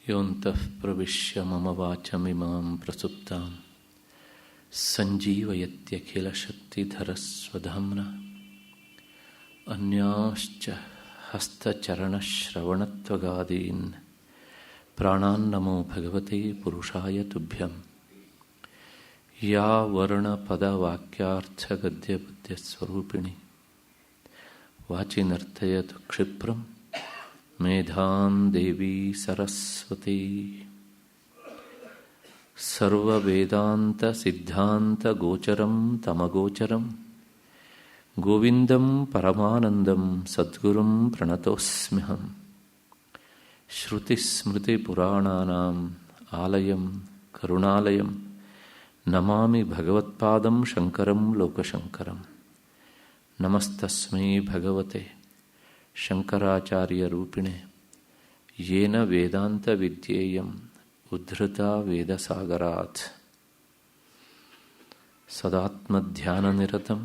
ಯೋಂತಃ ಪ್ರವಿಶ್ಯ ಮಮ ವಾಚಮಿಮಾಂ ಪ್ರಸುಪ್ತಾಂ ಸಂಜೀವಯತ್ಯಖಿಲಶಕ್ತಿಧರಸ್ವಧಾಮ್ನಾ ಅನ್ಯಾಶ್ಚ ಹಸ್ತಚರಣಶ್ರವಣತ್ವಗಾದೀನ್ ಪ್ರಾಣಾನ್ನಮೋ ಭಗವತೆ ಪುರುಷಾಯ ತುಭ್ಯಂ. ಯಾ ವರ್ಣಪದವಾಕ್ಯಾರ್ಥಗದ್ಯಪದ್ಯಸ್ವರೂಪಿಣಿ ವಾಚಿ ನರ್ತಯತು ಕ್ಷಿಪ್ರಂ ಮೇಧಾಂ ದೇವಿ ಸರಸ್ವತಿ. ಸರ್ವವೇದಾಂತ ಸಿದ್ಧಾಂತ ಗೋಚರಂ ತಮಗೋಚರಂ ಗೋವಿಂದಂ ಪರಮಾನಂದಂ ಸದ್ಗುರುಂ ಪ್ರಣತೋಸ್ಮ್ಯಹಂ. ಶ್ರುತಿಸ್ಮೃತಿಪುರಾಣಾನಾಂ ಆಲಯಂ ಕರುಣಾಲಯಂ ನಮಾಮಿ ಭಗವತ್ಪಾದಂ ಶಂಕರಂ ಲೋಕಶಂಕರಂ. ನಮಸ್ತಸ್ಮೈ ಭಗವತೆ ಶಂಕರಾಚಾರ್ಯರೂಪಿಣೆ ಯೇನ ವೇದಾಂತವಿದ್ಯೇಯಂ ಉದ್ಧೃತಾ ವೇದಸಾಗರಾತ್. ಸದಾತ್ಮಧ್ಯಾನನಿರತಂ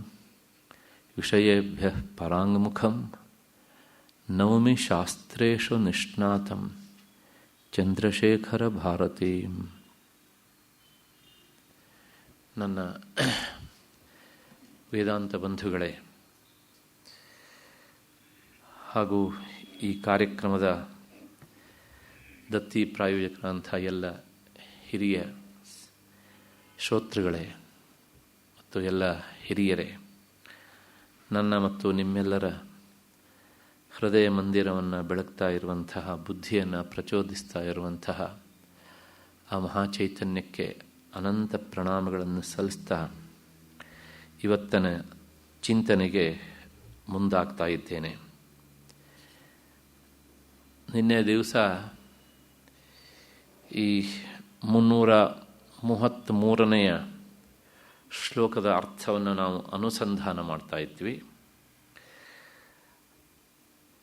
ವಿಷಯೇಭ್ಯಃ ಪರಾಂಗುಖಂ ನೌಮಿ ಶಾಸ್ತ್ರೇಷು ನಿಷ್ಣಾತಂ ಚಂದ್ರಶೇಖರ ಭಾರತೀಂ. ನನ್ನ ವೇದಾಂತ ಬಂಧುಗಳೇ ಹಾಗೂ ಈ ಕಾರ್ಯಕ್ರಮದ ದತ್ತಿ ಪ್ರಾಯೋಜಕರಂಥ ಎಲ್ಲ ಹಿರಿಯ ಶ್ರೋತೃಗಳೇ ಮತ್ತು ಎಲ್ಲ ಹಿರಿಯರೇ, ನನ್ನ ಮತ್ತು ನಿಮ್ಮೆಲ್ಲರ ಹೃದಯ ಮಂದಿರವನ್ನು ಬೆಳಗ್ತಾ ಇರುವಂತಹ, ಬುದ್ಧಿಯನ್ನು ಪ್ರಚೋದಿಸ್ತಾ ಇರುವಂತಹ ಆ ಮಹಾಚೈತನ್ಯಕ್ಕೆ ಅನಂತ ಪ್ರಣಾಮಗಳನ್ನು ಸಲ್ಲಿಸ್ತಾ ಇವತ್ತಿನ ಚಿಂತನೆಗೆ ಮುಂದಾಗ್ತಾ ಇದ್ದೇನೆ. ನಿನ್ನೆ ದಿವಸ ಈ 333ನೇ ಶ್ಲೋಕದ ಅರ್ಥವನ್ನು ನಾವು ಅನುಸಂಧಾನ ಮಾಡ್ತಾ ಇದ್ವಿ.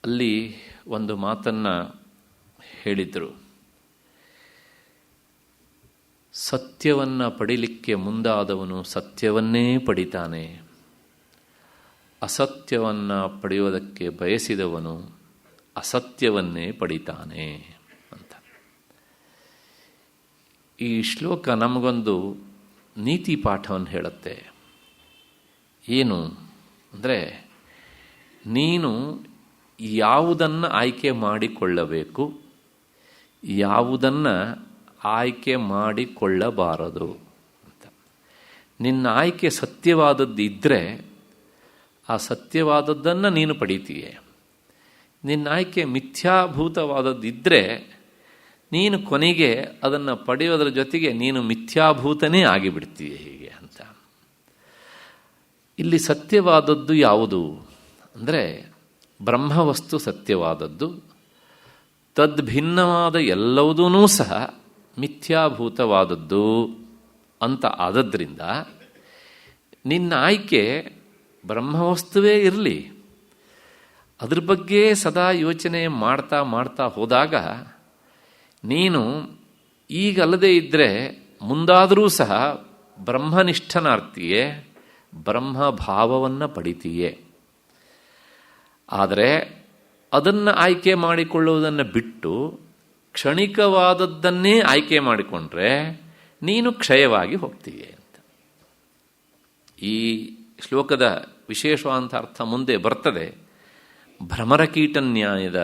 ಅಲ್ಲಿ ಒಂದು ಮಾತನ್ನು ಹೇಳಿದರು. ಸತ್ಯವನ್ನು ಪಡಿಲಿಕ್ಕೆ ಮುಂದಾದವನು ಸತ್ಯವನ್ನೇ ಪಡಿತಾನೆ, ಅಸತ್ಯವನ್ನು ಪಡೆಯುವುದಕ್ಕೆ ಬಯಸಿದವನು ಅಸತ್ಯವನ್ನೇ ಪಡಿತಾನೆ ಅಂತ. ಈ ಶ್ಲೋಕ ನಮಗೊಂದು ನೀತಿ ಪಾಠವನ್ನು ಹೇಳುತ್ತೆ. ಏನು ಅಂದರೆ, ನೀನು ಯಾವುದನ್ನು ಆಯ್ಕೆ ಮಾಡಿಕೊಳ್ಳಬೇಕು, ಯಾವುದನ್ನು ಆಯ್ಕೆ ಮಾಡಿಕೊಳ್ಳಬಾರದು ಅಂತ. ನಿನ್ನ ಆಯ್ಕೆ ಸತ್ಯವಾದದ್ದು ಇದ್ದರೆ ಆ ಸತ್ಯವಾದದ್ದನ್ನು ನೀನು ಪಡಿತೀಯೆ. ನಿನ್ನ ಆಯ್ಕೆ ಮಿಥ್ಯಾಭೂತವಾದದ್ದಿದ್ದರೆ ನೀನು ಕೊನೆಗೆ ಅದನ್ನು ಪಡೆಯೋದರ ಜೊತೆಗೆ ನೀನು ಮಿಥ್ಯಾಭೂತನೇ ಆಗಿಬಿಡ್ತೀಯ ಹೀಗೆ ಅಂತ. ಇಲ್ಲಿ ಸತ್ಯವಾದದ್ದು ಯಾವುದು ಅಂದರೆ, ಬ್ರಹ್ಮವಸ್ತು ಸತ್ಯವಾದದ್ದು, ತದ್ಭಿನ್ನವಾದ ಎಲ್ಲವುದೂ ಸಹ ಮಿಥ್ಯಾಭೂತವಾದದ್ದು ಅಂತ ಆದದ್ರಿಂದ ನಿನ್ನ ಆಯ್ಕೆ ಬ್ರಹ್ಮವಸ್ತುವೇ ಇರಲಿ, ಅದ್ರ ಬಗ್ಗೆ ಸದಾ ಯೋಚನೆ ಮಾಡ್ತಾ ಮಾಡ್ತಾ ಹೋದಾಗ ನೀನು ಈಗಲ್ಲದೆ ಇದ್ದರೆ ಮುಂದಾದರೂ ಸಹ ಬ್ರಹ್ಮನಿಷ್ಠನಾಗ್ತೀಯೇ, ಬ್ರಹ್ಮಭಾವವನ್ನು ಪಡಿತೀಯೇ. ಆದರೆ ಅದನ್ನು ಆಯ್ಕೆ ಮಾಡಿಕೊಳ್ಳುವುದನ್ನು ಬಿಟ್ಟು ಕ್ಷಣಿಕವಾದದ್ದನ್ನೇ ಆಯ್ಕೆ ಮಾಡಿಕೊಂಡ್ರೆ ನೀನು ಕ್ಷಯವಾಗಿ ಹೋಗ್ತೀಯೆ ಅಂತ. ಈ ಶ್ಲೋಕದ ವಿಶೇಷವಾದಂಥ ಅರ್ಥ ಮುಂದೆ ಬರ್ತದೆ. ಭ್ರಮರಕೀಟ ನ್ಯಾಯದ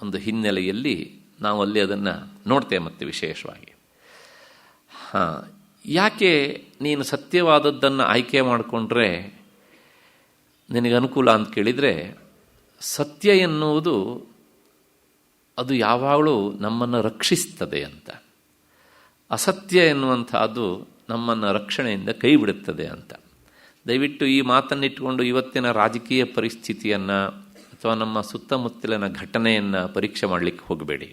ಒಂದು ಹಿನ್ನೆಲೆಯಲ್ಲಿ ನಾವು ಅಲ್ಲಿ ಅದನ್ನು ನೋಡ್ತೇವೆ ಮತ್ತೆ ವಿಶೇಷವಾಗಿ. ಯಾಕೆ ನೀನು ಸತ್ಯವಾದದ್ದನ್ನು ಆಯ್ಕೆ ಮಾಡಿಕೊಂಡ್ರೆ ನಿನಗೆ ಅನುಕೂಲ ಅಂತ ಕೇಳಿದರೆ, ಸತ್ಯ ಎನ್ನುವುದು ಅದು ಯಾವಾಗಲೂ ನಮ್ಮನ್ನು ರಕ್ಷಿಸ್ತದೆ ಅಂತ, ಅಸತ್ಯ ಎನ್ನುವಂಥದ್ದು ನಮ್ಮನ್ನು ರಕ್ಷಣೆಯಿಂದ ಕೈ ಬಿಡುತ್ತದೆ ಅಂತ. ದಯವಿಟ್ಟು ಈ ಮಾತನ್ನಿಟ್ಟುಕೊಂಡು ಇವತ್ತಿನ ರಾಜಕೀಯ ಪರಿಸ್ಥಿತಿಯನ್ನು ಅಥವಾ ನಮ್ಮ ಸುತ್ತಮುತ್ತಲಿನ ಘಟನೆಯನ್ನು ಪರೀಕ್ಷೆ ಮಾಡಲಿಕ್ಕೆ ಹೋಗಬೇಡಿ.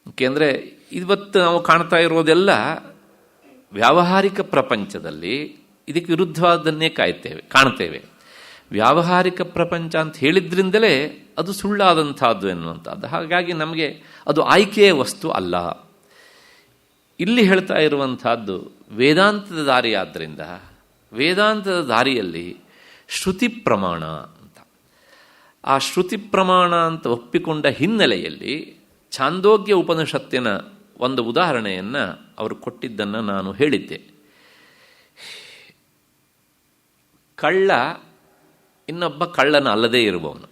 ಏಕೆಂದರೆ ಇವತ್ತು ನಾವು ಕಾಣ್ತಾ ಇರೋದೆಲ್ಲ ವ್ಯಾವಹಾರಿಕ ಪ್ರಪಂಚದಲ್ಲಿ ಇದಕ್ಕೆ ವಿರುದ್ಧವಾದನ್ನೇ ಕಾಣ್ತೇವೆ. ವ್ಯಾವಹಾರಿಕ ಪ್ರಪಂಚ ಅಂತ ಹೇಳಿದ್ರಿಂದಲೇ ಅದು ಸುಳ್ಳಾದಂಥದ್ದು ಎನ್ನುವಂಥದ್ದು. ಹಾಗಾಗಿ ನಮಗೆ ಅದು ಆಯ್ಕೆಯ ವಸ್ತು ಅಲ್ಲ. ಇಲ್ಲಿ ಹೇಳ್ತಾ ಇರುವಂಥದ್ದು ವೇದಾಂತದ ದಾರಿ. ಆದ್ದರಿಂದ ವೇದಾಂತದ ದಾರಿಯಲ್ಲಿ ಶ್ರುತಿ ಪ್ರಮಾಣ ಅಂತ, ಆ ಶ್ರುತಿ ಪ್ರಮಾಣ ಅಂತ ಒಪ್ಪಿಕೊಂಡ ಹಿನ್ನೆಲೆಯಲ್ಲಿ ಛಾಂದೋಗ್ಯ ಉಪನಿಷತ್ತಿನ ಒಂದು ಉದಾಹರಣೆಯನ್ನು ಅವರು ಕೊಟ್ಟಿದ್ದನ್ನು ನಾನು ಹೇಳಿದ್ದೆ. ಕಳ್ಳ ಇನ್ನೊಬ್ಬ ಕಳ್ಳನ ಅಲ್ಲದೇ ಇರುವವನು.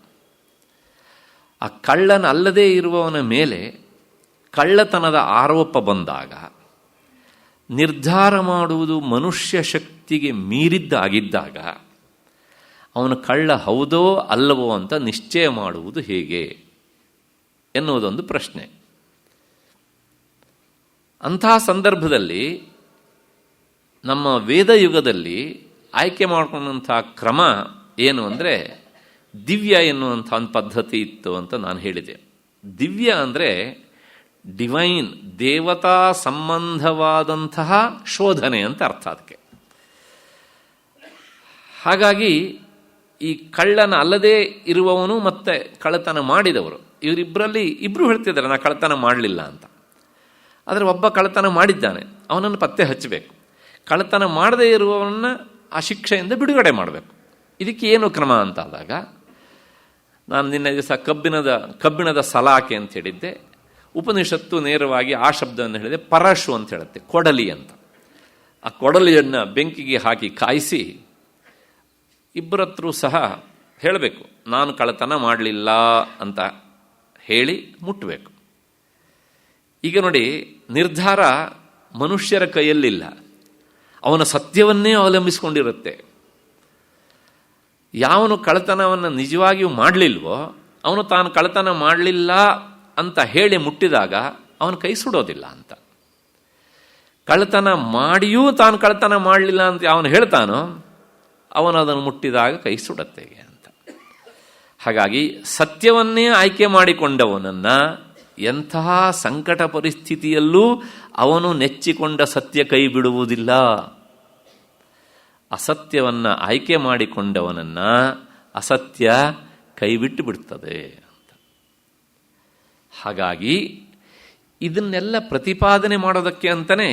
ಆ ಕಳ್ಳನ ಅಲ್ಲದೇ ಇರುವವನ ಮೇಲೆ ಕಳ್ಳತನದ ಆರೋಪ ಬಂದಾಗ ನಿರ್ಧಾರ ಮಾಡುವುದು ಮನುಷ್ಯ ಶಕ್ತಿಗೆ ಮೀರಿದ್ದಾಗಿದ್ದಾಗ ಅವನು ಕಳ್ಳ ಹೌದೋ ಅಲ್ಲವೋ ಅಂತ ನಿಶ್ಚಯ ಮಾಡುವುದು ಹೇಗೆ ಎನ್ನುವುದೊಂದು ಪ್ರಶ್ನೆ. ಅಂತಹ ಸಂದರ್ಭದಲ್ಲಿ ನಮ್ಮ ವೇದಯುಗದಲ್ಲಿ ಆಯ್ಕೆ ಮಾಡಿಕೊಂಡಂಥ ಕ್ರಮ ಏನು ಅಂದರೆ ದಿವ್ಯ ಎನ್ನುವಂಥ ಒಂದು ಪದ್ಧತಿ ಇತ್ತು ಅಂತ ನಾನು ಹೇಳಿದೆ. ದಿವ್ಯ ಅಂದರೆ ಡಿವೈನ್, ದೇವತಾ ಸಂಬಂಧವಾದಂತಹ ಶೋಧನೆ ಅಂತ ಅರ್ಥ ಅದಕ್ಕೆ. ಹಾಗಾಗಿ ಈ ಕಳ್ಳನ ಅಲ್ಲದೇ ಇರುವವನು ಮತ್ತು ಕಳ್ಳತನ ಮಾಡಿದವರು ಇವರಿಬ್ಬರಲ್ಲಿ ಇಬ್ಬರು ಹೇಳ್ತಿದ್ದಾರೆ ನಾ ಕಳ್ಳತನ ಮಾಡಲಿಲ್ಲ ಅಂತ. ಆದರೆ ಒಬ್ಬ ಕಳ್ಳತನ ಮಾಡಿದ್ದಾನೆ, ಅವನನ್ನು ಪತ್ತೆ ಹಚ್ಚಬೇಕು. ಕಳ್ಳತನ ಮಾಡದೇ ಇರುವವನ್ನ ಆ ಶಿಕ್ಷೆಯಿಂದ ಬಿಡುಗಡೆ ಮಾಡಬೇಕು. ಇದಕ್ಕೆ ಏನು ಕ್ರಮ ಅಂತ ಆದಾಗ ನಾನು ನಿನ್ನೆ ದಿವಸ ಕಬ್ಬಿಣದ ಸಲಾಕೆ ಅಂತ ಹೇಳಿದ್ದೆ. ಉಪನಿಷತ್ತು ನೇರವಾಗಿ ಆ ಶಬ್ದವನ್ನು ಹೇಳಿದೆ, ಪರಶು ಅಂತ ಹೇಳುತ್ತೆ, ಕೊಡಲಿ ಅಂತ. ಆ ಕೊಡಲಿಯನ್ನು ಬೆಂಕಿಗೆ ಹಾಕಿ ಕಾಯಿಸಿ ಇಬ್ಬರತ್ರ ಸಹ ಹೇಳಬೇಕು ನಾನು ಕಳ್ಳತನ ಮಾಡಲಿಲ್ಲ ಅಂತ ಹೇಳಿ ಮುಟ್ಟಬೇಕು. ಈಗ ನೋಡಿ, ನಿರ್ಧಾರ ಮನುಷ್ಯರ ಕೈಯಲ್ಲಿಲ್ಲ, ಅವನ ಸತ್ಯವನ್ನೇ ಅವಲಂಬಿಸಿಕೊಂಡಿರುತ್ತೆ. ಯಾವನು ಕಳ್ಳತನವನ್ನು ನಿಜವಾಗಿಯೂ ಮಾಡಲಿಲ್ವೋ ಅವನು ತಾನು ಕಳ್ಳತನ ಮಾಡಲಿಲ್ಲ ಅಂತ ಹೇಳಿ ಮುಟ್ಟಿದಾಗ ಅವನ ಕೈ ಸುಡೋದಿಲ್ಲ ಅಂತ. ಕಳ್ಳತನ ಮಾಡಿಯೂ ತಾನು ಕಳ್ಳತನ ಮಾಡಲಿಲ್ಲ ಅಂತ ಅವನು ಹೇಳ್ತಾನೋ ಅವನು ಅದನ್ನು ಮುಟ್ಟಿದಾಗ ಕೈ ಸುಡತ್ತೆ ಅಂತ. ಹಾಗಾಗಿ ಸತ್ಯವನ್ನೇ ಆಯ್ಕೆ ಮಾಡಿಕೊಂಡವನನ್ನು ಎಂತಹ ಸಂಕಟ ಪರಿಸ್ಥಿತಿಯಲ್ಲೂ ಅವನು ನೆಚ್ಚಿಕೊಂಡ ಸತ್ಯ ಕೈ ಬಿಡುವುದಿಲ್ಲ. ಅಸತ್ಯವನ್ನು ಆಯ್ಕೆ ಮಾಡಿಕೊಂಡವನನ್ನು ಅಸತ್ಯ ಕೈ ಬಿಟ್ಟು ಬಿಡ್ತದೆ ಅಂತ. ಹಾಗಾಗಿ ಇದನ್ನೆಲ್ಲ ಪ್ರತಿಪಾದನೆ ಮಾಡೋದಕ್ಕೆ ಅಂತಲೇ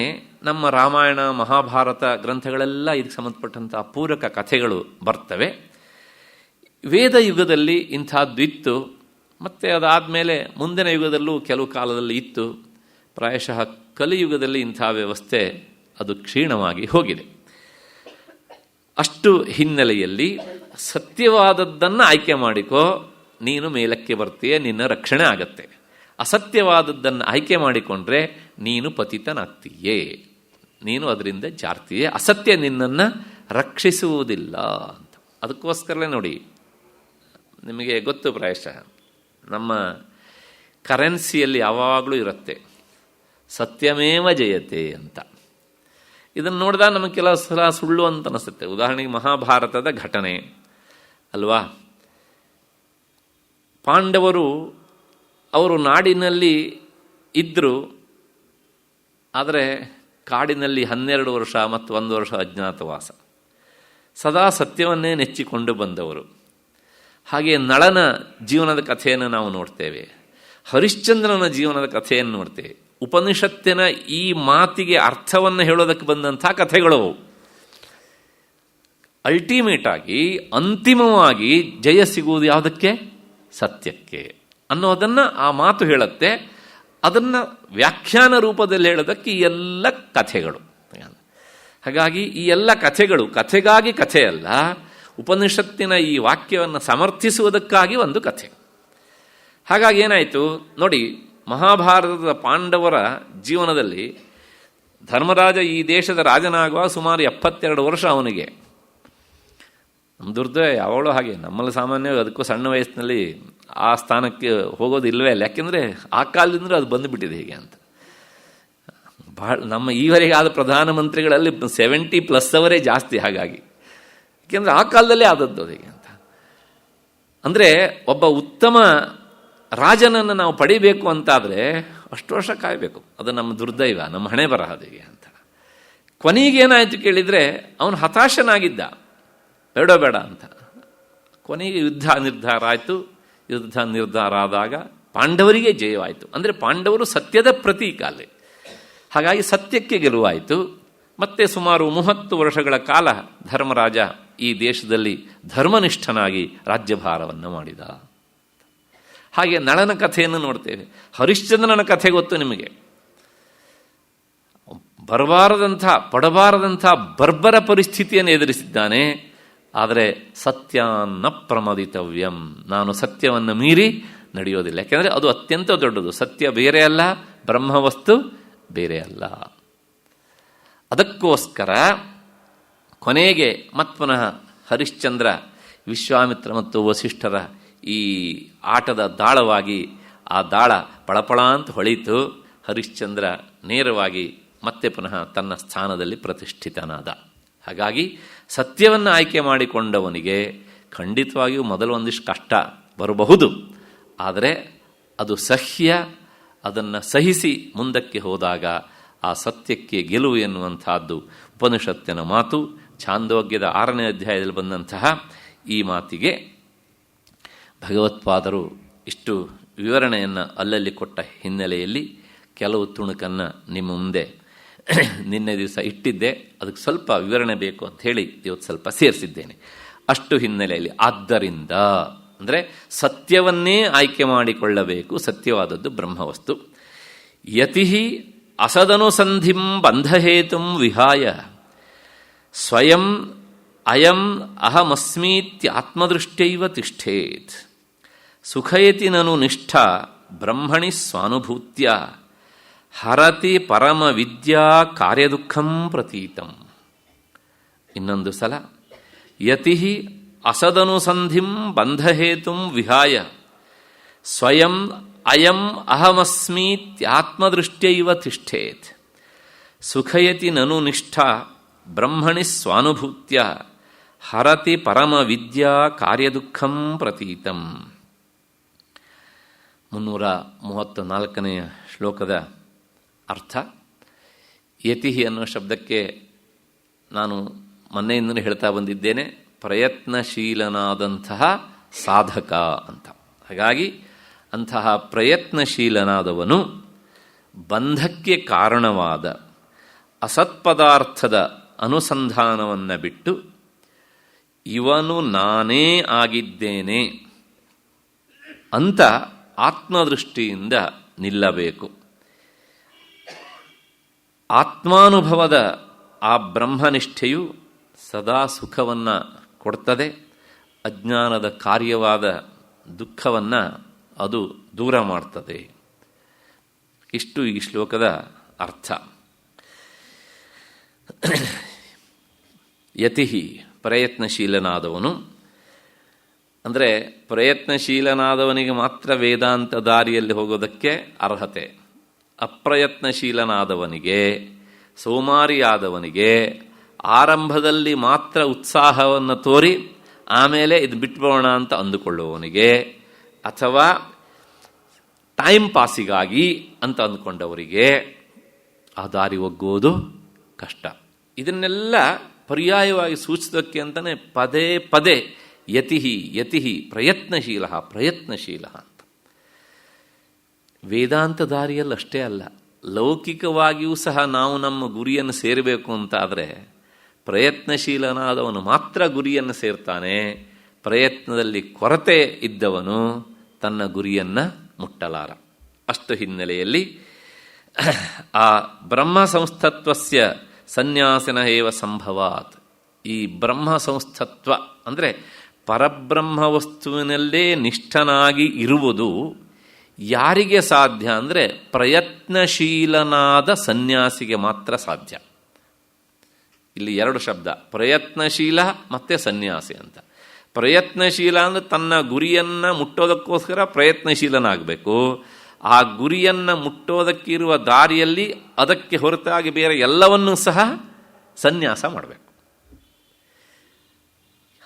ನಮ್ಮ ರಾಮಾಯಣ ಮಹಾಭಾರತ ಗ್ರಂಥಗಳೆಲ್ಲ ಇದಕ್ಕೆ ಸಂಬಂಧಪಟ್ಟಂಥ ಪೂರಕ ಕಥೆಗಳು ಬರ್ತವೆ. ವೇದ ಯುಗದಲ್ಲಿ ಇಂಥದ್ದು ಇತ್ತು, ಮತ್ತು ಅದಾದಮೇಲೆ ಮುಂದಿನ ಯುಗದಲ್ಲೂ ಕೆಲವು ಕಾಲದಲ್ಲಿ ಇತ್ತು. ಪ್ರಾಯಶಃ ಕಲಿಯುಗದಲ್ಲಿ ಇಂಥ ವ್ಯವಸ್ಥೆ ಅದು ಕ್ಷೀಣವಾಗಿ ಹೋಗಿದೆ. ಅಷ್ಟು ಹಿನ್ನೆಲೆಯಲ್ಲಿ ಸತ್ಯವಾದದ್ದನ್ನು ಆಯ್ಕೆ ಮಾಡಿಕೋ, ನೀನು ಮೇಲಕ್ಕೆ ಬರ್ತೀಯ, ನಿನ್ನ ರಕ್ಷಣೆ ಆಗತ್ತೆ. ಅಸತ್ಯವಾದದ್ದನ್ನು ಆಯ್ಕೆ ಮಾಡಿಕೊಂಡ್ರೆ ನೀನು ಪತಿತನಾಗ್ತೀಯೇ, ನೀನು ಅದರಿಂದ ಜಾರ್ತೀಯೇ, ಅಸತ್ಯ ನಿನ್ನನ್ನು ರಕ್ಷಿಸುವುದಿಲ್ಲ ಅಂತ. ಅದಕ್ಕೋಸ್ಕರಲೇ ನೋಡಿ, ನಿಮಗೆ ಗೊತ್ತು ಪ್ರಾಯಶಃ ನಮ್ಮ ಕರೆನ್ಸಿಯಲ್ಲಿ ಯಾವಾಗಲೂ ಇರುತ್ತೆ ಸತ್ಯಮೇವ ಜಯತೆ ಅಂತ. ಇದನ್ನು ನೋಡಿದಾಗ ನಮಗೆ ಕೆಲವು ಸಲ ಸುಳ್ಳು ಅಂತ ಅನಿಸುತ್ತೆ. ಉದಾಹರಣೆಗೆ ಮಹಾಭಾರತದ ಘಟನೆ ಅಲ್ವಾ, ಪಾಂಡವರು ಅವರು ನಾಡಿನಲ್ಲಿ ಇದ್ದರು, ಆದರೆ ಕಾಡಿನಲ್ಲಿ 12 ವರ್ಷ ಮತ್ತು 1 ವರ್ಷ ಅಜ್ಞಾತವಾಸ, ಸದಾ ಸತ್ಯವನ್ನೇ ನೆಚ್ಚಿಕೊಂಡು ಬಂದವರು. ಹಾಗೆ ನಳನ ಜೀವನದ ಕಥೆಯನ್ನು ನಾವು ನೋಡ್ತೇವೆ, ಹರಿಶ್ಚಂದ್ರನ ಜೀವನದ ಕಥೆಯನ್ನು ನೋಡ್ತೇವೆ. ಉಪನಿಷತ್ತಿನ ಈ ಮಾತಿಗೆ ಅರ್ಥವನ್ನು ಹೇಳೋದಕ್ಕೆ ಬಂದಂಥ ಕಥೆಗಳು. ಅಲ್ಟಿಮೇಟ್ ಆಗಿ ಅಂತಿಮವಾಗಿ ಜಯ ಸಿಗುವುದು ಯಾವುದಕ್ಕೆ? ಸತ್ಯಕ್ಕೆ ಅನ್ನೋದನ್ನು ಆ ಮಾತು ಹೇಳುತ್ತೆ. ಅದನ್ನು ವ್ಯಾಖ್ಯಾನ ರೂಪದಲ್ಲಿ ಹೇಳೋದಕ್ಕೆ ಈ ಎಲ್ಲ ಕಥೆಗಳು. ಹಾಗಾಗಿ ಈ ಎಲ್ಲ ಕಥೆಗಳು ಕಥೆಗಾಗಿ ಕಥೆಯಲ್ಲ, ಉಪನಿಷತ್ತಿನ ಈ ವಾಕ್ಯವನ್ನು ಸಮರ್ಥಿಸುವುದಕ್ಕಾಗಿ ಒಂದು ಕಥೆ. ಹಾಗಾಗಿ ಏನಾಯಿತು ನೋಡಿ, ಮಹಾಭಾರತದ ಪಾಂಡವರ ಜೀವನದಲ್ಲಿ ಧರ್ಮರಾಜ ಈ ದೇಶದ ರಾಜನಾಗುವ ಸುಮಾರು 72 ವರ್ಷ ಅವನಿಗೆ. ನಮ್ಮ ದುರ್ದಯ ಯಾವಾಗಲೂ ಹಾಗೆ, ನಮ್ಮಲ್ಲಿ ಸಾಮಾನ್ಯವಾಗಿ ಅದಕ್ಕೂ ಸಣ್ಣ ವಯಸ್ಸಿನಲ್ಲಿ ಆ ಸ್ಥಾನಕ್ಕೆ ಹೋಗೋದು ಇಲ್ಲವೇ ಇಲ್ಲ. ಯಾಕೆಂದರೆ ಆ ಕಾಲದಿಂದ ಅದು ಬಂದುಬಿಟ್ಟಿದೆ ಹೀಗೆ ಅಂತ. ಭಾಳ ನಮ್ಮ ಈವರೆಗೆ ಆದ ಪ್ರಧಾನಮಂತ್ರಿಗಳಲ್ಲಿ 70+ ಅವರೇ ಜಾಸ್ತಿ. ಹಾಗಾಗಿ ಯಾಕೆಂದರೆ ಆ ಕಾಲದಲ್ಲೇ ಆದದ್ದು ಹೇಗೆ ಅಂತ. ಅಂದರೆ ಒಬ್ಬ ಉತ್ತಮ ರಾಜನನ್ನು ನಾವು ಪಡಿಬೇಕು ಅಂತಾದರೆ ಅಷ್ಟು ವರ್ಷ ಕಾಯಬೇಕು. ಅದು ನಮ್ಮ ದುರ್ದೈವ, ನಮ್ಮ ಹಣೆ ಬರಹದಿಗೆ ಅಂತ. ಕೊನೆಗೇನಾಯಿತು ಕೇಳಿದರೆ ಅವನು ಹತಾಶನಾಗಿದ್ದ, ಬೇಡ ಅಂತ. ಕೊನೆಗೆ ಯುದ್ಧ ನಿರ್ಧಾರ ಆಯಿತು. ಯುದ್ಧ ನಿರ್ಧಾರ ಆದಾಗ ಪಾಂಡವರಿಗೆ ಜಯವಾಯಿತು. ಅಂದರೆ ಪಾಂಡವರು ಸತ್ಯದ ಪ್ರತೀಕ ಅಲ್ಲಿ. ಹಾಗಾಗಿ ಸತ್ಯಕ್ಕೆ ಗೆಲುವಾಯಿತು. ಮತ್ತೆ ಸುಮಾರು 30 ವರ್ಷಗಳ ಕಾಲ ಧರ್ಮರಾಜ ಈ ದೇಶದಲ್ಲಿ ಧರ್ಮನಿಷ್ಠನಾಗಿ ರಾಜ್ಯಭಾರವನ್ನು ಮಾಡಿದ. ಹಾಗೆ ನಳನ ಕಥೆಯನ್ನು ನೋಡ್ತೇವೆ. ಹರಿಶ್ಚಂದ್ರನ ಕಥೆ ಗೊತ್ತು ನಿಮಗೆ. ಪಡಬಾರದಂಥ ಬರ್ಬರ ಪರಿಸ್ಥಿತಿಯನ್ನು ಎದುರಿಸಿದ್ದಾನೆ. ಆದರೆ ಸತ್ಯಾನ್ನ ಪ್ರಮದಿತವ್ಯಂ, ನಾನು ಸತ್ಯವನ್ನು ಮೀರಿ ನಡೆಯೋದಿಲ್ಲ. ಯಾಕೆಂದರೆ ಅದು ಅತ್ಯಂತ ದೊಡ್ಡದು. ಸತ್ಯ ಬೇರೆ ಅಲ್ಲ, ಬ್ರಹ್ಮವಸ್ತು ಬೇರೆ ಅಲ್ಲ. ಅದಕ್ಕೋಸ್ಕರ ಕೊನೆಗೆ ಮತ್ಪುನಃ ಹರಿಶ್ಚಂದ್ರ ವಿಶ್ವಾಮಿತ್ರ ಮತ್ತು ವಸಿಷ್ಠರ ಈ ಆಟದ ದಾಳವಾಗಿ ಆ ದಾಳ ಪಳಪಳ ಅಂತ ಹೊಳೀತು. ಹರಿಶ್ಚಂದ್ರ ನೇರವಾಗಿ ಮತ್ತೆ ಪುನಃ ತನ್ನ ಸ್ಥಾನದಲ್ಲಿ ಪ್ರತಿಷ್ಠಿತನಾದ. ಹಾಗಾಗಿ ಸತ್ಯವನ್ನು ಆಯ್ಕೆ ಮಾಡಿಕೊಂಡವನಿಗೆ ಖಂಡಿತವಾಗಿಯೂ ಮೊದಲು ಒಂದಿಷ್ಟು ಕಷ್ಟ ಬರಬಹುದು. ಆದರೆ ಅದು ಸಹ್ಯ. ಅದನ್ನು ಸಹಿಸಿ ಮುಂದಕ್ಕೆ ಹೋದಾಗ ಆ ಸತ್ಯಕ್ಕೆ ಗೆಲುವು ಎನ್ನುವಂತಹದ್ದು ಉಪನಿಷತ್ತಿನ ಮಾತು. ಛಾಂದೋಗ್ಯದ 6ನೇ ಅಧ್ಯಾಯದಲ್ಲಿ ಬಂದಂತಹ ಈ ಮಾತಿಗೆ ಭಗವತ್ಪಾದರು ಇಷ್ಟು ವಿವರಣೆಯನ್ನು ಅಲ್ಲಲ್ಲಿ ಕೊಟ್ಟ ಹಿನ್ನೆಲೆಯಲ್ಲಿ ಕೆಲವು ತುಣುಕನ್ನು ನಿಮ್ಮ ಮುಂದೆ ನಿನ್ನೆ ದಿವಸ ಇಟ್ಟಿದ್ದೆ. ಅದಕ್ಕೆ ಸ್ವಲ್ಪ ವಿವರಣೆ ಬೇಕು ಅಂತ ಹೇಳಿ ಇವತ್ತು ಸ್ವಲ್ಪ ಸೇರಿಸಿದ್ದೇನೆ. ಅಷ್ಟು ಹಿನ್ನೆಲೆಯಲ್ಲಿ ಆದ್ದರಿಂದ ಅಂದರೆ ಸತ್ಯವನ್ನೇ ಆಯ್ಕೆ ಮಾಡಿಕೊಳ್ಳಬೇಕು. ಸತ್ಯವಾದದ್ದು ಬ್ರಹ್ಮವಸ್ತು. ಯತಿ ಅಸದನುಸಂಧಿಂ ಬಂಧಹೇತುಂ ವಿಹಾಯ ಸ್ವಯಂ ಅಯಂ ಅಹಮಸ್ಮೀತ್ಯಾತ್ಮದೃಷ್ಟ್ಯೈವ ತಿಷ್ಠೇತ್ ಸುಖಯತಿ ನನು ನಿಷ್ಠ ಬ್ರಹ್ಮಣಿ ಸ್ವಾನುಭೂತ್ಯ ಹರತಿ ಪರಮ ವಿದ್ಯಾ ಕಾರ್ಯದುಃಖಂ ಪ್ರತೀತಂ. ಇನ್ನೊಂದು ಸಲ, ಯತಿ ಅಸದನುಸಂಧಿಂ ಬಂಧಹೇತುಂ ವಿಹಾಯ ಸ್ವಯಂ ಅಯಂ ಅಹಮಸ್ಮೀತ್ಯಾತ್ಮದೃಷ್ಟ್ಯೈವ ತಿಷ್ಠೇತ್ ಸುಖಯತಿ ನನು ನಿಷ್ಠ ಬ್ರಹ್ಮಣಿ ಸ್ವಾನುಭೂತ್ಯ ಹರತಿ ಪರಮ ವಿದ್ಯಾ ಕಾರ್ಯದುಃಖಂ ಪ್ರತೀತಂ. 334ನೇ ಶ್ಲೋಕದ ಅರ್ಥ. ಯತಿ ಅನ್ನೋ ಶಬ್ದಕ್ಕೆ ನಾನು ಮೊನ್ನೆಯಿಂದಲೂ ಹೇಳ್ತಾ ಬಂದಿದ್ದೇನೆ, ಪ್ರಯತ್ನಶೀಲನಾದಂತಹ ಸಾಧಕ ಅಂತ. ಹಾಗಾಗಿ ಅಂತಹ ಪ್ರಯತ್ನಶೀಲನಾದವನು ಬಂಧಕ್ಕೆ ಕಾರಣವಾದ ಅಸತ್ಪದಾರ್ಥದ ಅನುಸಂಧಾನವನ್ನು ಬಿಟ್ಟು ಇವನು ನಾನೇ ಆಗಿದ್ದೇನೆ ಅಂತ ಆತ್ಮದೃಷ್ಟಿಯಿಂದ ನಿಲ್ಲಬೇಕು. ಆತ್ಮಾನುಭವದ ಆ ಬ್ರಹ್ಮನಿಷ್ಠೆಯು ಸದಾ ಸುಖವನ್ನು ಕೊಡ್ತದೆ. ಅಜ್ಞಾನದ ಕಾರ್ಯವಾದ ದುಃಖವನ್ನು ಅದು ದೂರ ಮಾಡ್ತದೆ. ಇಷ್ಟು ಈ ಶ್ಲೋಕದ ಅರ್ಥ. ಯತಿ ಪ್ರಯತ್ನಶೀಲನಾದವನು ಅಂದರೆ ಪ್ರಯತ್ನಶೀಲನಾದವನಿಗೆ ಮಾತ್ರ ವೇದಾಂತ ದಾರಿಯಲ್ಲಿ ಹೋಗೋದಕ್ಕೆ ಅರ್ಹತೆ. ಅಪ್ರಯತ್ನಶೀಲನಾದವನಿಗೆ, ಸೋಮಾರಿಯಾದವನಿಗೆ ಆರಂಭದಲ್ಲಿ ಮಾತ್ರ ಉತ್ಸಾಹವನ್ನು ತೋರಿ ಆಮೇಲೆ ಇದು ಬಿಟ್ಬೋಣ ಅಂತ ಅಂದುಕೊಳ್ಳುವವನಿಗೆ, ಅಥವಾ ಟೈಮ್ ಪಾಸಿಗಾಗಿ ಅಂತ ಅಂದುಕೊಂಡವರಿಗೆ ಆ ದಾರಿ ಒಗ್ಗುವುದು ಕಷ್ಟ. ಇದನ್ನೆಲ್ಲ ಪರ್ಯಾಯವಾಗಿ ಸೂಚಿಸೋದಕ್ಕೆ ಅಂತಲೇ ಪದೇ ಪದೇ ಯತಿ ಯತಿ ಪ್ರಯತ್ನಶೀಲ ಪ್ರಯತ್ನಶೀಲ ಅಂತ. ವೇದಾಂತ ದಾರಿಯಲ್ಲಿ ಅಷ್ಟೇ ಅಲ್ಲ, ಲೌಕಿಕವಾಗಿಯೂ ಸಹ ನಾವು ನಮ್ಮ ಗುರಿಯನ್ನು ಸೇರಬೇಕು ಅಂತಾದರೆ ಪ್ರಯತ್ನಶೀಲನಾದವನು ಮಾತ್ರ ಗುರಿಯನ್ನು ಸೇರ್ತಾನೆ. ಪ್ರಯತ್ನದಲ್ಲಿ ಕೊರತೆ ಇದ್ದವನು ತನ್ನ ಗುರಿಯನ್ನು ಮುಟ್ಟಲಾರ. ಅಷ್ಟು ಹಿನ್ನೆಲೆಯಲ್ಲಿ ಆ ಬ್ರಹ್ಮ ಸಂಸ್ಥತ್ವಸ್ಯ ಸನ್ಯಾಸಿನ ಏವ ಸಂಭವಾತ್. ಈ ಬ್ರಹ್ಮ ಸಂಸ್ಥತ್ವ ಅಂದರೆ ಪರಬ್ರಹ್ಮ ವಸ್ತುವಿನಲ್ಲೇ ನಿಷ್ಠನಾಗಿ ಇರುವುದು ಯಾರಿಗೆ ಸಾಧ್ಯ ಅಂದರೆ ಪ್ರಯತ್ನಶೀಲನಾದ ಸನ್ಯಾಸಿಗೆ ಮಾತ್ರ ಸಾಧ್ಯ. ಇಲ್ಲಿ 2 ಶಬ್ದ, ಪ್ರಯತ್ನಶೀಲ ಮತ್ತು ಸನ್ಯಾಸಿ ಅಂತ. ಪ್ರಯತ್ನಶೀಲ ಅಂದರೆ ತನ್ನ ಗುರಿಯನ್ನು ಮುಟ್ಟೋದಕ್ಕೋಸ್ಕರ ಪ್ರಯತ್ನಶೀಲನಾಗಬೇಕು. ಆ ಗುರಿಯನ್ನು ಮುಟ್ಟೋದಕ್ಕಿರುವ ದಾರಿಯಲ್ಲಿ ಅದಕ್ಕೆ ಹೊರತಾಗಿ ಬೇರೆ ಎಲ್ಲವನ್ನೂ ಸಹ ಸನ್ಯಾಸ ಮಾಡಬೇಕು.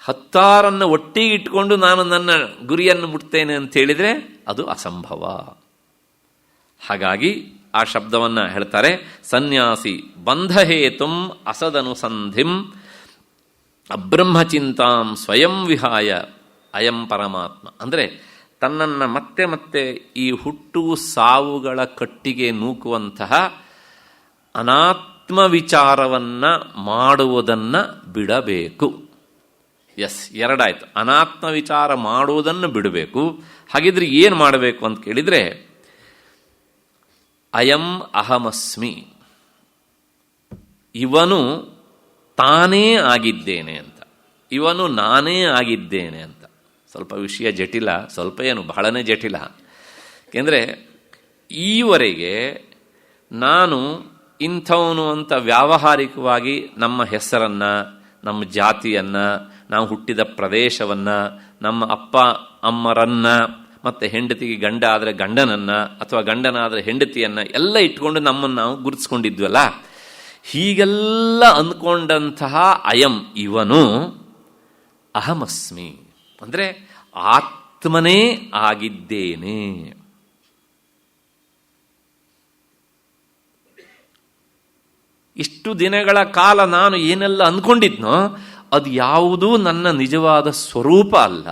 10 ಒಟ್ಟಿಗೆ ಇಟ್ಕೊಂಡು ನಾನು ನನ್ನ ಗುರಿಯನ್ನು ಮುಟ್ತೇನೆ ಅಂತ ಹೇಳಿದರೆ ಅದು ಅಸಂಭವ. ಹಾಗಾಗಿ ಆ ಶಬ್ದವನ್ನು ಹೇಳ್ತಾರೆ, ಸನ್ಯಾಸಿ ಬಂಧಹೇತುಂ ಅಸದನುಸಂಧಿಂ ಅಬ್ರಹ್ಮಚಿಂತಾಂ ಸ್ವಯಂ ವಿಹಾಯ ಅಯಂ ಪರಮಾತ್ಮ. ಅಂದರೆ ತನ್ನನ್ನು ಮತ್ತೆ ಮತ್ತೆ ಈ ಹುಟ್ಟು ಸಾವುಗಳ ಕಟ್ಟಿಗೆ ನೂಕುವಂತಹ ಅನಾತ್ಮ ವಿಚಾರವನ್ನು ಮಾಡುವುದನ್ನು ಬಿಡಬೇಕು. ಎಸ್, ಎರಡಾಯ್ತು. ಅನಾತ್ಮ ವಿಚಾರ ಮಾಡುವುದನ್ನು ಬಿಡಬೇಕು. ಹಾಗಿದ್ರೆ ಏನು ಮಾಡಬೇಕು ಅಂತ ಕೇಳಿದರೆ, ಅಯಂ ಅಹಮಸ್ಮಿ, ಇವನು ತಾನೇ ಆಗಿದ್ದೇನೆ ಅಂತ, ಇವನು ನಾನೇ ಆಗಿದ್ದೇನೆ ಅಂತ. ಸ್ವಲ್ಪ ವಿಷಯ ಜಟಿಲ, ಸ್ವಲ್ಪ ಏನು ಬಹಳನೇ ಜಟಿಲ. ಏಕೆಂದರೆ ಈವರೆಗೆ ನಾನು ಇಂಥವನು ಅಂತ ವ್ಯಾವಹಾರಿಕವಾಗಿ ನಮ್ಮ ಹೆಸರನ್ನು, ನಮ್ಮ ಜಾತಿಯನ್ನು, ನಾವು ಹುಟ್ಟಿದ ಪ್ರದೇಶವನ್ನು, ನಮ್ಮ ಅಪ್ಪ ಅಮ್ಮರನ್ನು, ಮತ್ತು ಹೆಂಡತಿಗೆ ಗಂಡ ಆದರೆ ಗಂಡನನ್ನು ಅಥವಾ ಗಂಡನಾದರೆ ಹೆಂಡತಿಯನ್ನು ಎಲ್ಲ ಇಟ್ಕೊಂಡು ನಮ್ಮನ್ನು ನಾವು ಗುರುತಿಸ್ಕೊಂಡಿದ್ವಲ್ಲ. ಹೀಗೆಲ್ಲ ಅಂದ್ಕೊಂಡಂತಹ ಅಯಂ ಇವನು ಅಹಮಸ್ಮಿ ಅಂದರೆ ಆತ್ಮನೇ ಆಗಿದ್ದೇನೆ. ಇಷ್ಟು ದಿನಗಳ ಕಾಲ ನಾನು ಏನೆಲ್ಲ ಅಂದ್ಕೊಂಡಿದ್ನೋ ಅದು ಯಾವುದೂ ನನ್ನ ನಿಜವಾದ ಸ್ವರೂಪ ಅಲ್ಲ,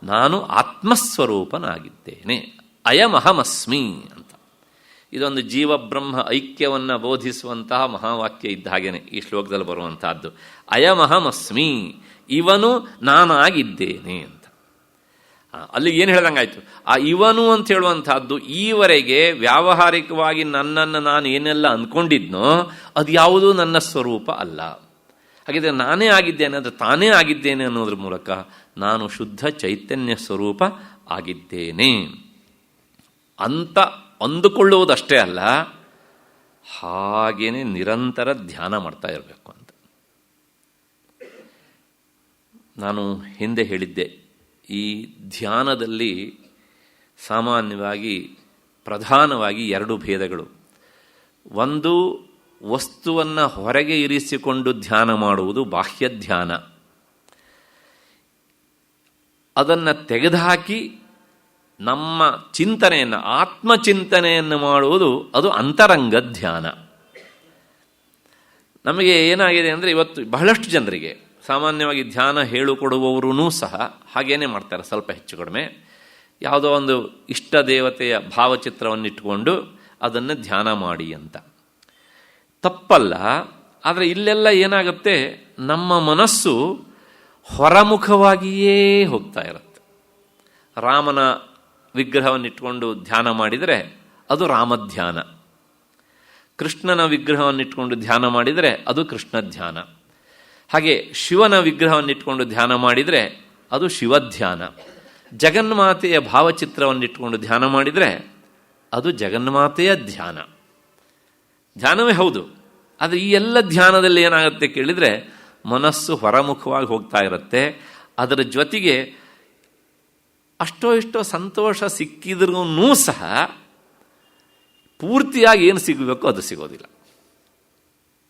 ನಾನು ಆತ್ಮಸ್ವರೂಪನಾಗಿದ್ದೇನೆ. ಅಯಮಹಮಸ್ಮಿ ಅಂತ. ಇದೊಂದು ಜೀವಬ್ರಹ್ಮ ಐಕ್ಯವನ್ನು ಬೋಧಿಸುವಂತಹ ಮಹಾವಾಕ್ಯ ಇದ್ದ ಹಾಗೇನೆ ಈ ಶ್ಲೋಕದಲ್ಲಿ ಬರುವಂತಹದ್ದು. ಅಯಮಹಮಸ್ಮಿ, ಇವನು ನಾನಾಗಿದ್ದೇನೆ ಅಂತ. ಅಲ್ಲಿ ಏನು ಹೇಳ್ದಂಗಾಯ್ತು, ಆ ಇವನು ಅಂತ ಹೇಳುವಂತಹದ್ದು ಈವರೆಗೆ ವ್ಯಾವಹಾರಿಕವಾಗಿ ನನ್ನನ್ನು ನಾನು ಏನೆಲ್ಲ ಅಂದ್ಕೊಂಡಿದ್ನೋ ಅದು ಯಾವುದೂ ನನ್ನ ಸ್ವರೂಪ ಅಲ್ಲ. ಹಾಗಿದ್ರೆ ನಾನೇ ಆಗಿದ್ದೇನೆ ಅಂದರೆ ತಾನೇ ಆಗಿದ್ದೇನೆ ಅನ್ನೋದ್ರ ಮೂಲಕ ನಾನು ಶುದ್ಧ ಚೈತನ್ಯ ಸ್ವರೂಪ ಆಗಿದ್ದೇನೆ ಅಂತ ಅಂದುಕೊಳ್ಳುವುದಷ್ಟೇ ಅಲ್ಲ, ಹಾಗೇನೆ ನಿರಂತರ ಧ್ಯಾನ ಮಾಡ್ತಾ ಇರಬೇಕು ಅಂತ. ನಾನು ಹಿಂದೆ ಹೇಳಿದ್ದೆ, ಈ ಧ್ಯಾನದಲ್ಲಿ ಸಾಮಾನ್ಯವಾಗಿ ಪ್ರಧಾನವಾಗಿ ಎರಡು ಭೇದಗಳು. ಒಂದು, ವಸ್ತುವನ್ನು ಹೊರಗೆ ಇರಿಸಿಕೊಂಡು ಧ್ಯಾನ ಮಾಡುವುದು ಬಾಹ್ಯ ಧ್ಯಾನ. ಅದನ್ನು ತೆಗೆದುಹಾಕಿ ನಮ್ಮ ಚಿಂತನೆಯನ್ನು, ಆತ್ಮಚಿಂತನೆಯನ್ನು ಮಾಡುವುದು ಅದು ಅಂತರಂಗ ಧ್ಯಾನ. ನಮಗೆ ಏನಾಗಿದೆ ಅಂದರೆ ಇವತ್ತು ಬಹಳಷ್ಟು ಜನರಿಗೆ ಸಾಮಾನ್ಯವಾಗಿ ಧ್ಯಾನ ಹೇಳಿಕೊಡುವವರೂ ಸಹ ಹಾಗೇನೆ ಮಾಡ್ತಾರೆ, ಸ್ವಲ್ಪ ಹೆಚ್ಚು ಕಡಿಮೆ. ಯಾವುದೋ ಒಂದು ಇಷ್ಟ ದೇವತೆಯ ಭಾವಚಿತ್ರವನ್ನಿಟ್ಟುಕೊಂಡು ಅದನ್ನು ಧ್ಯಾನ ಮಾಡಿ ಅಂತ. ತಪ್ಪಲ್ಲ, ಆದರೆ ಇಲ್ಲೆಲ್ಲ ಏನಾಗುತ್ತೆ, ನಮ್ಮ ಮನಸ್ಸು ಹೊರಮುಖವಾಗಿಯೇ ಹೋಗ್ತಾ ಇರುತ್ತೆ. ರಾಮನ ವಿಗ್ರಹವನ್ನಿಟ್ಕೊಂಡು ಧ್ಯಾನ ಮಾಡಿದರೆ ಅದು ರಾಮಧ್ಯಾನ, ಕೃಷ್ಣನ ವಿಗ್ರಹವನ್ನಿಟ್ಕೊಂಡು ಧ್ಯಾನ ಮಾಡಿದರೆ ಅದು ಕೃಷ್ಣ ಧ್ಯಾನ, ಹಾಗೆ ಶಿವನ ವಿಗ್ರಹವನ್ನಿಟ್ಕೊಂಡು ಧ್ಯಾನ ಮಾಡಿದರೆ ಅದು ಶಿವಧ್ಯಾನ, ಜಗನ್ಮಾತೆಯ ಭಾವಚಿತ್ರವನ್ನಿಟ್ಕೊಂಡು ಧ್ಯಾನ ಮಾಡಿದರೆ ಅದು ಜಗನ್ಮಾತೆಯ ಧ್ಯಾನ. ಧ್ಯಾನವೇ ಹೌದು, ಆದರೆ ಈ ಎಲ್ಲ ಧ್ಯಾನದಲ್ಲಿ ಏನಾಗುತ್ತೆ ಕೇಳಿದರೆ ಮನಸ್ಸು ಹೊರಮುಖವಾಗಿ ಹೋಗ್ತಾ ಇರುತ್ತೆ. ಅದರ ಜೊತೆಗೆ ಅಷ್ಟೋ ಇಷ್ಟೋ ಸಂತೋಷ ಸಿಕ್ಕಿದ್ರೂ ಸಹ ಪೂರ್ತಿಯಾಗಿ ಏನು ಸಿಗಬೇಕು ಅದು ಸಿಗೋದಿಲ್ಲ.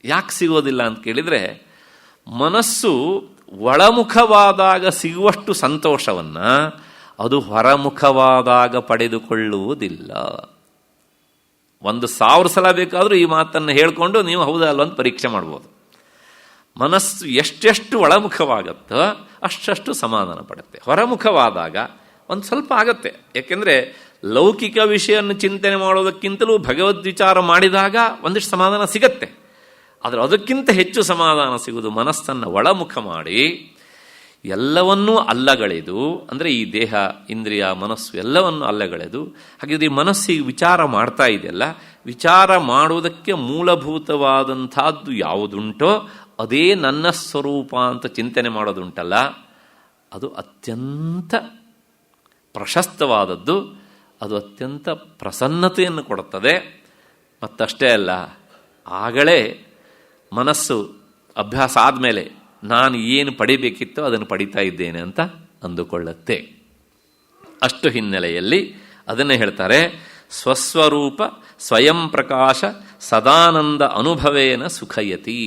ಯಾಕೆ ಸಿಗೋದಿಲ್ಲ ಅಂತ ಕೇಳಿದರೆ, ಮನಸ್ಸು ಒಳಮುಖವಾದಾಗ ಸಿಗುವಷ್ಟು ಸಂತೋಷವನ್ನು ಅದು ಹೊರಮುಖವಾದಾಗ ಪಡೆದುಕೊಳ್ಳುವುದಿಲ್ಲ. 1,000 ಸಲ ಬೇಕಾದರೂ ಈ ಮಾತನ್ನು ಹೇಳಿಕೊಂಡು ನೀವು ಹೌದಲ್ಲ ಅಂತ ಪರೀಕ್ಷೆ ಮಾಡ್ಬೋದು. ಮನಸ್ಸು ಎಷ್ಟೆಷ್ಟು ಒಳಮುಖವಾಗುತ್ತೋ ಅಷ್ಟಷ್ಟು ಸಮಾಧಾನ ಪಡುತ್ತೆ. ಹೊರಮುಖವಾದಾಗ ಒಂದು ಸ್ವಲ್ಪ ಆಗತ್ತೆ, ಯಾಕೆಂದರೆ ಲೌಕಿಕ ವಿಷಯವನ್ನು ಚಿಂತನೆ ಮಾಡೋದಕ್ಕಿಂತಲೂ ಭಗವದ್ ವಿಚಾರ ಮಾಡಿದಾಗ ಒಂದಿಷ್ಟು ಸಮಾಧಾನ ಸಿಗತ್ತೆ. ಆದರೆ ಅದಕ್ಕಿಂತ ಹೆಚ್ಚು ಸಮಾಧಾನ ಸಿಗುವುದು ಮನಸ್ಸನ್ನು ಒಳಮುಖ ಮಾಡಿ ಎಲ್ಲವನ್ನೂ ಅಲ್ಲಗಳೆದು, ಅಂದರೆ ಈ ದೇಹ ಇಂದ್ರಿಯ ಮನಸ್ಸು ಎಲ್ಲವನ್ನೂ ಅಲ್ಲಗಳೆದು. ಹಾಗಿದ್ರೆ ಈ ಮನಸ್ಸಿಗೆ ವಿಚಾರ ಮಾಡ್ತಾ ಇದೆಯಲ್ಲ, ವಿಚಾರ ಮಾಡುವುದಕ್ಕೆ ಮೂಲಭೂತವಾದಂಥದ್ದು ಯಾವುದುಂಟೋ ಅದೇ ನನ್ನ ಸ್ವರೂಪ ಅಂತ ಚಿಂತನೆ ಮಾಡೋದುಂಟಲ್ಲ, ಅದು ಅತ್ಯಂತ ಪ್ರಶಸ್ತವಾದದ್ದು, ಅದು ಅತ್ಯಂತ ಪ್ರಸನ್ನತೆಯನ್ನು ಕೊಡುತ್ತದೆ. ಮತ್ತಷ್ಟೇ ಅಲ್ಲ, ಆಗಲೇ ಮನಸ್ಸು ಅಭ್ಯಾಸ ಆದಮೇಲೆ ನಾನು ಏನು ಪಡಿಬೇಕಿತ್ತೋ ಅದನ್ನು ಪಡಿತಾ ಇದ್ದೇನೆ ಅಂತ ಅಂದುಕೊಳ್ಳುತ್ತೆ. ಅಷ್ಟು ಹಿನ್ನೆಲೆಯಲ್ಲಿ ಅದನ್ನೇ ಹೇಳ್ತಾರೆ, ಸ್ವಸ್ವರೂಪ ಸ್ವಯಂ ಪ್ರಕಾಶ ಸದಾನಂದ ಅನುಭವೇನ ಸುಖಯತಿ.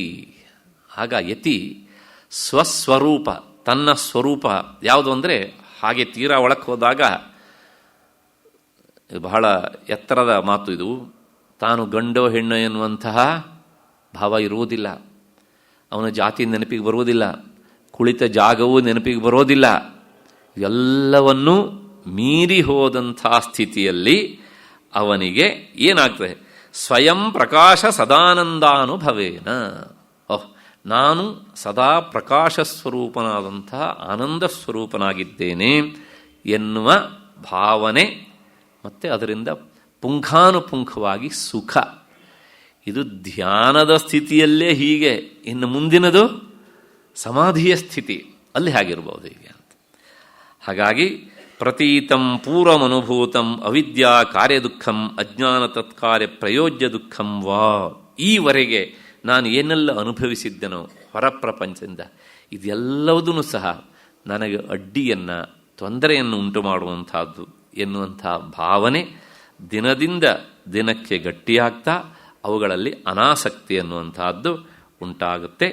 ಆಗ ಯತಿ ಸ್ವಸ್ವರೂಪ, ತನ್ನ ಸ್ವರೂಪ ಯಾವುದು ಅಂದರೆ, ಹಾಗೆ ತೀರಾ ಒಳಕ್ಕೆ ಹೋದಾಗ ಬಹಳ ಎತ್ತರದ ಮಾತು ಇದು, ತಾನು ಗಂಡೋ ಹೆಣ್ಣೋ ಎನ್ನುವಂತಹ ಭಾವ ಇರುವುದಿಲ್ಲ, ಅವನ ಜಾತಿ ನೆನಪಿಗೆ ಬರುವುದಿಲ್ಲ, ಕುಳಿತ ಜಾಗವೂ ನೆನಪಿಗೆ ಬರೋದಿಲ್ಲ. ಎಲ್ಲವನ್ನೂ ಮೀರಿ ಹೋದಂಥ ಸ್ಥಿತಿಯಲ್ಲಿ ಅವನಿಗೆ ಏನಾಗ್ತದೆ, ಸ್ವಯಂ ಪ್ರಕಾಶ ಸದಾನಂದಾನುಭವೇನ. ನಾನು ಸದಾ ಪ್ರಕಾಶ ಸ್ವರೂಪನಾದಂಥ ಆನಂದ ಸ್ವರೂಪನಾಗಿದ್ದೇನೆ ಎನ್ನುವ ಭಾವನೆ ಮತ್ತು ಅದರಿಂದ ಪುಂಖಾನುಪುಂಖವಾಗಿ ಸುಖ. ಇದು ಧ್ಯಾನದ ಸ್ಥಿತಿಯಲ್ಲೇ ಹೀಗೆ. ಇನ್ನು ಮುಂದಿನದು ಸಮಾಧಿಯ ಸ್ಥಿತಿ, ಅಲ್ಲಿ ಹಾಗಿರ್ಬೋದು ಹೀಗೆ ಅಂತ. ಹಾಗಾಗಿ ಪ್ರತೀತಂ ಪೂರ್ವಮನುಭೂತಂ ಅವಿದ್ಯಾ ಕಾರ್ಯದುಃಖಂ ಅಜ್ಞಾನ ತತ್ಕಾರ್ಯ ಪ್ರಯೋಜ್ಯ ದುಃಖಂ ವಾ. ಈವರೆಗೆ ನಾನು ಏನೆಲ್ಲ ಅನುಭವಿಸಿದ್ದೆನೋ ಹೊರಪ್ರಪಂಚದಿಂದ, ಇದೆಲ್ಲವುದೂ ಸಹ ನನಗೆ ಅಡ್ಡಿಯನ್ನು ತೊಂದರೆಯನ್ನು ಉಂಟು ಮಾಡುವಂಥದ್ದು ಎನ್ನುವಂಥ ಭಾವನೆ ದಿನದಿಂದ ದಿನಕ್ಕೆ ಗಟ್ಟಿಯಾಗ್ತಾ ಅವುಗಳಲ್ಲಿ ಅನಾಸಕ್ತಿ ಅನ್ನುವಂಥದ್ದು ಉಂಟಾಗುತ್ತೆ.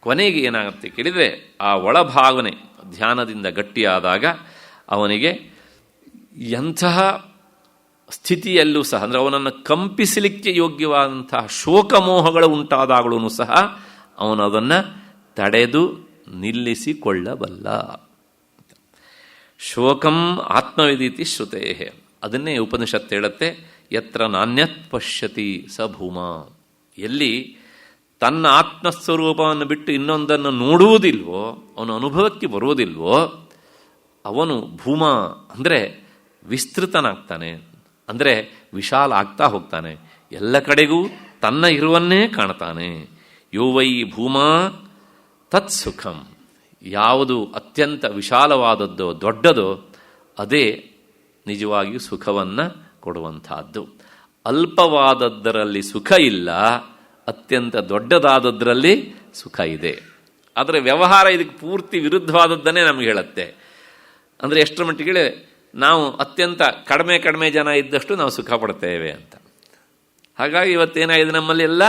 ಕೊನೆಗೆ ಏನಾಗುತ್ತೆ ಕೇಳಿದರೆ, ಆ ಒಳಭಾವನೆ ಧ್ಯಾನದಿಂದ ಗಟ್ಟಿಯಾದಾಗ ಅವನಿಗೆ ಎಂತಹ ಸ್ಥಿತಿಯಲ್ಲೂ ಸಹ, ಅಂದರೆ ಅವನನ್ನು ಕಂಪಿಸಲಿಕ್ಕೆ ಯೋಗ್ಯವಾದಂತಹ ಶೋಕಮೋಹಗಳು ಉಂಟಾದಾಗಳೂ ಸಹ ಅವನು ಅದನ್ನು ತಡೆದು ನಿಲ್ಲಿಸಿಕೊಳ್ಳಬಲ್ಲ. ಶೋಕಂ ಆತ್ಮವಿದಿತಿ ಶ್ರುತೇ, ಅದನ್ನೇ ಉಪನಿಷತ್ತು ಹೇಳುತ್ತೆ. ಯತ್ರ ನಾಣ್ಯತ್ ಪಶ್ಯತಿ ಸ ಭೂಮ. ಎಲ್ಲಿ ತನ್ನ ಆತ್ಮಸ್ವರೂಪವನ್ನು ಬಿಟ್ಟು ಇನ್ನೊಂದನ್ನು ನೋಡುವುದಿಲ್ವೋ, ಅವನ ಅನುಭವಕ್ಕೆ ಬರುವುದಿಲ್ವೋ, ಅವನು ಭೂಮ ಅಂದರೆ ವಿಸ್ತೃತನಾಗ್ತಾನೆ, ಅಂದರೆ ವಿಶಾಲ ಆಗ್ತಾ ಹೋಗ್ತಾನೆ, ಎಲ್ಲ ಕಡೆಗೂ ತನ್ನ ಇರುವನ್ನೇ ಕಾಣ್ತಾನೆ. ಯೋ ವೈ ಭೂಮಾ ತತ್ ಸುಖಂ. ಯಾವುದು ಅತ್ಯಂತ ವಿಶಾಲವಾದದ್ದೋ ದೊಡ್ಡದೋ ಅದೇ ನಿಜವಾಗಿಯೂ ಸುಖವನ್ನು ಕೊಡುವಂತಹದ್ದು. ಅಲ್ಪವಾದದ್ದರಲ್ಲಿ ಸುಖ ಇಲ್ಲ, ಅತ್ಯಂತ ದೊಡ್ಡದಾದದ್ದರಲ್ಲಿ ಸುಖ ಇದೆ. ಆದರೆ ವ್ಯವಹಾರ ಇದಕ್ಕೆ ಪೂರ್ತಿ ವಿರುದ್ಧವಾದದ್ದನ್ನೇ ನಮಗೆ ಹೇಳುತ್ತೆ. ಅಂದರೆ ಎಷ್ಟರ ಮಟ್ಟಿಗೆ ನಾವು ಅತ್ಯಂತ ಕಡಿಮೆ ಜನ ಇದ್ದಷ್ಟು ನಾವು ಸುಖ ಪಡ್ತೇವೆ ಅಂತ. ಹಾಗಾಗಿ ಇವತ್ತೇನಾಗಿದೆ, ನಮ್ಮಲ್ಲಿ ಎಲ್ಲ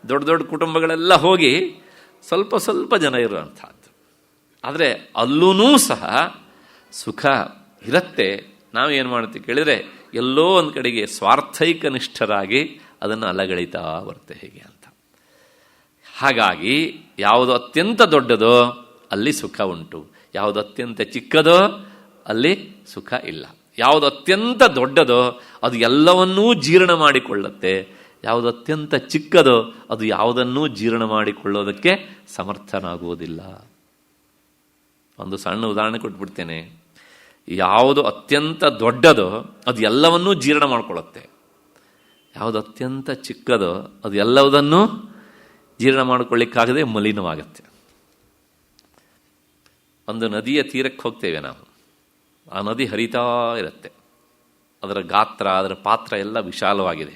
ದೊಡ್ಡ ದೊಡ್ಡ ಕುಟುಂಬಗಳೆಲ್ಲ ಹೋಗಿ ಸ್ವಲ್ಪ ಜನ ಇರುವಂಥದ್ದು. ಆದರೆ ಅಲ್ಲೂ ಸಹ ಸುಖ ಇರುತ್ತೆ. ನಾವೇನು ಮಾಡ್ತೀವಿ ಕೇಳಿದರೆ, ಎಲ್ಲೋ ಒಂದು ಕಡೆಗೆ ಸ್ವಾರ್ಥೈಕನಿಷ್ಠರಾಗಿ ಅದನ್ನು ಅಲಗಳಿತಾ ಬರುತ್ತೆ ಹೇಗೆ ಅಂತ. ಹಾಗಾಗಿ ಯಾವುದು ಅತ್ಯಂತ ದೊಡ್ಡದೋ ಅಲ್ಲಿ ಸುಖ ಉಂಟು, ಯಾವುದು ಅತ್ಯಂತ ಚಿಕ್ಕದೋ ಅಲ್ಲಿ ಸುಖ ಇಲ್ಲ. ಯಾವುದು ಅತ್ಯಂತ ದೊಡ್ಡದೋ ಅದು ಎಲ್ಲವನ್ನೂ ಜೀರ್ಣ ಮಾಡಿಕೊಳ್ಳುತ್ತೆ, ಯಾವುದು ಅತ್ಯಂತ ಚಿಕ್ಕದೋ ಅದು ಯಾವುದನ್ನೂ ಜೀರ್ಣ ಮಾಡಿಕೊಳ್ಳೋದಕ್ಕೆ ಸಮರ್ಥನಾಗುವುದಿಲ್ಲ. ಒಂದು ಸಣ್ಣ ಉದಾಹರಣೆ ಕೊಟ್ಬಿಡ್ತೇನೆ. ಯಾವುದು ಅತ್ಯಂತ ದೊಡ್ಡದೋ ಅದು ಎಲ್ಲವನ್ನೂ ಜೀರ್ಣ ಮಾಡಿಕೊಳ್ಳುತ್ತೆ, ಯಾವುದು ಅತ್ಯಂತ ಚಿಕ್ಕದೋ ಅದು ಎಲ್ಲವುದನ್ನು ಜೀರ್ಣ ಮಾಡಿಕೊಳ್ಳಿಕ್ಕಾಗದೆ ಮಲಿನವಾಗುತ್ತೆ. ಒಂದು ನದಿಯ ತೀರಕ್ಕೆ ಹೋಗ್ತೇವೆ ನಾವು, ಆ ನದಿ ಹರಿತಾ ಇರುತ್ತೆ, ಅದರ ಗಾತ್ರ ಅದರ ಪಾತ್ರ ಎಲ್ಲ ವಿಶಾಲವಾಗಿದೆ.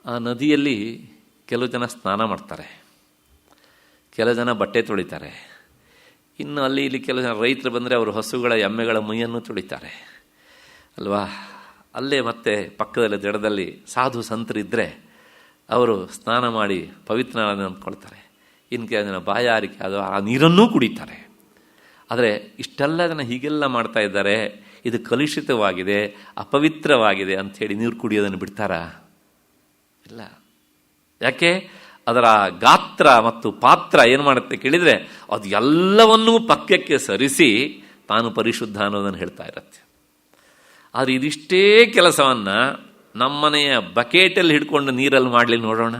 ಆ ನದಿಯಲ್ಲಿ ಕೆಲವು ಜನ ಸ್ನಾನ ಮಾಡ್ತಾರೆ, ಕೆಲವು ಜನ ಬಟ್ಟೆ ತೊಳಿತಾರೆ, ಇನ್ನು ಅಲ್ಲಿ ಇಲ್ಲಿ ಕೆಲವು ಜನ ರೈತರು ಬಂದರೆ ಅವರು ಹಸುಗಳ ಎಮ್ಮೆಗಳ ಮೈಯನ್ನು ತೊಳಿತಾರೆ ಅಲ್ವಾ. ಅಲ್ಲೇ ಮತ್ತೆ ಪಕ್ಕದಲ್ಲಿ ದಡದಲ್ಲಿ ಸಾಧು ಸಂತರಿದ್ದರೆ ಅವರು ಸ್ನಾನ ಮಾಡಿ ಪವಿತ್ರ ಅಂದ್ಕೊಳ್ತಾರೆ. ಇನ್ನು ಕೆಲವು ಜನ ಬಾಯಾರಿಕೆ ಅದು ಆ ನೀರನ್ನೂ ಕುಡಿತಾರೆ. ಆದರೆ ಇಷ್ಟೆಲ್ಲ ಜನ ಹೀಗೆಲ್ಲ ಮಾಡ್ತಾ ಇದ್ದಾರೆ, ಇದು ಕಲುಷಿತವಾಗಿದೆ, ಅಪವಿತ್ರವಾಗಿದೆ ಅಂಥೇಳಿ ನೀರು ಕುಡಿಯೋದನ್ನು ಬಿಡ್ತಾರಾ? ಇಲ್ಲ. ಯಾಕೆ? ಅದರ ಗಾತ್ರ ಮತ್ತು ಪಾತ್ರ ಏನು ಮಾಡುತ್ತೆ ಕೇಳಿದರೆ, ಅದು ಎಲ್ಲವನ್ನೂ ಪಕ್ಕಕ್ಕೆ ಸರಿಸಿ ತಾನು ಪರಿಶುದ್ಧ ಅನ್ನೋದನ್ನು ಹೇಳ್ತಾ ಇರತ್ತೆ. ಆದರೆ ಇದಿಷ್ಟೇ ಕೆಲಸವನ್ನು ನಮ್ಮನೆಯ ಬಕೆಟಲ್ಲಿ ಹಿಡ್ಕೊಂಡು ನೀರಲ್ಲಿ ಮಾಡಲಿ ನೋಡೋಣ,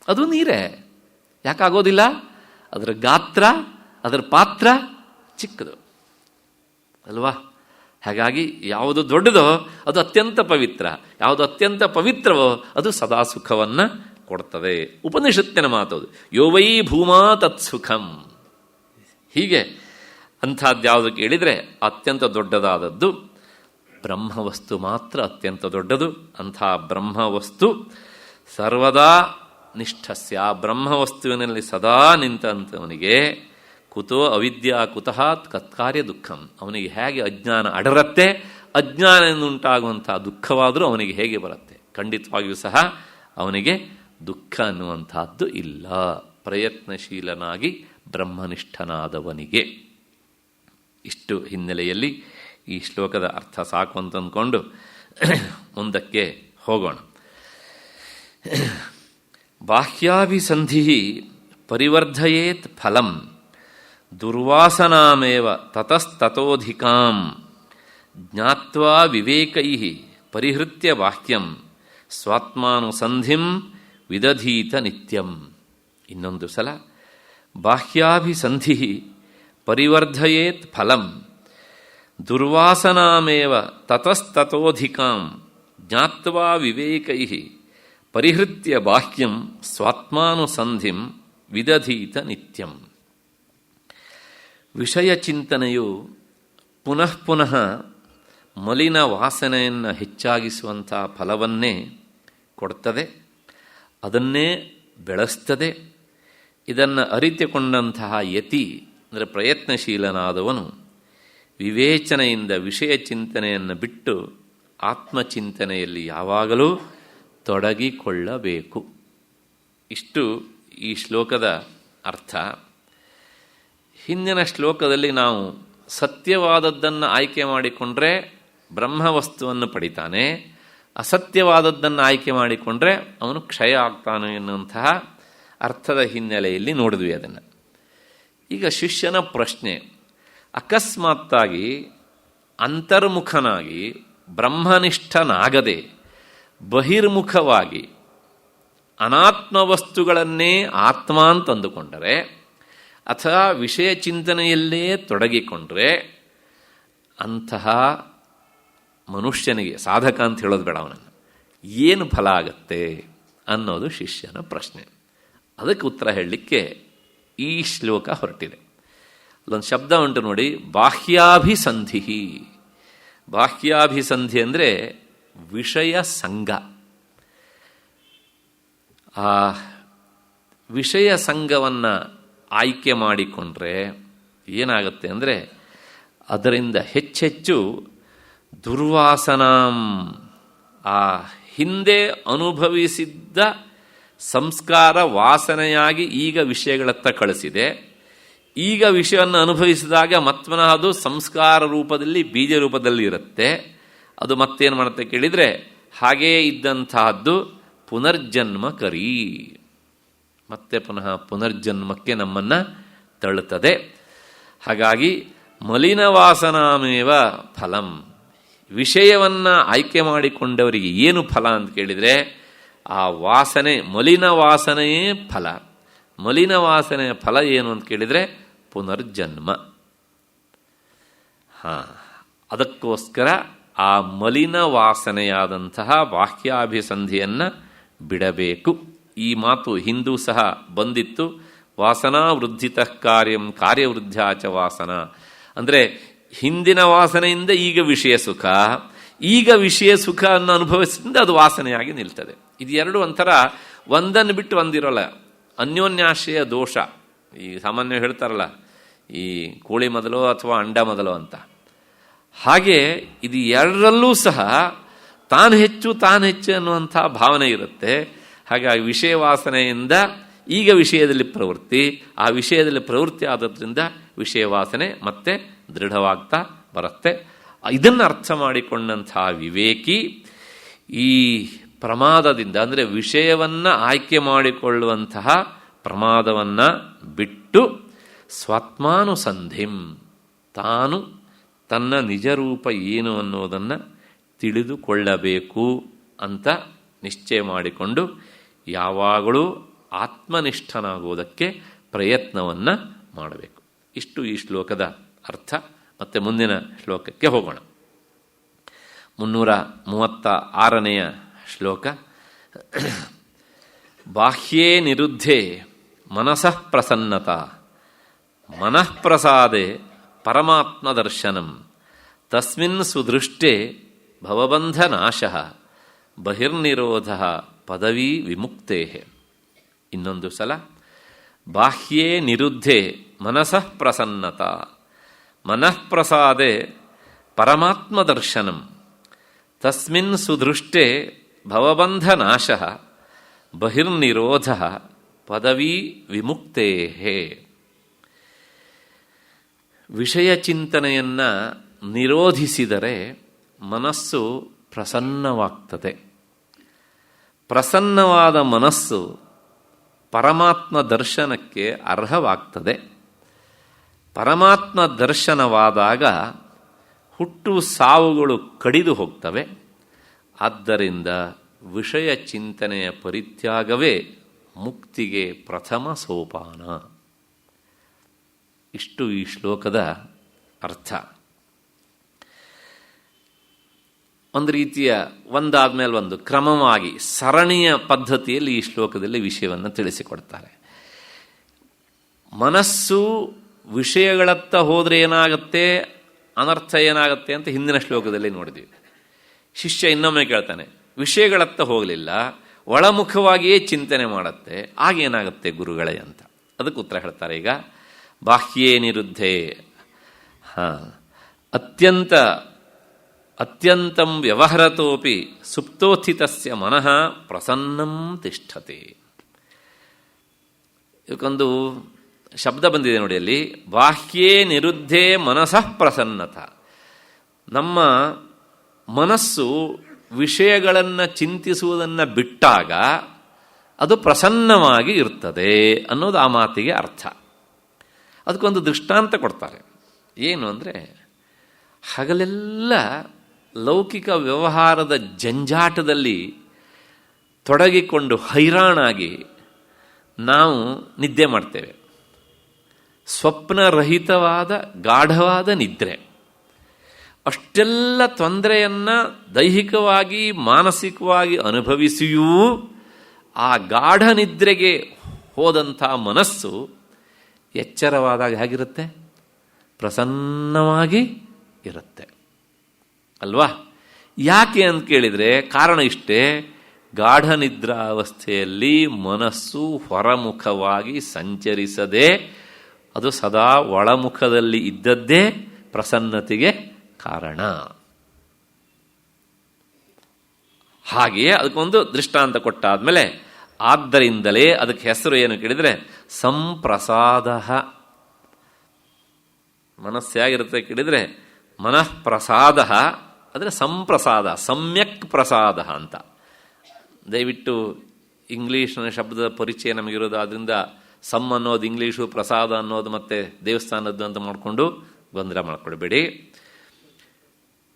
ಅದು ನೀರೇ. ಯಾಕಾಗೋದಿಲ್ಲ? ಅದರ ಗಾತ್ರ ಅದರ ಪಾತ್ರ ಚಿಕ್ಕದು ಅಲ್ವಾ. ಹಾಗಾಗಿ ಯಾವುದು ದೊಡ್ಡದೋ ಅದು ಅತ್ಯಂತ ಪವಿತ್ರ, ಯಾವುದು ಅತ್ಯಂತ ಪವಿತ್ರವೋ ಅದು ಸದಾ ಸುಖವನ್ನು ಕೊಡ್ತದೆ. ಉಪನಿಷತ್ತಿನ ಮಾತದು. ಯೋ ವೈ ಭೂಮಾ ತತ್ ಸುಖಂ. ಹೀಗೆ ಅಂಥದ್ದು ಯಾವುದು ಕೇಳಿದರೆ ಅತ್ಯಂತ ದೊಡ್ಡದಾದದ್ದು ಬ್ರಹ್ಮವಸ್ತು ಮಾತ್ರ ಅತ್ಯಂತ ದೊಡ್ಡದು. ಅಂಥ ಬ್ರಹ್ಮವಸ್ತು ಸರ್ವದಾ ನಿಷ್ಠಸ್ಯ, ಬ್ರಹ್ಮವಸ್ತುವಿನಲ್ಲಿ ಸದಾ ನಿಂತಂಥವನಿಗೆ ಕುತೋ ಅವಿದ್ಯಾ ಕುತಃ ತತ್ಕಾರ್ಯ ದುಃಖಂ. ಅವನಿಗೆ ಹೇಗೆ ಅಜ್ಞಾನ ಅಡರತ್ತೆ, ಅಜ್ಞಾನದಿಂದ ಉಂಟಾಗುವಂಥ ದುಃಖವಾದರೂ ಅವನಿಗೆ ಹೇಗೆ ಬರುತ್ತೆ? ಖಂಡಿತವಾಗಿಯೂ ಸಹ ಅವನಿಗೆ ದುಃಖ ಅನ್ನುವಂಥದ್ದು ಇಲ್ಲ, ಪ್ರಯತ್ನಶೀಲನಾಗಿ ಬ್ರಹ್ಮನಿಷ್ಠನಾದವನಿಗೆ. ಇಷ್ಟು ಹಿನ್ನೆಲೆಯಲ್ಲಿ ಈ ಶ್ಲೋಕದ ಅರ್ಥ ಸಾಕು ಅಂತ ಅಂದ್ಕೊಂಡು ಮುಂದಕ್ಕೆ ಹೋಗೋಣ. ಬಾಹ್ಯಾಭಿಸಂಧಿ ಪರಿವರ್ಧಯೇತ್ ಫಲಂ ದುರ್ವಾಸನಾಮೇವ ತತಸ್ತತೋಧಿಕಾಂ ಜ್ಞಾತ್ವಾ ವಿವೇಕೈಃ ಪರಿಹೃತ್ಯ ಬಾಹ್ಯಂ ಸ್ವಾತ್ಮಾನುಸಂಧಿಂ ವಿದಧೀತ ನಿತ್ಯಂ. ಇನ್ನೊಂದು ಸಲ, ಬಾಹ್ಯಾಭಿಸಂಧಿ ಪರಿವರ್ಧಯೇತ್ ಫಲಂ ದುರ್ವಾಸನಾಮೇವ ತತಸ್ತತೋಧಿಕಾಂ ಜ್ಞಾತ್ವಾ ವಿವೇಕೈಃ ಪರಿಹೃತ್ಯ ಬಾಹ್ಯಂ ಸ್ವಾತ್ಮಾನುಸಂಧಿಂ ವಿದಧೀತ ನಿತ್ಯಂ. ವಿಷಯ ಚಿಂತನೆಯು ಪುನಃ ಪುನಃ ಮಲಿನ ವಾಸನೆಯನ್ನು ಹೆಚ್ಚಾಗಿಸುವಂಥ ಫಲವನ್ನೇ ಕೊಡ್ತದೆ, ಅದನ್ನೇ ಬೆಳೆಸ್ತದೆ. ಇದನ್ನು ಅರಿತುಕೊಂಡಂತಹ ಯತಿ ಅಂದರೆ ಪ್ರಯತ್ನಶೀಲನಾದವನು ವಿವೇಚನೆಯಿಂದ ವಿಷಯ ಚಿಂತನೆಯನ್ನು ಬಿಟ್ಟು ಆತ್ಮಚಿಂತನೆಯಲ್ಲಿ ಯಾವಾಗಲೂ ತೊಡಗಿಕೊಳ್ಳಬೇಕು. ಇಷ್ಟು ಈ ಶ್ಲೋಕದ ಅರ್ಥ. ಹಿಂದಿನ ಶ್ಲೋಕದಲ್ಲಿ ನಾವು ಸತ್ಯವಾದದ್ದನ್ನು ಆಯ್ಕೆ ಮಾಡಿಕೊಂಡ್ರೆ ಬ್ರಹ್ಮವಸ್ತುವನ್ನು ಪಡಿತಾನೆ, ಅಸತ್ಯವಾದದ್ದನ್ನು ಆಯ್ಕೆ ಮಾಡಿಕೊಂಡ್ರೆ ಅವನು ಕ್ಷಯ ಆಗ್ತಾನೆ ಎನ್ನುವಂತಹ ಅರ್ಥದ ಹಿನ್ನೆಲೆಯಲ್ಲಿ ನೋಡಿದ್ವಿ ಅದನ್ನು. ಈಗ ಶಿಷ್ಯನ ಪ್ರಶ್ನೆ, ಅಕಸ್ಮಾತ್ತಾಗಿ ಅಂತರ್ಮುಖನಾಗಿ ಬ್ರಹ್ಮನಿಷ್ಠನಾಗದೆ ಬಹಿರ್ಮುಖವಾಗಿ ಅನಾತ್ಮ ವಸ್ತುಗಳನ್ನೇ ಆತ್ಮ ಅಂತಂದುಕೊಂಡರೆ ಅಥವಾ ವಿಷಯ ಚಿಂತನೆಯಲ್ಲೇ ತೊಡಗಿಕೊಂಡ್ರೆ ಅಂತಹ ಮನುಷ್ಯನಿಗೆ, ಸಾಧಕ ಅಂತ ಹೇಳೋದು ಬೇಡ, ಅವನನ್ನು ಏನು ಫಲ ಆಗತ್ತೆ ಅನ್ನೋದು ಶಿಷ್ಯನ ಪ್ರಶ್ನೆ. ಅದಕ್ಕೆ ಉತ್ತರ ಹೇಳಲಿಕ್ಕೆ ಈ ಶ್ಲೋಕ ಹೊರಟಿದೆ. ಅಲ್ಲೊಂದು ಶಬ್ದ ಉಂಟು ನೋಡಿ, ಬಾಹ್ಯಾಭಿಸಂಧಿ. ಬಾಹ್ಯಾಭಿಸಂಧಿ ಅಂದರೆ ವಿಷಯ ಸಂಘ. ಆ ವಿಷಯ ಸಂಘವನ್ನು ಆಯ್ಕೆ ಮಾಡಿಕೊಂಡ್ರೆ ಏನಾಗುತ್ತೆ ಅಂದರೆ ಅದರಿಂದ ಹೆಚ್ಚೆಚ್ಚು ದುರ್ವಾಸನಾಂ, ಆ ಹಿಂದೆ ಅನುಭವಿಸಿದ್ದ ಸಂಸ್ಕಾರ ವಾಸನೆಯಾಗಿ ಈಗ ವಿಷಯಗಳತ್ತ ಕಳಿಸಿದೆ. ಈಗ ವಿಷಯವನ್ನು ಅನುಭವಿಸಿದಾಗ ಮತ್ಮನಃ ಅದು ಸಂಸ್ಕಾರ ರೂಪದಲ್ಲಿ, ಬೀಜ ರೂಪದಲ್ಲಿ ಇರುತ್ತೆ. ಅದು ಮತ್ತೇನು ಮಾಡುತ್ತೆ ಕೇಳಿದರೆ, ಹಾಗೇ ಇದ್ದಂತಹದ್ದು ಪುನರ್ಜನ್ಮಕರಿ, ಮತ್ತೆ ಪುನಃ ಪುನರ್ಜನ್ಮಕ್ಕೆ ನಮ್ಮನ್ನು ತಳ್ಳುತ್ತದೆ. ಹಾಗಾಗಿ ಮಲಿನವಾಸನಾಮೇವ ಫಲಂ, ವಿಷಯವನ್ನು ಆಯ್ಕೆ ಮಾಡಿಕೊಂಡವರಿಗೆ ಏನು ಫಲ ಅಂತ ಕೇಳಿದರೆ ಆ ವಾಸನೆ, ಮಲಿನ ವಾಸನೆಯೇ ಫಲ. ಮಲಿನ ವಾಸನೆಯ ಫಲ ಏನು ಅಂತ ಕೇಳಿದರೆ ಪುನರ್ಜನ್ಮ. ಅದಕ್ಕೋಸ್ಕರ ಆ ಮಲಿನ ವಾಸನೆಯಾದಂತಹ ಬಾಹ್ಯಾಭಿಸಂಧಿಯನ್ನು ಬಿಡಬೇಕು. ಈ ಮಾತು ಹಿಂದೂ ಸಹ ಬಂದಿತ್ತು. ವಾಸನಾ ವೃದ್ಧಿತಃ ಕಾರ್ಯಂ ಕಾರ್ಯವೃದ್ಧ್ಯಾಚ ವಾಸನ ಅಂದರೆ ಹಿಂದಿನ ವಾಸನೆಯಿಂದ ಈಗ ವಿಷಯ ಸುಖ, ಈಗ ವಿಷಯ ಸುಖ ಅನ್ನು ಅನುಭವಿಸಿದಿಂದ ಅದು ವಾಸನೆಯಾಗಿ ನಿಲ್ತದೆ. ಇದು ಎರಡು ಒಂಥರ ಒಂದನ್ನು ಬಿಟ್ಟು ಒಂದಿರೋಲ್ಲ, ಅನ್ಯೋನ್ಯಾಶ್ರಯ ದೋಷ. ಈ ಸಾಮಾನ್ಯ ಹೇಳ್ತಾರಲ್ಲ, ಈ ಕೋಳಿ ಮೊದಲು ಅಥವಾ ಅಂಡ ಮೊದಲು ಅಂತ. ಹಾಗೆ ಇದು ಎರಡರಲ್ಲೂ ಸಹ ತಾನು ಹೆಚ್ಚು ಅನ್ನುವಂಥ ಭಾವನೆ ಇರುತ್ತೆ. ಹಾಗಾಗಿ ವಿಷಯ ವಾಸನೆಯಿಂದ ಈಗ ವಿಷಯದಲ್ಲಿ ಪ್ರವೃತ್ತಿ, ಆ ವಿಷಯದಲ್ಲಿ ಪ್ರವೃತ್ತಿ ಆದದ್ರಿಂದ ವಿಷಯ ವಾಸನೆ ಮತ್ತೆ ದೃಢವಾಗ್ತಾ ಬರುತ್ತೆ. ಇದನ್ನು ಅರ್ಥ ಮಾಡಿಕೊಂಡಂತಹ ವಿವೇಕಿ ಈ ಪ್ರಮಾದದಿಂದ, ಅಂದರೆ ವಿಷಯವನ್ನು ಆಯ್ಕೆ ಮಾಡಿಕೊಳ್ಳುವಂತಹ ಪ್ರಮಾದವನ್ನು ಬಿಟ್ಟು ಸ್ವಾತ್ಮಾನುಸಂಧಿಂ, ತಾನು ತನ್ನ ನಿಜರೂಪ ಏನು ಅನ್ನೋದನ್ನು ತಿಳಿದುಕೊಳ್ಳಬೇಕು ಅಂತ ನಿಶ್ಚಯ ಮಾಡಿಕೊಂಡು ಯಾವಾಗಲೂ ಆತ್ಮನಿಷ್ಠನಾಗುವುದಕ್ಕೆ ಪ್ರಯತ್ನವನ್ನು ಮಾಡಬೇಕು. ಇಷ್ಟು ಈ ಶ್ಲೋಕದ ಅರ್ಥ. ಮತ್ತೆ ಮುಂದಿನ ಶ್ಲೋಕಕ್ಕೆ ಹೋಗೋಣ. 336ನೇಯ ಶ್ಲೋಕ. ಬಾಹ್ಯೇ ನಿರುದ್ಧೆ ಮನಸಃ ಪ್ರಸನ್ನತಾ ಮನಃಪ್ರಸಾದೆ ಪರಮಾತ್ಮದರ್ಶನಂ ತಸ್ಮಿನ್ ಸುದೃಷ್ಟೇ ಭವಬಂಧನಾಶಃ ಬಹಿರ್ನಿರೋಧಃ ಪದವೀ ವಿಮುಕ್ತೇ. ಇನ್ನೊಂದು ಸಲ. ಬಾಹ್ಯೇ ನಿರುದ್ಧೆ ಮನಸಃ ಪ್ರಸನ್ನತಾ ಮನಃಪ್ರಸಾದೆ ಪರಮಾತ್ಮದರ್ಶನಂ ತಸ್ಮಿನ್ ಸುದೃಷ್ಟೇ ಭವಬಂಧನಾಶಃ ಬಹಿರ್ನಿರೋಧಃ ಪದವೀ ವಿಮುಕ್ತೇ. ವಿಷಯ ಚಿಂತನೆಯನ್ನು ನಿರೋಧಿಸಿದರೆ ಮನಸ್ಸು ಪ್ರಸನ್ನವಾಗ್ತದೆ. ಪ್ರಸನ್ನವಾದ ಮನಸ್ಸು ಪರಮಾತ್ಮ ದರ್ಶನಕ್ಕೆ ಅರ್ಹವಾಗ್ತದೆ. ಪರಮಾತ್ಮ ದರ್ಶನವಾದಾಗ ಹುಟ್ಟು ಸಾವುಗಳು ಕಡಿದು ಹೋಗ್ತವೆ. ಆದ್ದರಿಂದ ವಿಷಯ ಚಿಂತನೆಯ ಪರಿತ್ಯಾಗವೇ ಮುಕ್ತಿಗೆ ಪ್ರಥಮ ಸೋಪಾನ. ಇಷ್ಟು ಈ ಶ್ಲೋಕದ ಅರ್ಥ. ಒಂದು ರೀತಿಯ ಒಂದಾದ್ಮೇಲೆ ಒಂದು ಕ್ರಮವಾಗಿ ಸರಣಿಯ ಪದ್ಧತಿಯಲ್ಲಿ ಈ ಶ್ಲೋಕದಲ್ಲಿ ವಿಷಯವನ್ನು ತಿಳಿಸಿಕೊಡ್ತಾರೆ. ಮನಸ್ಸು ವಿಷಯಗಳತ್ತ ಹೋದರೆ ಏನಾಗುತ್ತೆ, ಅನರ್ಥ ಏನಾಗುತ್ತೆ ಅಂತ ಹಿಂದಿನ ಶ್ಲೋಕದಲ್ಲಿ ನೋಡಿದ್ವಿ. ಶಿಷ್ಯ ಇನ್ನೊಮ್ಮೆ ಕೇಳ್ತಾನೆ, ವಿಷಯಗಳತ್ತ ಹೋಗಲಿಲ್ಲ, ಒಳಮುಖವಾಗಿಯೇ ಚಿಂತನೆ ಮಾಡುತ್ತೆ, ಆಗೇನಾಗುತ್ತೆ ಗುರುಗಳೇ ಅಂತ. ಅದಕ್ಕೆ ಉತ್ತರ ಹೇಳ್ತಾರೆ ಈಗ. ಬಾಹ್ಯೇ ನಿರುದ್ಧೇ ಅತ್ಯಂತಂ ವ್ಯವಹರತೋಪಿ ಸುಪ್ತೋತ್ಥಿತಸ್ಯ ಮನಃ ಪ್ರಸನ್ನಂ ತಿಷ್ಠತೆ. ಇದಕ್ಕೊಂದು ಶಬ್ದ ಬಂದಿದೆ ನೋಡಿ ಅಲ್ಲಿ, ಬಾಹ್ಯೇ ನಿರುದ್ಧೇ ಮನಸಃ ಪ್ರಸನ್ನತ. ನಮ್ಮ ಮನಸ್ಸು ವಿಷಯಗಳನ್ನು ಚಿಂತಿಸುವುದನ್ನು ಬಿಟ್ಟಾಗ ಅದು ಪ್ರಸನ್ನವಾಗಿ ಇರ್ತದೆ ಅನ್ನೋದು ಆ ಮಾತಿಗೆ ಅರ್ಥ. ಅದಕ್ಕೊಂದು ದೃಷ್ಟಾಂತ ಕೊಡ್ತಾರೆ. ಏನು ಅಂದರೆ, ಹಗಲೆಲ್ಲ ಲೌಕಿಕ ವ್ಯವಹಾರದ ಜಂಜಾಟದಲ್ಲಿ ತೊಡಗಿಕೊಂಡು ಹೈರಾಣಾಗಿ ನಾವು ನಿದ್ದೆ ಮಾಡ್ತೇವೆ. ಸ್ವಪ್ನರಹಿತವಾದ ಗಾಢವಾದ ನಿದ್ರೆ. ಅಷ್ಟೆಲ್ಲ ತೊಂದರೆಯನ್ನು ದೈಹಿಕವಾಗಿ ಮಾನಸಿಕವಾಗಿ ಅನುಭವಿಸಿಯೂ ಆ ಗಾಢ ನಿದ್ರೆಗೆ ಹೋದಂಥ ಮನಸ್ಸು ಎಚ್ಚರವಾದಾಗ ಹೇಗಿರುತ್ತೆ? ಪ್ರಸನ್ನವಾಗಿ ಇರುತ್ತೆ ಅಲ್ವಾ? ಯಾಕೆ ಅಂತ ಕೇಳಿದರೆ ಕಾರಣ ಇಷ್ಟೇ, ಗಾಢ ನಿದ್ರಾವಸ್ಥೆಯಲ್ಲಿ ಮನಸ್ಸು ಹೊರಮುಖವಾಗಿ ಸಂಚರಿಸದೆ ಅದು ಸದಾ ಒಳಮುಖದಲ್ಲಿ ಇದ್ದದ್ದೇ ಪ್ರಸನ್ನತೆಗೆ ಕಾರಣ. ಹಾಗೆಯೇ ಅದಕ್ಕೊಂದು ದೃಷ್ಟಾಂತ ಕೊಟ್ಟಾದ್ಮೇಲೆ, ಆದ್ದರಿಂದಲೇ ಅದಕ್ಕೆ ಹೆಸರು ಏನು ಕೇಳಿದರೆ ಸಂಪ್ರಸಾದ. ಮನಸ್ಸಾಗಿರುತ್ತೆ ಕೇಳಿದರೆ ಮನಃಪ್ರಸಾದ, ಅಂದರೆ ಸಂಪ್ರಸಾದ, ಸಮ್ಯಕ್ ಪ್ರಸಾದ ಅಂತ. ದಯವಿಟ್ಟು ಇಂಗ್ಲೀಷ್ನ ಶಬ್ದದ ಪರಿಚಯ ನಮಗಿರೋದು, ಅದರಿಂದ ಸಮ್ ಅನ್ನೋದು ಇಂಗ್ಲೀಷು, ಪ್ರಸಾದ ಅನ್ನೋದು ಮತ್ತೆ ದೇವಸ್ಥಾನದ್ದು ಅಂತ ಮಾಡಿಕೊಂಡು ಗೊಂದಲ ಮಾಡ್ಕೊಳ್ಬೇಡಿ.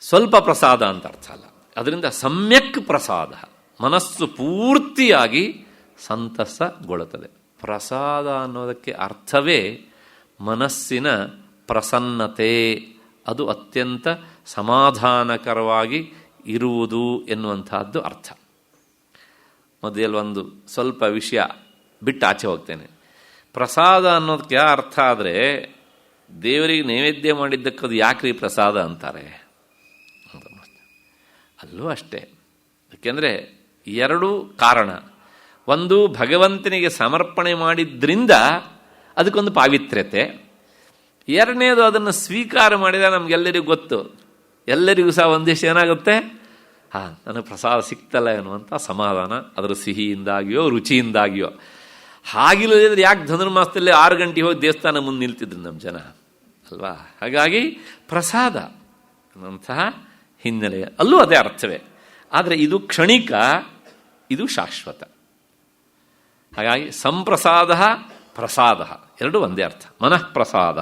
ಸ್ವಲ್ಪ ಪ್ರಸಾದ ಅಂತ ಅರ್ಥ ಅಲ್ಲ, ಅದರಿಂದ ಸಮ್ಯಕ್ ಪ್ರಸಾದ, ಮನಸ್ಸು ಪೂರ್ತಿಯಾಗಿ ಸಂತಸಗೊಳ್ಳುತ್ತದೆ. ಪ್ರಸಾದ ಅನ್ನೋದಕ್ಕೆ ಅರ್ಥವೇ ಮನಸ್ಸಿನ ಪ್ರಸನ್ನತೆ, ಅದು ಅತ್ಯಂತ ಸಮಾಧಾನಕರವಾಗಿ ಇರುವುದು ಎನ್ನುವಂತಹದ್ದು ಅರ್ಥ. ಮಧ್ಯದಲ್ಲಿ ಒಂದು ಸ್ವಲ್ಪ ವಿಷಯ ಬಿಟ್ಟು ಆಚೆ ಹೋಗ್ತೇನೆ. ಪ್ರಸಾದ ಅನ್ನೋದಕ್ಕೆ ಅರ್ಥ ಆದರೆ, ದೇವರಿಗೆ ನೈವೇದ್ಯ ಮಾಡಿದ್ದಕ್ಕದು ಯಾಕ್ರಿ ಪ್ರಸಾದ ಅಂತಾರೆ? ಅಲ್ಲೂ ಅಷ್ಟೇ. ಯಾಕೆಂದರೆ ಎರಡು ಕಾರಣ. ಒಂದು, ಭಗವಂತನಿಗೆ ಸಮರ್ಪಣೆ ಮಾಡಿದ್ರಿಂದ ಅದಕ್ಕೊಂದು ಪಾವಿತ್ರ್ಯತೆ. ಎರಡನೇದು, ಅದನ್ನು ಸ್ವೀಕಾರ ಮಾಡಿದ ನಮಗೆಲ್ಲರಿಗೂ ಗೊತ್ತು, ಎಲ್ಲರಿಗೂ ಸಹ ಒಂದಿಷ್ಟು ಏನಾಗುತ್ತೆ, ನನಗೆ ಪ್ರಸಾದ ಸಿಕ್ತಲ್ಲ ಎನ್ನುವಂಥ ಸಮಾಧಾನ, ಅದರ ಸಿಹಿಯಿಂದಾಗಿಯೋ ರುಚಿಯಿಂದಾಗಿಯೋ. ಹಾಗಿಲ್ಲದಿದ್ರೆ ಯಾಕೆ ಧನುರ್ಮಾಸದಲ್ಲಿ 6 ಗಂಟೆಗೆ ಹೋಗಿ ದೇವಸ್ಥಾನ ಮುಂದೆ ನಿಲ್ತಿದ್ರು ನಮ್ಮ ಜನ ಅಲ್ವಾ? ಹಾಗಾಗಿ ಪ್ರಸಾದ ಅನ್ನುವಂತಹ ಹಿನ್ನೆಲೆ ಅಲ್ಲೂ ಅದೇ ಅರ್ಥವೇ. ಆದರೆ ಇದು ಕ್ಷಣಿಕ, ಇದು ಶಾಶ್ವತ. ಹಾಗಾಗಿ ಸಂಪ್ರಸಾದ, ಪ್ರಸಾದ ಎರಡು ಒಂದೇ ಅರ್ಥ. ಮನಃಪ್ರಸಾದ,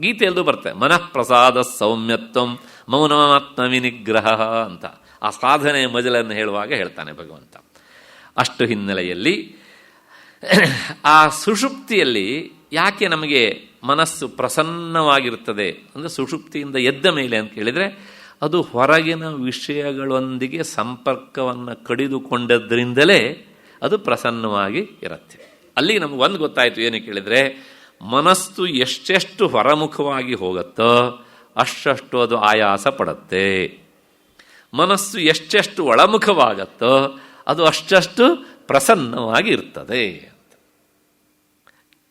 ಗೀತೆಯಲ್ಲೂ ಬರ್ತದೆ, ಮನಃಪ್ರಸಾದ ಸೌಮ್ಯತ್ವಂ ಮೌನಮಾತ್ಮ ವಿನಿಗ್ರಹ ಅಂತ. ಆ ಸಾಧನೆಯ ಮಜಲನ್ನು ಹೇಳುವಾಗ ಹೇಳ್ತಾನೆ ಭಗವಂತ. ಅಷ್ಟು ಹಿನ್ನೆಲೆಯಲ್ಲಿ ಆ ಸುಷುಪ್ತಿಯಲ್ಲಿ ಯಾಕೆ ನಮಗೆ ಮನಸ್ಸು ಪ್ರಸನ್ನವಾಗಿರುತ್ತದೆ ಅಂದರೆ, ಸುಷುಪ್ತಿಯಿಂದ ಎದ್ದ ಮೇಲೆ ಅಂತ ಕೇಳಿದರೆ, ಅದು ಹೊರಗಿನ ವಿಷಯಗಳೊಂದಿಗೆ ಸಂಪರ್ಕವನ್ನು ಕಡಿದುಕೊಂಡದ್ರಿಂದಲೇ ಅದು ಪ್ರಸನ್ನವಾಗಿ ಇರುತ್ತೆ. ಅಲ್ಲಿ ನಮ್ಗೆ ಒಂದು ಗೊತ್ತಾಯಿತು, ಏನು ಕೇಳಿದರೆ, ಮನಸ್ಸು ಎಷ್ಟೆಷ್ಟು ಹೊರಮುಖವಾಗಿ ಹೋಗುತ್ತೋ ಅಷ್ಟು ಅದು ಆಯಾಸ ಪಡುತ್ತೆ. ಮನಸ್ಸು ಎಷ್ಟೆಷ್ಟು ಒಳಮುಖವಾಗತ್ತೋ ಅದು ಅಷ್ಟು ಪ್ರಸನ್ನವಾಗಿ ಇರ್ತದೆ ಅಂತ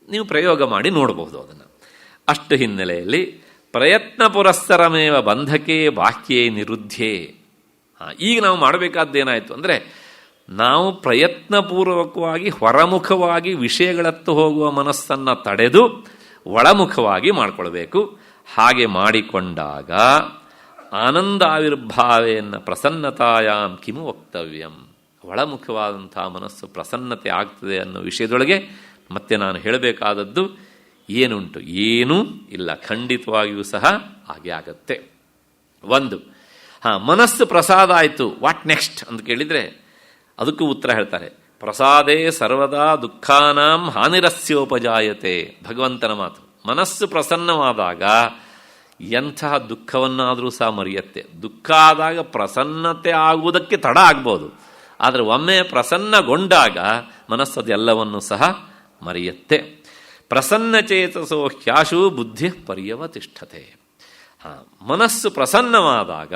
ನೀವು ಪ್ರಯೋಗ ಮಾಡಿ ನೋಡಬಹುದು ಅದನ್ನು. ಅಷ್ಟು ಹಿನ್ನೆಲೆಯಲ್ಲಿ ಪ್ರಯತ್ನ ಪುರಸ್ಸರಮೇವ ಬಂಧಕೆ ಬಾಹ್ಯೇ ನಿರುದ್ಧೇ. ಈಗ ನಾವು ಮಾಡಬೇಕಾದ್ದೇನಾಯಿತು ಅಂದರೆ, ನಾವು ಪ್ರಯತ್ನಪೂರ್ವಕವಾಗಿ ಹೊರಮುಖವಾಗಿ ವಿಷಯಗಳತ್ತ ಹೋಗುವ ಮನಸ್ಸನ್ನು ತಡೆದು ಒಳಮುಖವಾಗಿ ಮಾಡಿಕೊಳ್ಬೇಕು. ಹಾಗೆ ಮಾಡಿಕೊಂಡಾಗ ಆನಂದಾವಿರ್ಭಾವೇನ ಪ್ರಸನ್ನತಾಯಾಮ್ ಕಿಮು ವಕ್ತವ್ಯಂ, ಒಳಮುಖವಾದಂಥ ಮನಸ್ಸು ಪ್ರಸನ್ನತೆ ಆಗ್ತದೆ ಅನ್ನೋ ವಿಷಯದೊಳಗೆ ಮತ್ತೆ ನಾನು ಹೇಳಬೇಕಾದದ್ದು ಏನುಂಟು? ಏನೂ ಇಲ್ಲ, ಖಂಡಿತವಾಗಿಯೂ ಸಹ ಹಾಗೆ ಆಗತ್ತೆ. ಒಂದು, ಮನಸ್ಸು ಪ್ರಸಾದ ಆಯಿತು, ವಾಟ್ ನೆಕ್ಸ್ಟ್ ಅಂತ ಕೇಳಿದರೆ, ಅದಕ್ಕೂ ಉತ್ತರ ಹೇಳ್ತಾರೆ. ಪ್ರಸಾದೇ ಸರ್ವದಾ ದುಃಖಾನಾಂ ಹಾನಿರಸ್ಯೋಪಜಾಯತೆ. ಭಗವಂತನ ಮಾತು. ಮನಸ್ಸು ಪ್ರಸನ್ನವಾದಾಗ ಎಂತಹ ದುಃಖವನ್ನಾದರೂ ಸಹ ಮರೆಯುತ್ತೆ. ದುಃಖ ಆದಾಗ ಪ್ರಸನ್ನತೆ ಆಗುವುದಕ್ಕೆ ತಡ ಆಗ್ಬೋದು, ಆದರೆ ಒಮ್ಮೆ ಪ್ರಸನ್ನಗೊಂಡಾಗ ಮನಸ್ಸು ಅದೆಲ್ಲವನ್ನು ಸಹ ಮರೆಯುತ್ತೆ. ಪ್ರಸನ್ನಚೇತಸೋ ಹ್ಯಾಶು ಬುದ್ಧಿ ಪರ್ಯವತಿಷ್ಠತೆ. ಮನಸ್ಸು ಪ್ರಸನ್ನವಾದಾಗ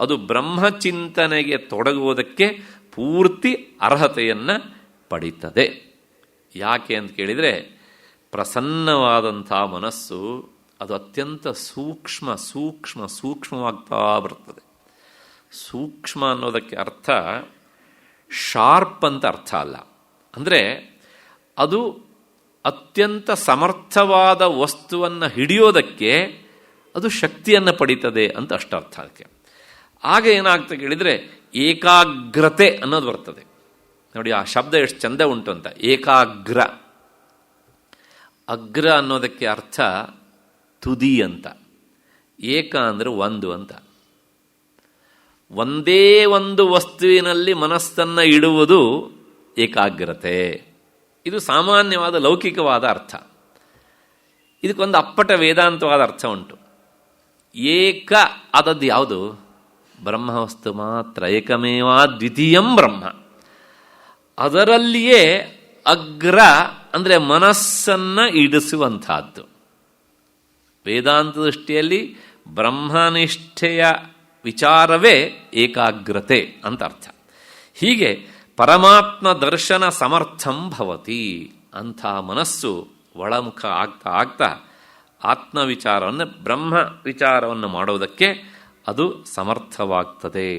ಅದು ಬ್ರಹ್ಮಚಿಂತನೆಗೆ ತೊಡಗುವುದಕ್ಕೆ ಪೂರ್ತಿ ಅರ್ಹತೆಯನ್ನು ಪಡೀತದೆ. ಯಾಕೆ ಅಂತ ಕೇಳಿದರೆ, ಪ್ರಸನ್ನವಾದಂಥ ಮನಸ್ಸು ಅದು ಅತ್ಯಂತ ಸೂಕ್ಷ್ಮವಾಗ್ತಾ ಬರ್ತದೆ. ಸೂಕ್ಷ್ಮ ಅನ್ನೋದಕ್ಕೆ ಅರ್ಥ ಶಾರ್ಪ್ ಅಂತ ಅರ್ಥ ಅಲ್ಲ. ಅಂದರೆ ಅದು ಅತ್ಯಂತ ಸಮರ್ಥವಾದ ವಸ್ತುವನ್ನು ಹಿಡಿಯೋದಕ್ಕೆ ಅದು ಶಕ್ತಿಯನ್ನು ಪಡೀತದೆ ಅಂತ ಅಷ್ಟರ್ಥ. ಅದಕ್ಕೆ ಆಗ ಏನಾಗ್ತದೆ ಕೇಳಿದರೆ ಏಕಾಗ್ರತೆ ಅನ್ನೋದು ಬರ್ತದೆ. ನೋಡಿ ಆ ಶಬ್ದ ಎಷ್ಟು ಚಂದ ಉಂಟು ಅಂತ, ಏಕಾಗ್ರ. ಅಗ್ರ ಅನ್ನೋದಕ್ಕೆ ಅರ್ಥ ತುದಿ ಅಂತ, ಏಕ ಅಂದರೆ ಒಂದು ಅಂತ. ಒಂದೇ ಒಂದು ವಸ್ತುವಿನಲ್ಲಿ ಮನಸ್ಸನ್ನು ಇಡುವುದು ಏಕಾಗ್ರತೆ. ಇದು ಸಾಮಾನ್ಯವಾದ ಲೌಕಿಕವಾದ ಅರ್ಥ. ಇದಕ್ಕೊಂದು ಅಪ್ಪಟ ವೇದಾಂತವಾದ ಅರ್ಥ ಉಂಟು. ಏಕ ಆದದ್ದು ಯಾವುದು? ಬ್ರಹ್ಮವಸ್ತು ಮಾತ್ರ. ಏಕಮೇವಾ ದ್ವಿತೀಯಂ ಬ್ರಹ್ಮ. ಅದರಲ್ಲಿಯೇ ಅಗ್ರ ಅಂದರೆ ಮನಸ್ಸನ್ನು ಇಡಿಸುವಂತಹದ್ದು. ವೇದಾಂತ ದೃಷ್ಟಿಯಲ್ಲಿ ಬ್ರಹ್ಮನಿಷ್ಠೆಯ ವಿಚಾರವೇ ಏಕಾಗ್ರತೆ ಅಂತ ಅರ್ಥ. ಹೀಗೆ ಪರಮಾತ್ಮ ದರ್ಶನ ಸಮರ್ಥಂ ಭವತಿ. ಅಂಥ ಮನಸ್ಸು ಒಳಮುಖ ಆಗ್ತಾ ಆಗ್ತಾ ಆತ್ಮವಿಚಾರವನ್ನು, ಬ್ರಹ್ಮ ವಿಚಾರವನ್ನು ಮಾಡೋದಕ್ಕೆ ಅದು ಸಮರ್ಥವಾಗ್ತದೆ.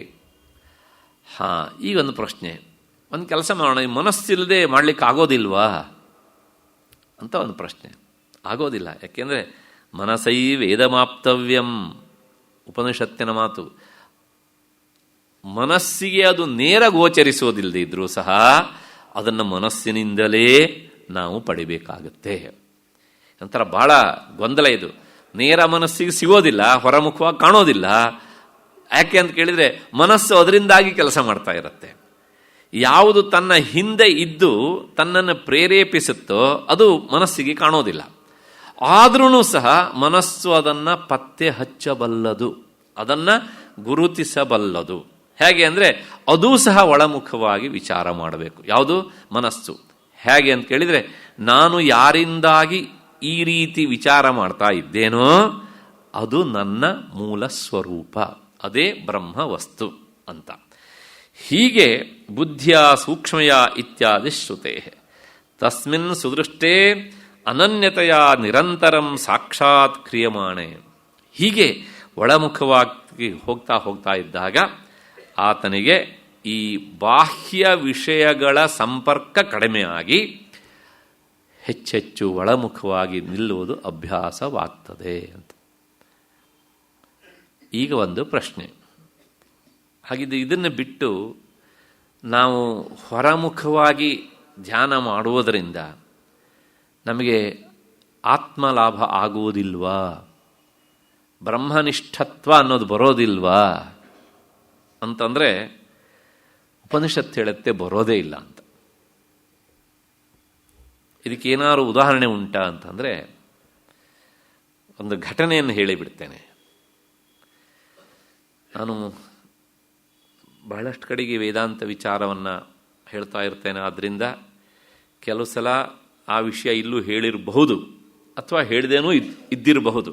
ಈಗೊಂದು ಪ್ರಶ್ನೆ, ಒಂದು ಕೆಲಸ ಮಾಡೋಣ, ಈ ಮನಸ್ಸಿಲ್ಲದೆ ಮಾಡಲಿಕ್ಕೆ ಆಗೋದಿಲ್ವಾ ಅಂತ ಒಂದು ಪ್ರಶ್ನೆ. ಆಗೋದಿಲ್ಲ. ಯಾಕೆಂದರೆ ಮನಸೈ ವೇದಮಾಪ್ತವ್ಯಂ, ಉಪನಿಷತ್ತಿನ ಮಾತು. ಮನಸ್ಸಿಗೆ ಅದು ನೇರ ಗೋಚರಿಸೋದಿಲ್ಲದೆ ಇದ್ರೂ ಸಹ ಅದನ್ನು ಮನಸ್ಸಿನಿಂದಲೇ ನಾವು ಪಡಿಬೇಕಾಗತ್ತೆ. ಒಂಥರ ಬಹಳ ಗೊಂದಲ ಇದು. ನೇರ ಮನಸ್ಸಿಗೆ ಸಿಗೋದಿಲ್ಲ, ಹೊರಮುಖವಾಗಿ ಕಾಣೋದಿಲ್ಲ. ಯಾಕೆ ಅಂತ ಕೇಳಿದರೆ ಮನಸ್ಸು ಅದರಿಂದಾಗಿ ಕೆಲಸ ಮಾಡ್ತಾ ಇರುತ್ತೆ. ಯಾವುದು ತನ್ನ ಹಿಂದೆ ಇದ್ದು ತನ್ನನ್ನು ಪ್ರೇರೇಪಿಸುತ್ತೋ ಅದು ಮನಸ್ಸಿಗೆ ಕಾಣೋದಿಲ್ಲ. ಆದ್ರೂ ಸಹ ಮನಸ್ಸು ಅದನ್ನು ಪತ್ತೆ ಹಚ್ಚಬಲ್ಲದು, ಅದನ್ನು ಗುರುತಿಸಬಲ್ಲದು. ಹೇಗೆ ಅಂದರೆ ಅದೂ ಸಹ ಒಳಮುಖವಾಗಿ ವಿಚಾರ ಮಾಡಬೇಕು. ಯಾವುದು? ಮನಸ್ಸು. ಹೇಗೆ ಅಂತ ಕೇಳಿದರೆ, ನಾನು ಯಾರಿಂದಾಗಿ ಈ ರೀತಿ ವಿಚಾರ ಮಾಡ್ತಾ ಇದ್ದೇನೋ ಅದು ನನ್ನ ಮೂಲ ಸ್ವರೂಪ, ಅದೇ ಬ್ರಹ್ಮ ವಸ್ತು ಅಂತ. ಹೀಗೆ ಬುದ್ಧಿಯ ಸೂಕ್ಷ್ಮಯ ಇತ್ಯಾದಿ ಶ್ರುತೆ ತಸ್ಮಿನ್ ಸುದೃಷ್ಟೇ ಅನನ್ಯತೆಯ ನಿರಂತರಂ ಸಾಕ್ಷಾತ್ ಕ್ರಿಯಮಾಣೆ. ಹೀಗೆ ಒಳಮುಖವಾಗಿ ಹೋಗ್ತಾ ಹೋಗ್ತಾ ಇದ್ದಾಗ ಆತನಿಗೆ ಈ ಬಾಹ್ಯ ವಿಷಯಗಳ ಸಂಪರ್ಕ ಕಡಿಮೆಯಾಗಿ ಹೆಚ್ಚೆಚ್ಚು ಒಳಮುಖವಾಗಿ ನಿಲ್ಲುವುದು ಅಭ್ಯಾಸವಾಗ್ತದೆ ಅಂತ. ಈಗ ಒಂದು ಪ್ರಶ್ನೆ, ಹಾಗಿದ್ದು ಇದನ್ನು ಬಿಟ್ಟು ನಾವು ಹೊರಮುಖವಾಗಿ ಧ್ಯಾನ ಮಾಡುವುದರಿಂದ ನಮಗೆ ಆತ್ಮಲಾಭ ಆಗುವುದಿಲ್ವಾ? ಬ್ರಹ್ಮನಿಷ್ಠತ್ವ ಅನ್ನೋದು ಬರೋದಿಲ್ವಾ ಅಂತಂದರೆ ಉಪನಿಷತ್ತು ಹೇಳುತ್ತೆ ಬರೋದೇ ಇಲ್ಲ ಅಂತ. ಇದಕ್ಕೇನಾದ್ರು ಉದಾಹರಣೆ ಉಂಟಾ ಅಂತಂದರೆ ಒಂದು ಘಟನೆಯನ್ನು ಹೇಳಿಬಿಡ್ತೇನೆ. ನಾನು ಬಹಳಷ್ಟು ಕಡೆಗೆ ವೇದಾಂತ ವಿಚಾರವನ್ನು ಹೇಳ್ತಾ ಇರ್ತೇನೆ. ಆದ್ದರಿಂದ ಕೆಲವು ಸಲ ಆ ವಿಷಯ ಇಲ್ಲೂ ಹೇಳಿರಬಹುದು ಅಥವಾ ಹೇಳಿದೇನೂ ಇದ್ದಿರಬಹುದು.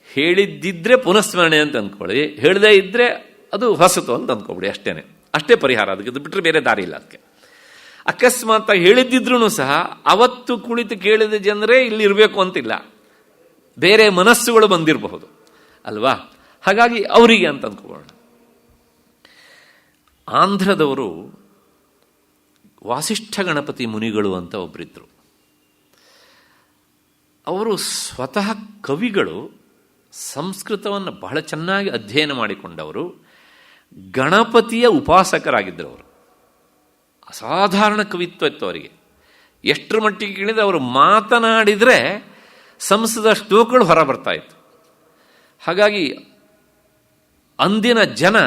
ಹೇಳಿದ್ದಿದ್ರೆ ಪುನಃಸ್ಮರಣೆ ಅಂತ ಅಂದ್ಕೊಳ್ಳಿ, ಹೇಳದೇ ಇದ್ದರೆ ಅದು ಹೊಸತು ಅಂತ ಅಂದ್ಕೊಬಿಡಿ. ಅಷ್ಟೇ ಪರಿಹಾರ. ಅದಕ್ಕೆ ಬಿಟ್ಟರೆ ಬೇರೆ ದಾರಿ ಇಲ್ಲ. ಅದಕ್ಕೆ ಅಕಸ್ಮಾತ್ ಹೇಳಿದ್ದಿದ್ರೂ ಸಹ ಅವತ್ತು ಕುಳಿತು ಕೇಳಿದ ಜನರೇ ಇಲ್ಲಿ ಇರಬೇಕು ಅಂತಿಲ್ಲ, ಬೇರೆ ಮನಸ್ಸುಗಳು ಬಂದಿರಬಹುದು ಅಲ್ವಾ? ಹಾಗಾಗಿ ಅವರಿಗೆ ಅಂತ ಅಂದ್ಕೊಳ್ಳೋಣ. ಆಂಧ್ರದವರು ವಾಸಿಷ್ಠ ಗಣಪತಿ ಮುನಿಗಳು ಅಂತ ಒಬ್ಬರಿದ್ದರು. ಅವರು ಸ್ವತಃ ಕವಿಗಳು, ಸಂಸ್ಕೃತವನ್ನು ಬಹಳ ಚೆನ್ನಾಗಿ ಅಧ್ಯಯನ ಮಾಡಿಕೊಂಡವರು, ಗಣಪತಿಯ ಉಪಾಸಕರಾಗಿದ್ದರು. ಅವರು ಅಸಾಧಾರಣ ಕವಿತ್ವ ಇತ್ತು ಅವರಿಗೆ. ಎಷ್ಟರ ಮಟ್ಟಿಗೆ ಕೇಳಿದರೆ ಅವರು ಮಾತನಾಡಿದರೆ ಸಂಸ್ಕೃತ ಶ್ಲೋಕಗಳು ಹೊರ ಬರ್ತಾ ಇತ್ತು. ಹಾಗಾಗಿ ಅಂದಿನ ಜನ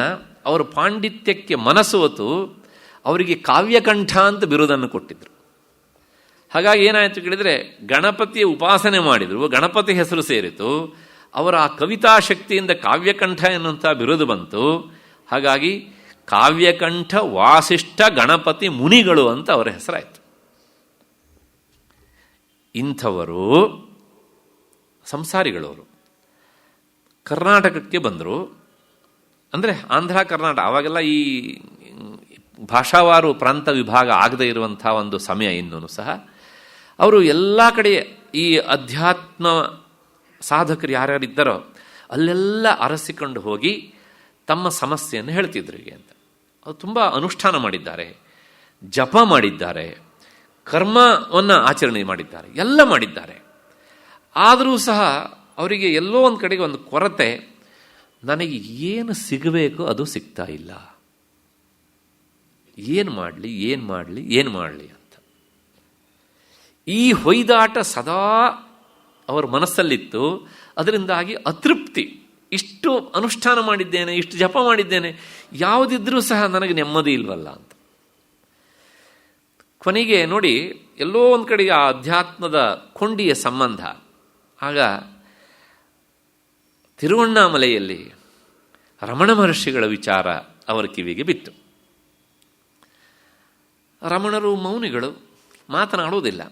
ಅವರ ಪಾಂಡಿತ್ಯಕ್ಕೆ ಮನಸೋತು ಅವರಿಗೆ ಕಾವ್ಯಕಂಠ ಅಂತ ಬಿರುದನ್ನು ಕೊಟ್ಟಿದ್ರು. ಹಾಗಾಗಿ ಏನಾಯಿತು ಕೇಳಿದರೆ, ಗಣಪತಿಯ ಉಪಾಸನೆ ಮಾಡಿದರು, ಗಣಪತಿ ಹೆಸರು ಸೇರಿತು, ಅವರ ಆ ಕವಿತಾ ಶಕ್ತಿಯಿಂದ ಕಾವ್ಯಕಂಠ ಎನ್ನುವಂಥ ಬಿರುದು ಬಂತು. ಹಾಗಾಗಿ ಕಾವ್ಯಕಂಠ ವಾಸಿಷ್ಠ ಗಣಪತಿ ಮುನಿಗಳು ಅಂತ ಅವರ ಹೆಸರಾಯಿತು. ಇಂಥವರು ಸಂಸಾರಿಗಳವರು ಕರ್ನಾಟಕಕ್ಕೆ ಬಂದರು. ಅಂದರೆ ಆಂಧ್ರ ಕರ್ನಾಟಕ, ಆವಾಗೆಲ್ಲ ಈ ಭಾಷಾವಾರು ಪ್ರಾಂತ ವಿಭಾಗ ಆಗದೇ ಇರುವಂಥ ಒಂದು ಸಮಯ ಇನ್ನೂ ಸಹ. ಅವರು ಎಲ್ಲ ಕಡೆ ಈ ಅಧ್ಯಾತ್ಮ ಸಾಧಕರು ಯಾರ್ಯಾರಿದ್ದಾರೋ ಅಲ್ಲೆಲ್ಲ ಅರಸಿಕೊಂಡು ಹೋಗಿ ತಮ್ಮ ಸಮಸ್ಯೆಯನ್ನು ಹೇಳ್ತಿದ್ರು ಅಂತ. ಅದು ತುಂಬ ಅನುಷ್ಠಾನ ಮಾಡಿದ್ದಾರೆ, ಜಪ ಮಾಡಿದ್ದಾರೆ, ಕರ್ಮವನ್ನು ಆಚರಣೆ ಮಾಡಿದ್ದಾರೆ, ಎಲ್ಲ ಮಾಡಿದ್ದಾರೆ. ಆದರೂ ಸಹ ಅವರಿಗೆ ಎಲ್ಲೋ ಒಂದು ಕಡೆಗೆ ಒಂದು ಕೊರತೆ, ನನಗೆ ಏನು ಸಿಗಬೇಕು ಅದು ಸಿಗ್ತಾ ಇಲ್ಲ, ಏನು ಮಾಡಲಿ ಅಂತ. ಈ ಹೊಯ್ದಾಟ ಸದಾ ಅವರ ಮನಸ್ಸಲ್ಲಿತ್ತು. ಅದರಿಂದಾಗಿ ಅತೃಪ್ತಿ. ಇಷ್ಟು ಅನುಷ್ಠಾನ ಮಾಡಿದ್ದೇನೆ, ಇಷ್ಟು ಜಪ ಮಾಡಿದ್ದೇನೆ, ಯಾವುದಿದ್ರೂ ಸಹ ನನಗೆ ನೆಮ್ಮದಿ ಇಲ್ವಲ್ಲ ಅಂತ. ಕೊನೆಗೆ ನೋಡಿ, ಎಲ್ಲೋ ಒಂದು ಕಡೆಗೆ ಆ ಅಧ್ಯಾತ್ಮದ ಕೊಂಡಿಯ ಸಂಬಂಧ. ಆಗ ತಿರುವಣ್ಣಾಮಲೆಯಲ್ಲಿ ರಮಣ ಮಹರ್ಷಿಗಳ ವಿಚಾರ ಅವರ ಕಿವಿಗೆ ಬಿತ್ತು. ರಮಣರು ಮೌನಿಗಳು, ಮಾತನಾಡುವುದಿಲ್ಲ.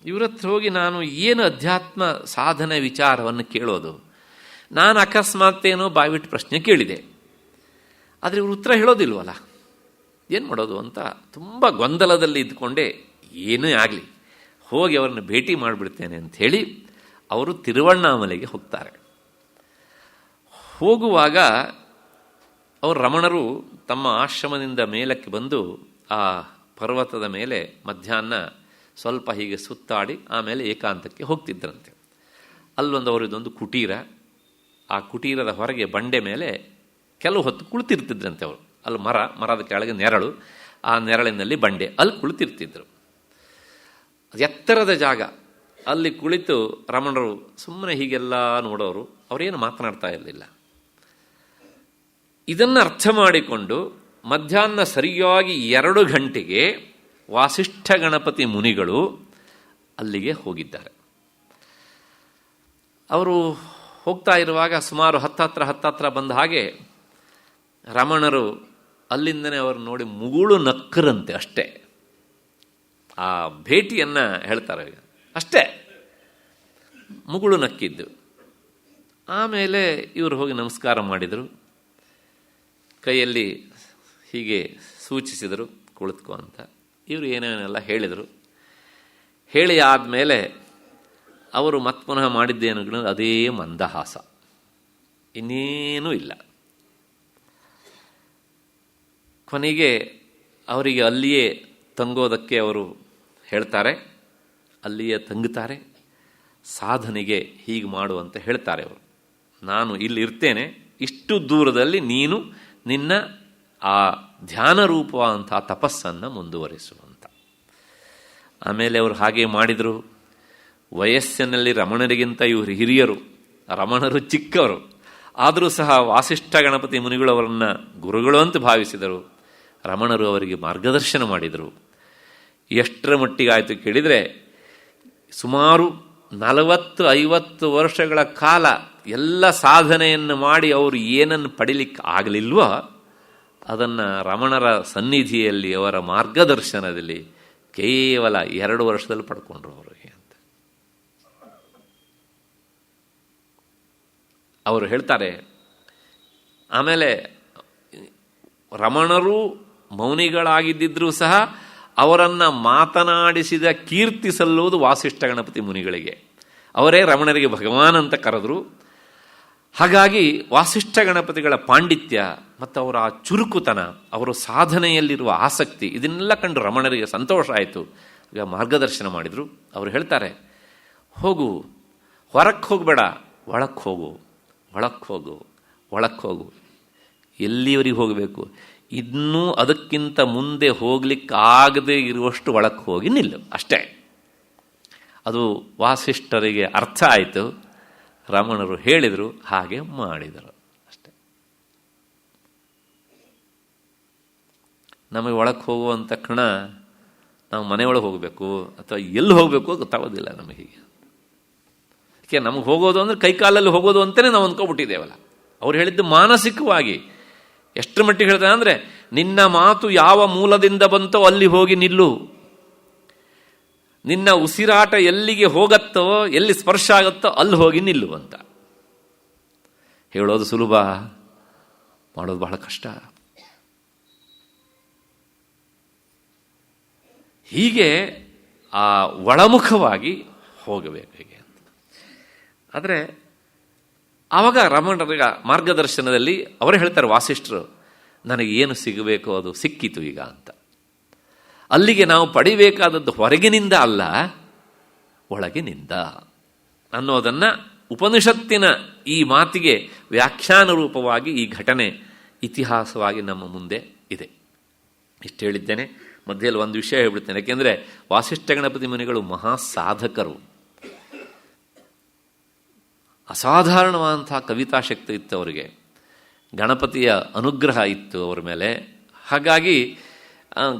ಇವರ ಹತ್ರ ಹೋಗಿ ನಾನು ಏನು ಅಧ್ಯಾತ್ಮ ಸಾಧನೆ ವಿಚಾರವನ್ನು ಕೇಳೋದು? ನಾನು ಅಕಸ್ಮಾತ್ತೇನೋ ಬಾಯ್ಬಿಟ್ಟು ಪ್ರಶ್ನೆ ಕೇಳಿದೆ, ಆದರೆ ಇವರು ಉತ್ತರ ಹೇಳೋದಿಲ್ವಲ್ಲ, ಏನು ಮಾಡೋದು ಅಂತ ತುಂಬ ಗೊಂದಲದಲ್ಲಿ ಇದ್ದುಕೊಂಡೇ, ಏನೇ ಆಗಲಿ ಹೋಗಿ ಅವರನ್ನು ಭೇಟಿ ಮಾಡಿಬಿಡ್ತೇನೆ ಅಂಥೇಳಿ ಅವರು ತಿರುವಣ್ಣಾಮಲೆಗೆ ಹೋಗ್ತಾರೆ. ಹೋಗುವಾಗ ಅವರು ರಮಣರು ತಮ್ಮ ಆಶ್ರಮದಿಂದ ಮೇಲಕ್ಕೆ ಬಂದು ಆ ಪರ್ವತದ ಮೇಲೆ ಮಧ್ಯಾಹ್ನ ಸ್ವಲ್ಪ ಹೀಗೆ ಸುತ್ತಾಡಿ ಆಮೇಲೆ ಏಕಾಂತಕ್ಕೆ ಹೋಗ್ತಿದ್ದರಂತೆ. ಅಲ್ಲೊಂದು ಅವರಿದೊಂದು ಕುಟೀರ, ಆ ಕುಟೀರದ ಹೊರಗೆ ಬಂಡೆ ಮೇಲೆ ಕೆಲವು ಹೊತ್ತು ಕುಳಿತಿರ್ತಿದ್ರಂತೆ ಅವರು. ಅಲ್ಲಿ ಮರದ ಕೆಳಗೆ ನೆರಳು, ಆ ನೆರಳಿನಲ್ಲಿ ಬಂಡೆ, ಅಲ್ಲಿ ಕುಳಿತಿರ್ತಿದ್ರು. ಎತ್ತರದ ಜಾಗ, ಅಲ್ಲಿ ಕುಳಿತು ರಮಣರು ಸುಮ್ಮನೆ ಹೀಗೆಲ್ಲ ನೋಡೋರು, ಅವರೇನು ಮಾತನಾಡ್ತಾ ಇರಲಿಲ್ಲ. ಇದನ್ನು ಅರ್ಥ ಮಾಡಿಕೊಂಡು ಮಧ್ಯಾಹ್ನ ಸರಿಯಾಗಿ 2 ಗಂಟೆಗೆ ವಾಸಿಷ್ಠ ಗಣಪತಿ ಮುನಿಗಳು ಅಲ್ಲಿಗೆ ಹೋಗಿದ್ದಾರೆ. ಅವರು ಹೋಗ್ತಾ ಇರುವಾಗ ಸುಮಾರು ಹತ್ತತ್ರ ಬಂದ ಹಾಗೆ ರಮಣರು ಅಲ್ಲಿಂದನೇ ಅವರು ನೋಡಿ ಮುಗುಳು ನಕ್ಕರಂತೆ. ಅಷ್ಟೇ, ಆ ಭೇಟಿಯನ್ನು ಹೇಳ್ತಾರೆ ಅಷ್ಟೇ, ಮುಗುಳು ನಕ್ಕಿದ್ದು. ಆಮೇಲೆ ಇವರು ಹೋಗಿ ನಮಸ್ಕಾರ ಮಾಡಿದರು, ಕೈಯಲ್ಲಿ ಹೀಗೆ ಸೂಚಿಸಿದರು ಕುಳಿತುಕೋ ಅಂತ. ಇವರು ಏನೇನೆಲ್ಲ ಹೇಳಿದರು. ಹೇಳಿ ಆದಮೇಲೆ ಅವರು ಮತ್ತೆ ಪುನಃ ಮಾಡಿದ್ದೇನು ಅದೇ ಮಂದಹಾಸ, ಇನ್ನೇನೂ ಇಲ್ಲ. ಕೊನೆಗೆ ಅವರಿಗೆ ಅಲ್ಲಿಯೇ ತಂಗೋದಕ್ಕೆ ಅವರು ಹೇಳ್ತಾರೆ, ಅಲ್ಲಿಯೇ ತಂಗುತ್ತಾರೆ. ಸಾಧನೆಗೆ ಹೀಗೆ ಮಾಡುವಂತ ಹೇಳ್ತಾರೆ ಅವರು. ನಾನು ಇಲ್ಲಿ ಇರ್ತೇನೆ, ಇಷ್ಟು ದೂರದಲ್ಲಿ ನೀನು ನಿನ್ನ ಆ ಧ್ಯಾನ ರೂಪವಂಥ ತಪಸ್ಸನ್ನು ಮುಂದುವರಿಸುವಂತ. ಆಮೇಲೆ ಅವರು ಹಾಗೆ ಮಾಡಿದರು. ವಯಸ್ಸಿನಲ್ಲಿ ರಮಣರಿಗಿಂತ ಇವರು ಹಿರಿಯರು, ರಮಣರು ಚಿಕ್ಕವರು. ಆದರೂ ಸಹ ವಾಸಿಷ್ಠ ಗಣಪತಿ ಮುನಿಗಳು ಅವರನ್ನು ಗುರುಗಳು ಅಂತ ಭಾವಿಸಿದರು. ರಮಣರು ಅವರಿಗೆ ಮಾರ್ಗದರ್ಶನ ಮಾಡಿದರು. ಎಷ್ಟರ ಮಟ್ಟಿಗಾಯಿತು ಕೇಳಿದರೆ, ಸುಮಾರು 40-50 ವರ್ಷಗಳ ಕಾಲ ಎಲ್ಲ ಸಾಧನೆಯನ್ನು ಮಾಡಿ ಅವರು ಏನನ್ನು ಪಡಿಲಿಕ್ಕೆ ಆಗಲಿಲ್ವೋ ಅದನ್ನು ರಮಣರ ಸನ್ನಿಧಿಯಲ್ಲಿ ಅವರ ಮಾರ್ಗದರ್ಶನದಲ್ಲಿ ಕೇವಲ 2 ವರ್ಷದಲ್ಲಿ ಪಡ್ಕೊಂಡ್ರು ಅವರಿಗೆ ಅಂತ. ಅವರು ಹೇಳ್ತಾರೆ, ಆಮೇಲೆ ರಮಣರು ಮೌನಿಗಳಾಗಿದ್ದರೂ ಸಹ ಅವರನ್ನು ಮಾತನಾಡಿಸಿದ ಕೀರ್ತಿ ಸಲ್ಲುವುದು ವಾಸಿಷ್ಠ ಗಣಪತಿ ಮುನಿಗಳಿಗೆ. ಅವರೇ ರಮಣರಿಗೆ ಭಗವಾನ್ ಅಂತ ಕರೆದರು. ಹಾಗಾಗಿ ವಾಸಿಷ್ಠ ಗಣಪತಿಗಳ ಪಾಂಡಿತ್ಯ ಮತ್ತು ಅವರ ಆ ಚುರುಕುತನ, ಅವರ ಸಾಧನೆಯಲ್ಲಿರುವ ಆಸಕ್ತಿ, ಇದನ್ನೆಲ್ಲ ಕಂಡು ರಮಣರಿಗೆ ಸಂತೋಷ ಆಯಿತು. ಈಗ ಮಾರ್ಗದರ್ಶನ ಮಾಡಿದರು. ಅವರು ಹೇಳ್ತಾರೆ, ಹೋಗು, ಹೊರಕ್ಕೆ ಹೋಗಬೇಡ, ಒಳಕ್ಕೆ ಹೋಗು, ಒಳಕ್ಕೆ ಹೋಗು, ಒಳಕ್ಕೆ ಹೋಗು. ಎಲ್ಲಿವರೆಗೆ ಹೋಗಬೇಕು? ಇನ್ನೂ ಅದಕ್ಕಿಂತ ಮುಂದೆ ಹೋಗ್ಲಿಕ್ಕೆ ಆಗದೇ ಇರುವಷ್ಟು ಒಳಕ್ಕೆ ಹೋಗಿ ನಿಲ್ಲು, ಅಷ್ಟೇ. ಅದು ವಾಸಿಷ್ಠರಿಗೆ ಅರ್ಥ ಆಯಿತು. ರಮಣರು ಹೇಳಿದರು, ಹಾಗೆ ಮಾಡಿದರು, ಅಷ್ಟೆ. ನಮಗೆ ಒಳಗೆ ಹೋಗುವಂಥ ಕ್ಷಣ ನಾವು ಮನೆಯೊಳಗೆ ಹೋಗಬೇಕು ಅಥವಾ ಎಲ್ಲಿ ಹೋಗಬೇಕು ಗೊತ್ತಾಗೋದಿಲ್ಲ ನಮಗೆ. ಯಾಕೆ ನಮಗೆ ಹೋಗೋದು ಅಂದರೆ ಕೈಕಾಲಲ್ಲಿ ಹೋಗೋದು ಅಂತಲೇ ನಾವು ಅಂದ್ಕೊಬಿಟ್ಟಿದ್ದೇವಲ್ಲ. ಅವ್ರು ಹೇಳಿದ್ದು ಮಾನಸಿಕವಾಗಿ ಎಷ್ಟರ ಮಟ್ಟಿಗೆ ಹೇಳ್ತಾರೆ ಅಂದರೆ, ನಿನ್ನ ಮಾತು ಯಾವ ಮೂಲದಿಂದ ಬಂತೋ ಅಲ್ಲಿ ಹೋಗಿ ನಿಲ್ಲು, ನಿನ್ನ ಉಸಿರಾಟ ಎಲ್ಲಿಗೆ ಹೋಗತ್ತೋ, ಎಲ್ಲಿ ಸ್ಪರ್ಶ ಆಗುತ್ತೋ ಅಲ್ಲಿ ಹೋಗಿ ನಿಲ್ಲು ಅಂತ. ಹೇಳೋದು ಸುಲಭ, ಮಾಡೋದು ಬಹಳ ಕಷ್ಟ. ಹೀಗೆ ಆ ಒಳಮುಖವಾಗಿ ಹೋಗಬೇಕು ಹೀಗೆ ಅಂತ. ಆದರೆ ಆವಾಗ ರಮಣರ ಮಾರ್ಗದರ್ಶನದಲ್ಲಿ ಅವರೇ ಹೇಳ್ತಾರೆ, ವಾಸಿಷ್ಠರು, ನನಗೆ ಏನು ಸಿಗಬೇಕು ಅದು ಸಿಕ್ಕಿತು ಈಗ ಅಂತ. ಅಲ್ಲಿಗೆ ನಾವು ಪಡಿಬೇಕಾದದ್ದು ಹೊರಗಿನಿಂದ ಅಲ್ಲ, ಒಳಗಿನಿಂದ ಅನ್ನೋದನ್ನು ಉಪನಿಷತ್ತಿನ ಈ ಮಾತಿಗೆ ವ್ಯಾಖ್ಯಾನ ರೂಪವಾಗಿ ಈ ಘಟನೆ ಇತಿಹಾಸವಾಗಿ ನಮ್ಮ ಮುಂದೆ ಇದೆ. ಇಷ್ಟು ಹೇಳಿದ್ದೇನೆ. ಮಧ್ಯದಲ್ಲಿ ಒಂದು ವಿಷಯ ಹೇಳ್ಬಿಡ್ತೇನೆ, ಯಾಕೆಂದರೆ ವಾಸಿಷ್ಠ ಗಣಪತಿ ಮುನಿಗಳು ಮಹಾ ಸಾಧಕರು. ಅಸಾಧಾರಣವಾದಂತಹ ಕವಿತಾಶಕ್ತಿ ಇತ್ತು ಅವರಿಗೆ, ಗಣಪತಿಯ ಅನುಗ್ರಹ ಇತ್ತು ಅವರ ಮೇಲೆ. ಹಾಗಾಗಿ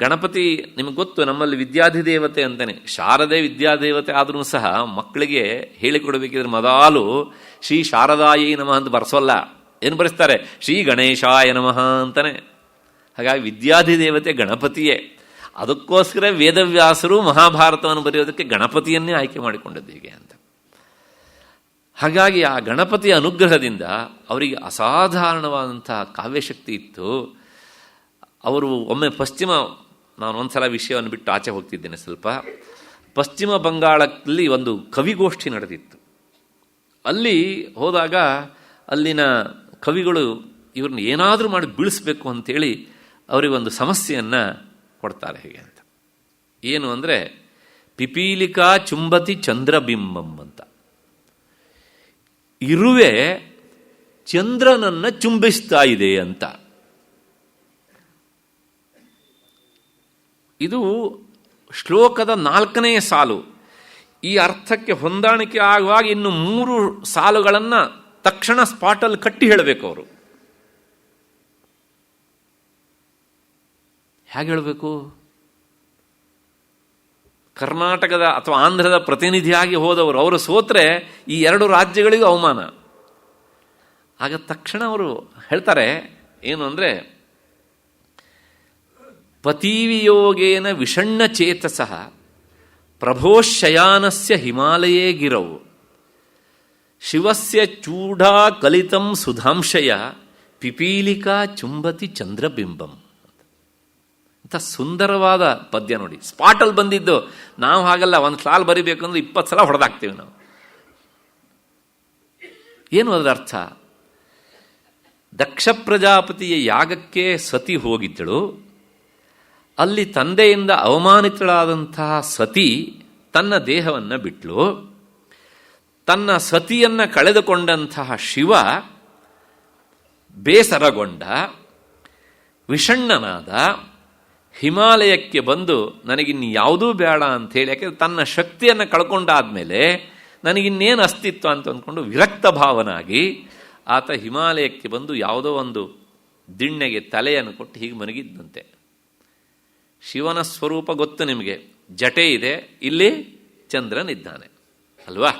ಗಣಪತಿ ನಿಮಗೆ ಗೊತ್ತು, ನಮ್ಮಲ್ಲಿ ವಿದ್ಯಾಧಿದೇವತೆ ಅಂತಲೇ, ಶಾರದೆ ವಿದ್ಯಾದೇವತೆ ಆದರೂ ಸಹ ಮಕ್ಕಳಿಗೆ ಹೇಳಿಕೊಡಬೇಕಿದ್ರೆ ಮೊದಲು ಶ್ರೀ ಶಾರದಾಯಿ ನಮಃ ಅಂತ ಬರೆಸೋಲ್ಲ, ಏನು ಬರೆಸ್ತಾರೆ? ಶ್ರೀ ಗಣೇಶಾಯ ನಮಃ ಅಂತಲೇ. ಹಾಗಾಗಿ ವಿದ್ಯಾಧಿದೇವತೆ ಗಣಪತಿಯೇ. ಅದಕ್ಕೋಸ್ಕರ ವೇದವ್ಯಾಸರು ಮಹಾಭಾರತವನ್ನು ಬರೆಯೋದಕ್ಕೆ ಗಣಪತಿಯನ್ನೇ ಆಯ್ಕೆ ಮಾಡಿಕೊಂಡದ್ದು ಹೀಗೆ ಅಂತ. ಹಾಗಾಗಿ ಆ ಗಣಪತಿಯ ಅನುಗ್ರಹದಿಂದ ಅವರಿಗೆ ಅಸಾಧಾರಣವಾದಂಥ ಕಾವ್ಯಶಕ್ತಿ ಇತ್ತು. ಅವರು ಒಮ್ಮೆ ನಾನು ಒಂದ್ಸಲ ವಿಷಯವನ್ನು ಬಿಟ್ಟು ಆಚೆ ಹೋಗ್ತಿದ್ದೇನೆ ಸ್ವಲ್ಪ. ಪಶ್ಚಿಮ ಬಂಗಾಳದಲ್ಲಿ ಒಂದು ಕವಿಗೋಷ್ಠಿ ನಡೆದಿತ್ತು. ಅಲ್ಲಿ ಹೋದಾಗ ಅಲ್ಲಿನ ಕವಿಗಳು ಇವ್ರನ್ನ ಏನಾದರೂ ಮಾಡಿ ಬೀಳಿಸ್ಬೇಕು ಅಂತೇಳಿ ಅವರಿಗೊಂದು ಸಮಸ್ಯೆಯನ್ನು ಕೊಡ್ತಾರೆ ಹೇಗೆ ಅಂತ. ಏನು ಅಂದರೆ, ಪಿಪೀಲಿಕಾ ಚುಂಬತಿ ಚಂದ್ರಬಿಂಬಂ ಅಂತ. ಇರುವೆ ಚಂದ್ರನನ್ನು ಚುಂಬಿಸ್ತಾ ಇದೆ ಅಂತ. ಇದು ಶ್ಲೋಕದ 4ನೇ ಸಾಲು. ಈ ಅರ್ಥಕ್ಕೆ ಹೊಂದಾಣಿಕೆ ಆಗುವಾಗ ಇನ್ನು 3 ಸಾಲುಗಳನ್ನು ತಕ್ಷಣ ಸ್ಪಾಟಲ್ಲಿ ಕಟ್ಟಿ ಹೇಳಬೇಕು ಅವರು. ಹೇಗೆ ಹೇಳಬೇಕು? ಕರ್ನಾಟಕದ ಅಥವಾ ಆಂಧ್ರದ ಪ್ರತಿನಿಧಿಯಾಗಿ ಹೋದವರು, ಅವರು ಸೋತ್ರೆ ಈ 2 ರಾಜ್ಯಗಳಿಗೂ ಅವಮಾನ. ಆಗ ತಕ್ಷಣ ಅವರು ಹೇಳ್ತಾರೆ ಏನು ಅಂದರೆ, ಪತಿವಿಯೋಗೇನ ವಿಷಣ್ಣ ಚೇತಸಃ ಪ್ರಭೋಶಯಾನಸ್ಯ ಹಿಮಾಲಯೇ ಗಿರವು ಶಿವಸ್ಯ ಚೂಢಾ ಕಲಿತಂ ಸುಧಾಂಶಯ ಪಿಪೀಲಿಕಾ ಚುಂಬತಿ ಚಂದ್ರಬಿಂಬಂ ಅಂತ ಸುಂದರವಾದ ಪದ್ಯ ನೋಡಿ. ಸ್ಪಾಟಲ್ಲಿ ಬಂದಿದ್ದು. ನಾವು ಹಾಗಲ್ಲ, ಒಂದು ಸಾಲು ಬರಿಬೇಕು ಅಂದ್ರೆ 20 ಸಲ ಹೊಡೆದಾಕ್ತೀವಿ ನಾವು. ಏನು ಅದರ ಅರ್ಥ? ದಕ್ಷ ಪ್ರಜಾಪತಿಯ ಯಾಗಕ್ಕೆ ಸತಿ ಹೋಗಿದ್ದಳು. ಅಲ್ಲಿ ತಂದೆಯಿಂದ ಅವಮಾನಿತಳಾದಂತಹ ಸತಿ ತನ್ನ ದೇಹವನ್ನು ಬಿಟ್ಲು. ತನ್ನ ಸತಿಯನ್ನು ಕಳೆದುಕೊಂಡಂತಹ ಶಿವ ಬೇಸರಗೊಂಡ, ವಿಷಣ್ಣನಾದ, ಹಿಮಾಲಯಕ್ಕೆ ಬಂದು ನನಗಿನ್ನು ಯಾವುದೂ ಬೇಡ ಅಂಥೇಳಿ, ಯಾಕೆಂದರೆ ತನ್ನ ಶಕ್ತಿಯನ್ನು ಕಳ್ಕೊಂಡಾದ್ಮೇಲೆ ನನಗಿನ್ನೇನು ಅಸ್ತಿತ್ವ ಅಂತ ಅಂದ್ಕೊಂಡು ವಿರಕ್ತ ಭಾವನಾಗಿ ಆತ ಹಿಮಾಲಯಕ್ಕೆ ಬಂದು ಯಾವುದೋ ಒಂದು ದಿಣ್ಣೆಗೆ ತಲೆಯನ್ನು ಕೊಟ್ಟು ಹೀಗೆ ಮನಗಿದ್ದಂತೆ. ಶಿವನ ಸ್ವರೂಪ ಗೊತ್ತು ನಿಮಗೆ, ಜಟೆ ಇದೆ, ಇಲ್ಲಿ ಚಂದ್ರನಿದ್ದಾನೆ ಅಲ್ವಾ?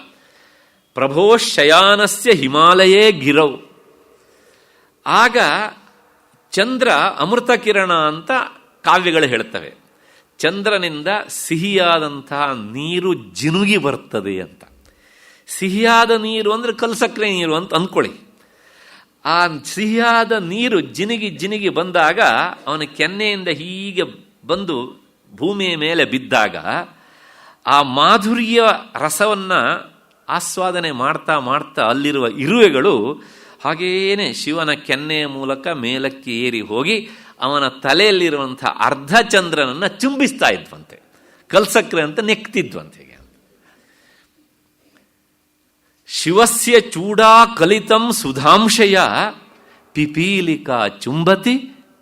ಪ್ರಭೋ ಶಯಾನಸ್ಯ ಹಿಮಾಲಯೇ ಗಿರವು. ಆಗ ಚಂದ್ರ ಅಮೃತ ಕಿರಣ ಅಂತ ಕಾವ್ಯಗಳು ಹೇಳ್ತವೆ. ಚಂದ್ರನಿಂದ ಸಿಹಿಯಾದಂತಹ ನೀರು ಜಿನುಗಿ ಬರ್ತದೆ ಅಂತ. ಸಿಹಿಯಾದ ನೀರು ಅಂದರೆ ಕಲ್ಸಕ್ರೆ ನೀರು ಅಂತ ಅಂದ್ಕೊಳ್ಳಿ. ಆ ಸಿಹಿಯಾದ ನೀರು ಜಿನುಗಿ ಜಿನುಗಿ ಬಂದಾಗ ಅವನ ಕೆನ್ನೆಯಿಂದ ಹೀಗೆ ಬಂದು ಭೂಮಿಯ ಮೇಲೆ ಬಿದ್ದಾಗ ಆ ಮಾಧುರ್ಯ ರಸವನ್ನು ಆಸ್ವಾದನೆ ಮಾಡ್ತಾ ಮಾಡ್ತಾ ಅಲ್ಲಿರುವ ಇರುವೆಗಳು ಹಾಗೇನೆ ಶಿವನ ಕೆನ್ನೆಯ ಮೂಲಕ ಮೇಲಕ್ಕೆ ಏರಿ ಹೋಗಿ ಅವನ ತಲೆಯಲ್ಲಿರುವಂಥ ಅರ್ಧ ಚಂದ್ರನನ್ನು ಚುಂಬಿಸ್ತಾ ಇದ್ವಂತೆ. ಕಲ್ಸಕ್ರೆ ಅಂತ ನೆಕ್ತಿದ್ವಂತೆ. ಶಿವಸ್ಯ ಚೂಡಾ ಕಲಿತಂ ಸುಧಾಂಶಯ ಪಿಪೀಲಿಕಾ ಚುಂಬತಿ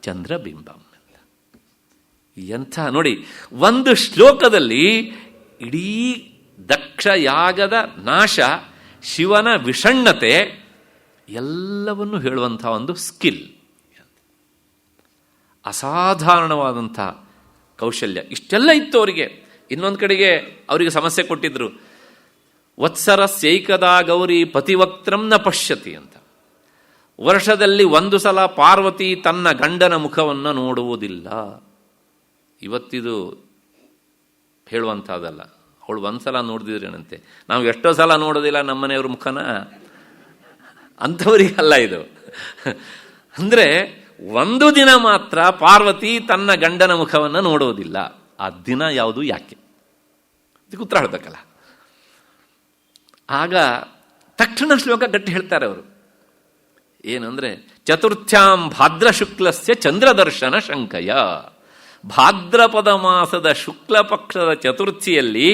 ಚಂದ್ರಬಿಂಬಂ. ಎಂಥ ನೋಡಿ, ಒಂದು ಶ್ಲೋಕದಲ್ಲಿ ಇಡೀ ದಕ್ಷ ಯಾಗದ ನಾಶ, ಶಿವನ ವಿಷಣ್ಣತೆ ಎಲ್ಲವನ್ನು ಹೇಳುವಂಥ ಒಂದು ಸ್ಕಿಲ್. ಅಸಾಧಾರಣವಾದಂಥ ಕೌಶಲ್ಯ. ಇಷ್ಟೆಲ್ಲ ಇತ್ತು ಅವರಿಗೆ. ಇನ್ನೊಂದು ಕಡೆಗೆ ಅವರಿಗೆ ಸಮಸ್ಯೆ ಕೊಟ್ಟಿದ್ರು, ವತ್ಸರಸ್ಯೈಕದಾ ಗೌರಿ ಪತಿವಕ್ತ್ರಂ ನ ಪಶ್ಯತಿ ಅಂತ. ವರ್ಷದಲ್ಲಿ ಒಂದು ಸಲ ಪಾರ್ವತಿ ತನ್ನ ಗಂಡನ ಮುಖವನ್ನು ನೋಡುವುದಿಲ್ಲ. ಇವತ್ತಿದು ಹೇಳುವಂಥದ್ದಲ್ಲ. ಅವಳು ಒಂದ್ಸಲ ನೋಡಿದ್ರೇನಂತೆ, ನಾವು ಎಷ್ಟೋ ಸಲ ನೋಡೋದಿಲ್ಲ ನಮ್ಮನೆಯವ್ರ ಮುಖನ, ಅಂಥವರಿಗಲ್ಲ ಇದು. ಅಂದರೆ ಒಂದು ದಿನ ಮಾತ್ರ ಪಾರ್ವತಿ ತನ್ನ ಗಂಡನ ಮುಖವನ್ನು ನೋಡೋದಿಲ್ಲ. ಆ ದಿನ ಯಾವುದು, ಯಾಕೆ? ಇದಕ್ಕೆ ಉತ್ತರ ಹೇಳಬೇಕಲ್ಲ. ಆಗ ತಕ್ಷಣ ಶ್ಲೋಕ ಗಟ್ಟಿ ಹೇಳ್ತಾರೆ ಅವರು. ಏನಂದ್ರೆ, ಚತುರ್ಥ್ಯಾಂ ಭಾದ್ರ ಶುಕ್ಲಸ್ಯ ಚಂದ್ರದರ್ಶನ ಶಂಕಯ. ಭಾದ್ರಪದ ಮಾಸದ ಶುಕ್ಲ ಪಕ್ಷದ ಚತುರ್ಥಿಯಲ್ಲಿ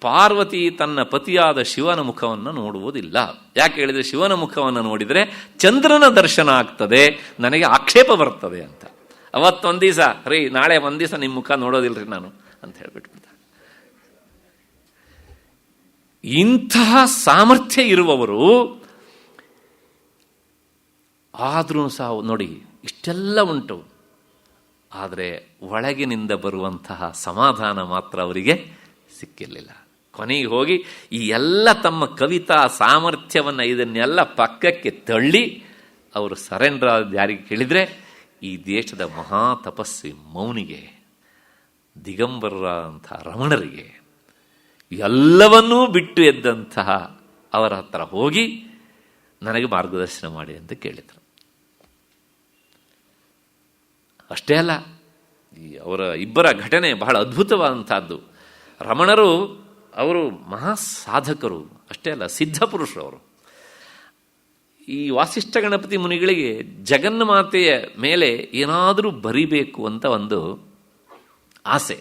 ಪಾರ್ವತಿ ತನ್ನ ಪತಿಯಾದ ಶಿವನ ಮುಖವನ್ನು ನೋಡುವುದಿಲ್ಲ. ಯಾಕೆ ಹೇಳಿದರೆ, ಶಿವನ ಮುಖವನ್ನು ನೋಡಿದರೆ ಚಂದ್ರನ ದರ್ಶನ ಆಗ್ತದೆ, ನನಗೆ ಆಕ್ಷೇಪ ಬರ್ತದೆ ಅಂತ. ಅವತ್ತೊಂದು ದಿವಸ, ರೀ ನಾಳೆ ಒಂದು ದಿವಸ ನಿಮ್ಮ ಮುಖ ನೋಡೋದಿಲ್ರಿ ನಾನು ಅಂತ ಹೇಳ್ಬಿಟ್ಬಿಡ್ತಾರೆ. ಇಂತಹ ಸಾಮರ್ಥ್ಯ ಇರುವವರು ಆದ್ರೂ ಸಹ ನೋಡಿ, ಇಷ್ಟೆಲ್ಲ ಉಂಟು. ಆದರೆ ಒಳಗಿನಿಂದ ಬರುವಂತಹ ಸಮಾಧಾನ ಮಾತ್ರ ಅವರಿಗೆ ಸಿಕ್ಕಿರಲಿಲ್ಲ. ಕೊನೆಗೆ ಹೋಗಿ ಈ ಎಲ್ಲ ತಮ್ಮ ಕವಿತಾ ಸಾಮರ್ಥ್ಯವನ್ನು ಇದನ್ನೆಲ್ಲ ಪಕ್ಕಕ್ಕೆ ತಳ್ಳಿ ಅವರು ಸರೆಂಡರ್ ಆದ ಯಾರಿಗೆ ಕೇಳಿದರೆ, ಈ ದೇಶದ ಮಹಾ ತಪಸ್ವಿ ಮೌನಿಗೆ, ದಿಗಂಬರರಾದಂಥ ರಮಣರಿಗೆ, ಎಲ್ಲವನ್ನೂ ಬಿಟ್ಟು ಎದ್ದಂತಹ ಅವರ ಹತ್ರ ಹೋಗಿ ನನಗೆ ಮಾರ್ಗದರ್ಶನ ಮಾಡಿ ಅಂತ ಕೇಳಿದರು. ಅಷ್ಟೇ ಅಲ್ಲ, ಈ ಅವರ ಇಬ್ಬರ ಘಟನೆ ಬಹಳ ಅದ್ಭುತವಾದಂಥದ್ದು. ರಮಣರು ಅವರು ಮಹಾ ಸಾಧಕರು, ಅಷ್ಟೇ ಅಲ್ಲ ಸಿದ್ಧಪುರುಷರವರು. ಈ ವಾಸಿಷ್ಠ ಗಣಪತಿ ಮುನಿಗಳಿಗೆ ಜಗನ್ಮಾತೆಯ ಮೇಲೆ ಏನಾದರೂ ಬರಿಬೇಕು ಅಂತ ಒಂದು ಆಸೆ.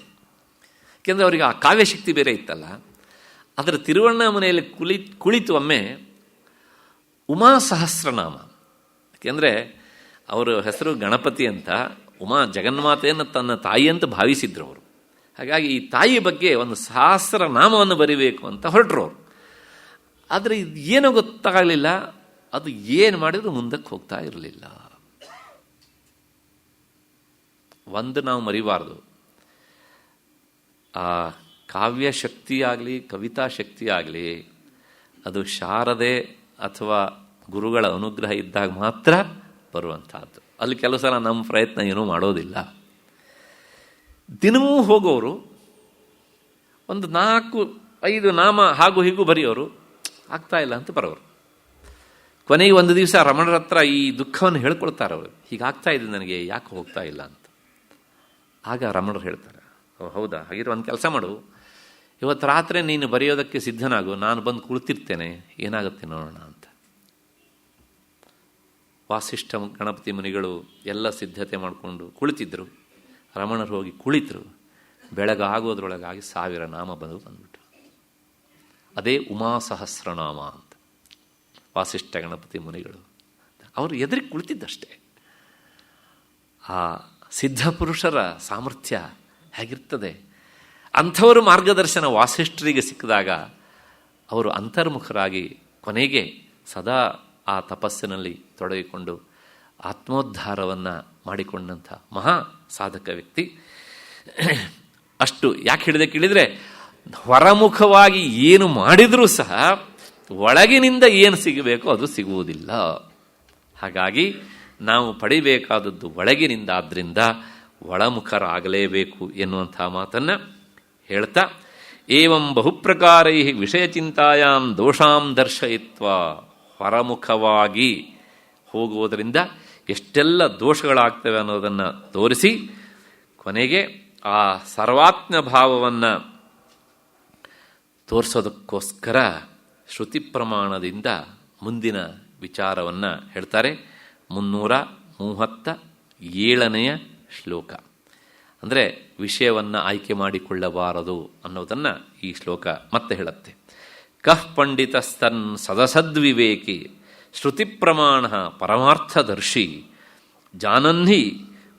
ಯಾಕೆಂದರೆ ಅವರಿಗೆ ಆ ಕಾವ್ಯಶಕ್ತಿ ಬೇರೆ ಇತ್ತಲ್ಲ. ಅದರ ತಿರುವಣ್ಣಾಮನೆಯಲ್ಲಿ ಕುಳಿತು ಒಮ್ಮೆ ಉಮಾ ಸಹಸ್ರನಾಮ, ಯಾಕೆಂದರೆ ಅವರ ಹೆಸರು ಗಣಪತಿ ಅಂತ, ಉಮಾ ಜಗನ್ಮಾತೆಯನ್ನು ತನ್ನ ತಾಯಿ ಅಂತ ಭಾವಿಸಿದ್ರು ಅವರು. ಹಾಗಾಗಿ ಈ ತಾಯಿ ಬಗ್ಗೆ ಒಂದು ಸಹಸ್ರ ನಾಮವನ್ನು ಬರಿಬೇಕು ಅಂತ ಹೊರಟರು ಅವರು. ಆದರೆ ಇದು ಏನೋ ಗೊತ್ತಾಗಲಿಲ್ಲ, ಅದು ಏನು ಮಾಡಿದ್ರು ಮುಂದಕ್ಕೆ ಹೋಗ್ತಾ ಇರಲಿಲ್ಲ. ಒಂದು ನಾವು ಮರಿಬಾರ್ದು, ಆ ಕಾವ್ಯ ಶಕ್ತಿಯಾಗಲಿ ಕವಿತಾ ಶಕ್ತಿಯಾಗಲಿ ಅದು ಶಾರದೆ ಅಥವಾ ಗುರುಗಳ ಅನುಗ್ರಹ ಇದ್ದಾಗ ಮಾತ್ರ ಬರುವಂತಹದ್ದು. ಅಲ್ಲಿ ಕೆಲವು ಸಲ ನಮ್ಮ ಪ್ರಯತ್ನ ಏನೂ ಮಾಡೋದಿಲ್ಲ. ದಿನವೂ ಹೋಗೋರು ಒಂದು 4-5 ನಾಮ ಹಾಗೂ ಹೀಗೂ ಬರೆಯೋರು, ಆಗ್ತಾ ಇಲ್ಲ ಅಂತ ಬರೋರು. ಕೊನೆಗೆ ಒಂದು ದಿವಸ ರಮಣರ ಹತ್ರ ಈ ದುಃಖವನ್ನು ಹೇಳ್ಕೊಳ್ತಾರೆ ಅವರು, ಹೀಗಾಗ್ತಾ ಇದೆ ನನಗೆ, ಯಾಕೆ ಹೋಗ್ತಾ ಇಲ್ಲ ಅಂತ. ಆಗ ರಮಣರು ಹೇಳ್ತಾರೆ, ಹೌದಾ, ಹಾಗಿರೋ ಒಂದು ಕೆಲಸ ಮಾಡು, ಇವತ್ತು ರಾತ್ರಿ ನೀನು ಬರೆಯೋದಕ್ಕೆ ಸಿದ್ಧನಾಗು, ನಾನು ಬಂದು ಕುಳಿತಿರ್ತೇನೆ, ಏನಾಗುತ್ತೆ ನೋಡೋಣ ಅಂತ. ವಾಸಿಷ್ಠ ಗಣಪತಿ ಮುನಿಗಳು ಎಲ್ಲ ಸಿದ್ಧತೆ ಮಾಡಿಕೊಂಡು ಕುಳಿತಿದ್ರು. ರಮಣರು ಹೋಗಿ ಕುಳಿತರು. ಬೆಳಗಾಗೋದ್ರೊಳಗಾಗಿ 1000 ನಾಮ ಬಂದ್ಬಿಟ್ರು. ಅದೇ ಉಮಾ ಸಹಸ್ರನಾಮ ಅಂತ. ವಾಸಿಷ್ಠ ಗಣಪತಿ ಮುನಿಗಳು ಅವರು ಎದುರಿಗೆ ಕುಳಿತಿದ್ದಷ್ಟೇ. ಆ ಸಿದ್ಧಪುರುಷರ ಸಾಮರ್ಥ್ಯ ಹೇಗಿರ್ತದೆ. ಅಂಥವರು ಮಾರ್ಗದರ್ಶನ ವಾಸಿಷ್ಠರಿಗೆ ಸಿಕ್ಕಿದಾಗ ಅವರು ಅಂತರ್ಮುಖರಾಗಿ ಕೊನೆಗೆ ಸದಾ ಆ ತಪಸ್ಸಿನಲ್ಲಿ ತೊಡಗಿಕೊಂಡು ಆತ್ಮೋದ್ಧಾರವನ್ನು ಮಾಡಿಕೊಂಡಂಥ ಮಹಾ ಸಾಧಕ ವ್ಯಕ್ತಿ. ಅಷ್ಟು ಯಾಕೆ ಹೇಳಿದೆ ಕೇಳಿದರೆ, ಹೊರಮುಖವಾಗಿ ಏನು ಮಾಡಿದರೂ ಸಹ ಒಳಗಿನಿಂದ ಏನು ಸಿಗಬೇಕೋ ಅದು ಸಿಗುವುದಿಲ್ಲ. ಹಾಗಾಗಿ ನಾವು ಪಡಿಬೇಕಾದದ್ದು ಒಳಗಿನಿಂದ, ಆದ್ದರಿಂದ ಒಳಮುಖರಾಗಲೇಬೇಕು ಎನ್ನುವಂಥ ಮಾತನ್ನು ಹೇಳ್ತಾ, ಏವಂ ಬಹುಪ್ರಕಾರೈ ವಿಷಯಚಿಂತಾಯಾಂ ದೋಷಾಂ ದರ್ಶಯಿತ್ವ, ಹೊರಮುಖವಾಗಿ ಹೋಗುವುದರಿಂದ ಎಷ್ಟೆಲ್ಲ ದೋಷಗಳಾಗ್ತವೆ ಅನ್ನೋದನ್ನು ತೋರಿಸಿ, ಕೊನೆಗೆ ಆ ಸರ್ವಾತ್ಮ ಭಾವವನ್ನು ತೋರಿಸೋದಕ್ಕೋಸ್ಕರ ಶ್ರುತಿ ಪ್ರಮಾಣದಿಂದ ಮುಂದಿನ ವಿಚಾರವನ್ನು ಹೇಳ್ತಾರೆ. 337ನೇ ಶ್ಲೋಕ. ಅಂದರೆ ವಿಷಯವನ್ನು ಆಯ್ಕೆ ಮಾಡಿಕೊಳ್ಳಬಾರದು ಅನ್ನೋದನ್ನು ಈ ಶ್ಲೋಕ ಮತ್ತೆ ಹೇಳುತ್ತೆ. ಕಃ ಪಂಡಿತಸ್ತನ್ ಸದಸದ್ವಿವೇಕಿ ಶ್ರುತಿ ಪ್ರಮಾಣ ಪರಮಾರ್ಥದರ್ಶಿ ಜಾನನ್ಹಿ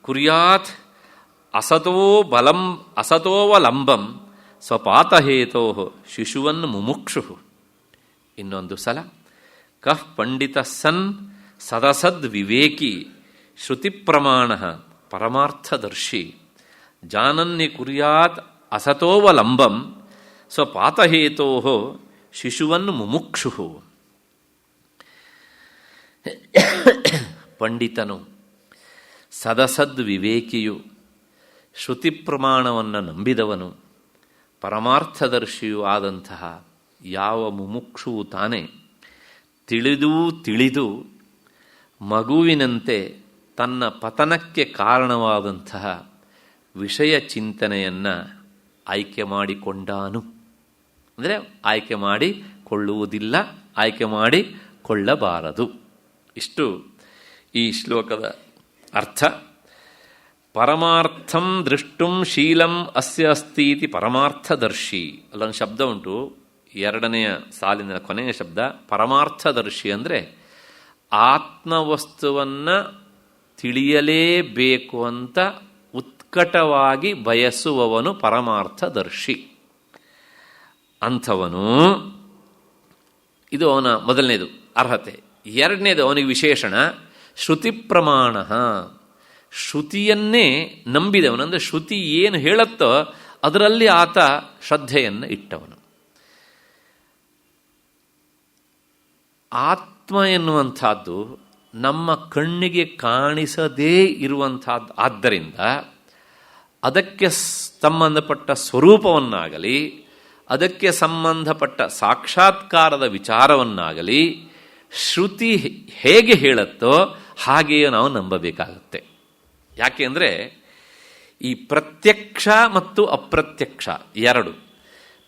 ಕುರ್ಯಾತ್ ಅಸತೋವಲಂಬಂ ಸ್ವಪಾತಹೇತೋ ಶಿಶುವನ್ ಮುಮುಕ್ಷು. ಇನ್ನೊಂದು ಸಲ, ಕಃ ಪಂಡಿತ ಸನ್ ಸದಸದ್ವಿವೇಕಿ ಶ್ರುತಿ ಪ್ರಮಾಣ ಪರಮಾರ್ಥದರ್ಶಿ ಜಾನನ್ಯ ಕುರ್ಯಾತ್ ಅಸತೋವಲಂಬಂ ಸ್ವಪಾತಹೇತೋ ಶಿಶುವನ್ನು ಮುಮುಕ್ಷು. ಪಂಡಿತನು, ಸದಸದ್ ವಿವೇಕಿಯು, ಶ್ರುತಿ ಪ್ರಮಾಣವನ್ನು ನಂಬಿದವನು, ಪರಮಾರ್ಥದರ್ಶಿಯೂ ಆದಂತಹ ಯಾವ ಮುಮುಕ್ಷುವು ತಾನೇ ತಿಳಿದು ಮಗುವಿನಂತೆ ತನ್ನ ಪತನಕ್ಕೆ ಕಾರಣವಾದಂತಹ ವಿಷಯ ಚಿಂತನೆಯನ್ನು ಆಯ್ಕೆ ಮಾಡಿಕೊಂಡಾನು. ಅಂದರೆ ಆಯ್ಕೆ ಮಾಡಿಕೊಳ್ಳುವುದಿಲ್ಲ, ಆಯ್ಕೆ ಮಾಡಿಕೊಳ್ಳಬಾರದು. ಇಷ್ಟು ಈ ಶ್ಲೋಕದ ಅರ್ಥ. ಪರಮಾರ್ಥಂ ದೃಷ್ಟುಂ ಶೀಲಂ ಅಸ್ಯ ಅಸ್ತೀತಿ ಪರಮಾರ್ಥದರ್ಶಿ. ಅಲ್ಲೊಂದು ಶಬ್ದ ಉಂಟು, ಎರಡನೆಯ ಸಾಲಿನ ಕೊನೆಯ ಶಬ್ದ ಪರಮಾರ್ಥದರ್ಶಿ. ಅಂದರೆ ಆತ್ಮವಸ್ತುವನ್ನು ತಿಳಿಯಲೇಬೇಕು ಅಂತ ಉತ್ಕಟವಾಗಿ ಬಯಸುವವನು ಪರಮಾರ್ಥದರ್ಶಿ. ಅಂಥವನು, ಇದು ಅವನ ಮೊದಲನೇದು ಅರ್ಹತೆ. ಎರಡನೇದು ಅವನಿಗೆ ವಿಶೇಷಣ ಶ್ರುತಿ ಪ್ರಮಾಣ. ಶ್ರುತಿಯನ್ನೇ ನಂಬಿದವನು, ಅಂದರೆ ಶ್ರುತಿ ಏನು ಹೇಳುತ್ತೋ ಅದರಲ್ಲಿ ಆತ ಶ್ರದ್ಧೆಯನ್ನು ಇಟ್ಟವನು. ಆತ್ಮ ಎನ್ನುವಂಥದ್ದು ನಮ್ಮ ಕಣ್ಣಿಗೆ ಕಾಣಿಸದೇ ಇರುವಂಥದ್ದು. ಆದ್ದರಿಂದ ಅದಕ್ಕೆ ಸಂಬಂಧಪಟ್ಟ ಸ್ವರೂಪವನ್ನಾಗಲಿ, ಅದಕ್ಕೆ ಸಂಬಂಧಪಟ್ಟ ಸಾಕ್ಷಾತ್ಕಾರದ ವಿಚಾರವನ್ನಾಗಲಿ ಶ್ರುತಿ ಹೇಗೆ ಹೇಳುತ್ತೋ ಹಾಗೆಯೇ ನಾವು ನಂಬಬೇಕಾಗುತ್ತೆ. ಯಾಕೆಂದರೆ ಈ ಪ್ರತ್ಯಕ್ಷ ಮತ್ತು ಅಪ್ರತ್ಯಕ್ಷ ಎರಡು.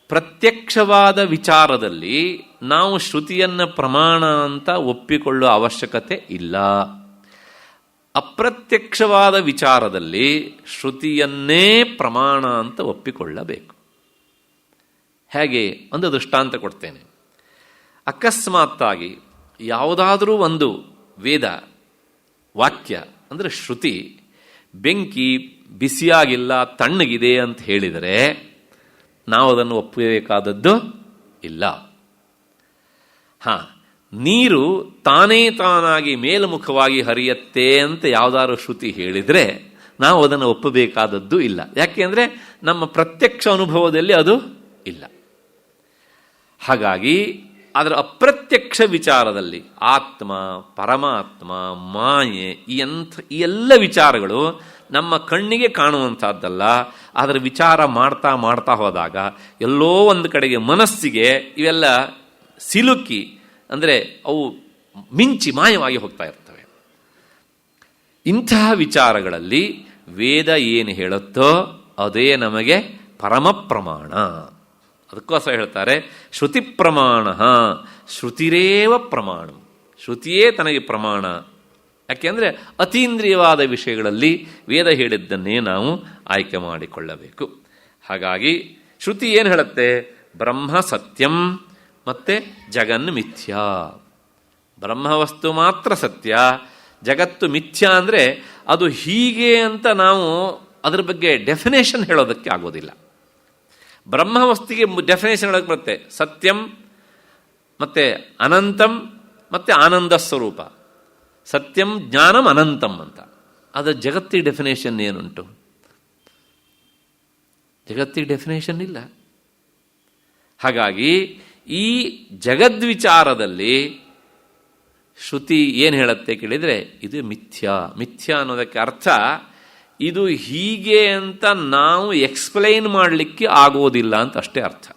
ಪ್ರತ್ಯಕ್ಷವಾದ ವಿಚಾರದಲ್ಲಿ ನಾವು ಶ್ರುತಿಯನ್ನು ಪ್ರಮಾಣ ಅಂತ ಒಪ್ಪಿಕೊಳ್ಳುವ ಅವಶ್ಯಕತೆ ಇಲ್ಲ. ಅಪ್ರತ್ಯಕ್ಷವಾದ ವಿಚಾರದಲ್ಲಿ ಶ್ರುತಿಯನ್ನೇ ಪ್ರಮಾಣ ಅಂತ ಒಪ್ಪಿಕೊಳ್ಳಬೇಕು. ಹೇಗೆ ಒಂದು ದೃಷ್ಟಾಂತ ಕೊಡ್ತೇನೆ. ಅಕಸ್ಮಾತ್ತಾಗಿ ಯಾವುದಾದರೂ ಒಂದು ವೇದ ವಾಕ್ಯ ಅಂದರೆ ಶ್ರುತಿ ಬೆಂಕಿ ಬಿಸಿಯಾಗಿಲ್ಲ ತಣ್ಣಗಿದೆ ಅಂತ ಹೇಳಿದರೆ ನಾವು ಅದನ್ನು ಒಪ್ಪಬೇಕಾದದ್ದು ಇಲ್ಲ. ನೀರು ತಾನೇ ತಾನಾಗಿ ಮೇಲ್ಮುಖವಾಗಿ ಹರಿಯತ್ತೆ ಅಂತ ಯಾವುದಾದ್ರು ಶ್ರುತಿ ಹೇಳಿದರೆ ನಾವು ಅದನ್ನು ಒಪ್ಪಬೇಕಾದದ್ದು ಇಲ್ಲ. ಯಾಕೆಂದರೆ ನಮ್ಮ ಪ್ರತ್ಯಕ್ಷ ಅನುಭವದಲ್ಲಿ ಅದು ಇಲ್ಲ. ಹಾಗಾಗಿ ಅದರ ಅಪ್ರತ್ಯಕ್ಷ ವಿಚಾರದಲ್ಲಿ ಆತ್ಮ, ಪರಮಾತ್ಮ, ಮಾಯೆ ಈ ಎಲ್ಲ ವಿಚಾರಗಳು ನಮ್ಮ ಕಣ್ಣಿಗೆ ಕಾಣುವಂಥದ್ದಲ್ಲ. ಅದರ ವಿಚಾರ ಮಾಡ್ತಾ ಮಾಡ್ತಾ ಹೋದಾಗ ಎಲ್ಲೋ ಒಂದು ಕಡೆಗೆ ಮನಸ್ಸಿಗೆ ಇವೆಲ್ಲ ಸಿಲುಕಿ, ಅಂದರೆ ಅವು ಮಿಂಚಿ ಮಾಯವಾಗಿ ಹೋಗ್ತಾ ಇರ್ತವೆ. ಇಂತಹ ವಿಚಾರಗಳಲ್ಲಿ ವೇದ ಏನು ಹೇಳುತ್ತೋ ಅದೇ ನಮಗೆ ಪರಮ ಪ್ರಮಾಣ. ಅದಕ್ಕೋಸ್ಕರ ಹೇಳ್ತಾರೆ ಶ್ರುತಿ ಪ್ರಮಾಣ. ಶ್ರುತಿರೇವ ಪ್ರಮಾಣ, ಶ್ರುತಿಯೇ ತನಗೆ ಪ್ರಮಾಣ. ಯಾಕೆಂದರೆ ಅತೀಂದ್ರಿಯವಾದ ವಿಷಯಗಳಲ್ಲಿ ವೇದ ಹೇಳಿದ್ದನ್ನೇ ನಾವು ಆಯ್ಕೆ ಮಾಡಿಕೊಳ್ಳಬೇಕು. ಹಾಗಾಗಿ ಶ್ರುತಿ ಏನು ಹೇಳುತ್ತೆ? ಬ್ರಹ್ಮ ಸತ್ಯಂ ಮತ್ತು ಜಗನ್ ಮಿಥ್ಯಾ. ಬ್ರಹ್ಮವಸ್ತು ಮಾತ್ರ ಸತ್ಯ, ಜಗತ್ತು ಮಿಥ್ಯಾ. ಅಂದರೆ ಅದು ಹೀಗೆ ಅಂತ ನಾವು ಅದರ ಬಗ್ಗೆ ಡೆಫಿನೇಷನ್ ಹೇಳೋದಕ್ಕೆ ಆಗೋದಿಲ್ಲ. ಬ್ರಹ್ಮವಸ್ತುಗೆ ಡೆಫಿನೇಷನ್ ಹೇಳೋಕ್ಕೆ ಬರುತ್ತೆ. ಸತ್ಯಂ ಮತ್ತು ಅನಂತಂ ಮತ್ತು ಆನಂದ ಸ್ವರೂಪ. ಸತ್ಯಂ ಜ್ಞಾನಂ ಅನಂತಂ ಅಂತ. ಅದರ ಜಗತ್ತಿಗೆ ಡೆಫಿನೇಷನ್ ಏನುಂಟು? ಜಗತ್ತಿಗೆ ಡೆಫಿನೇಷನ್ ಇಲ್ಲ. ಹಾಗಾಗಿ ಈ ಜಗದ್ವಿಚಾರದಲ್ಲಿ ಶ್ರುತಿ ಏನು ಹೇಳುತ್ತೆ ಕೇಳಿದರೆ ಇದು ಮಿಥ್ಯಾ. ಮಿಥ್ಯಾ ಅನ್ನೋದಕ್ಕೆ ಅರ್ಥ ಇದು ಹೀಗೆ ಅಂತ ನಾವು ಎಕ್ಸ್ಪ್ಲೈನ್ ಮಾಡಲಿಕ್ಕೆ ಆಗೋದಿಲ್ಲ ಅಂತ ಅಷ್ಟೇ ಅರ್ಥ.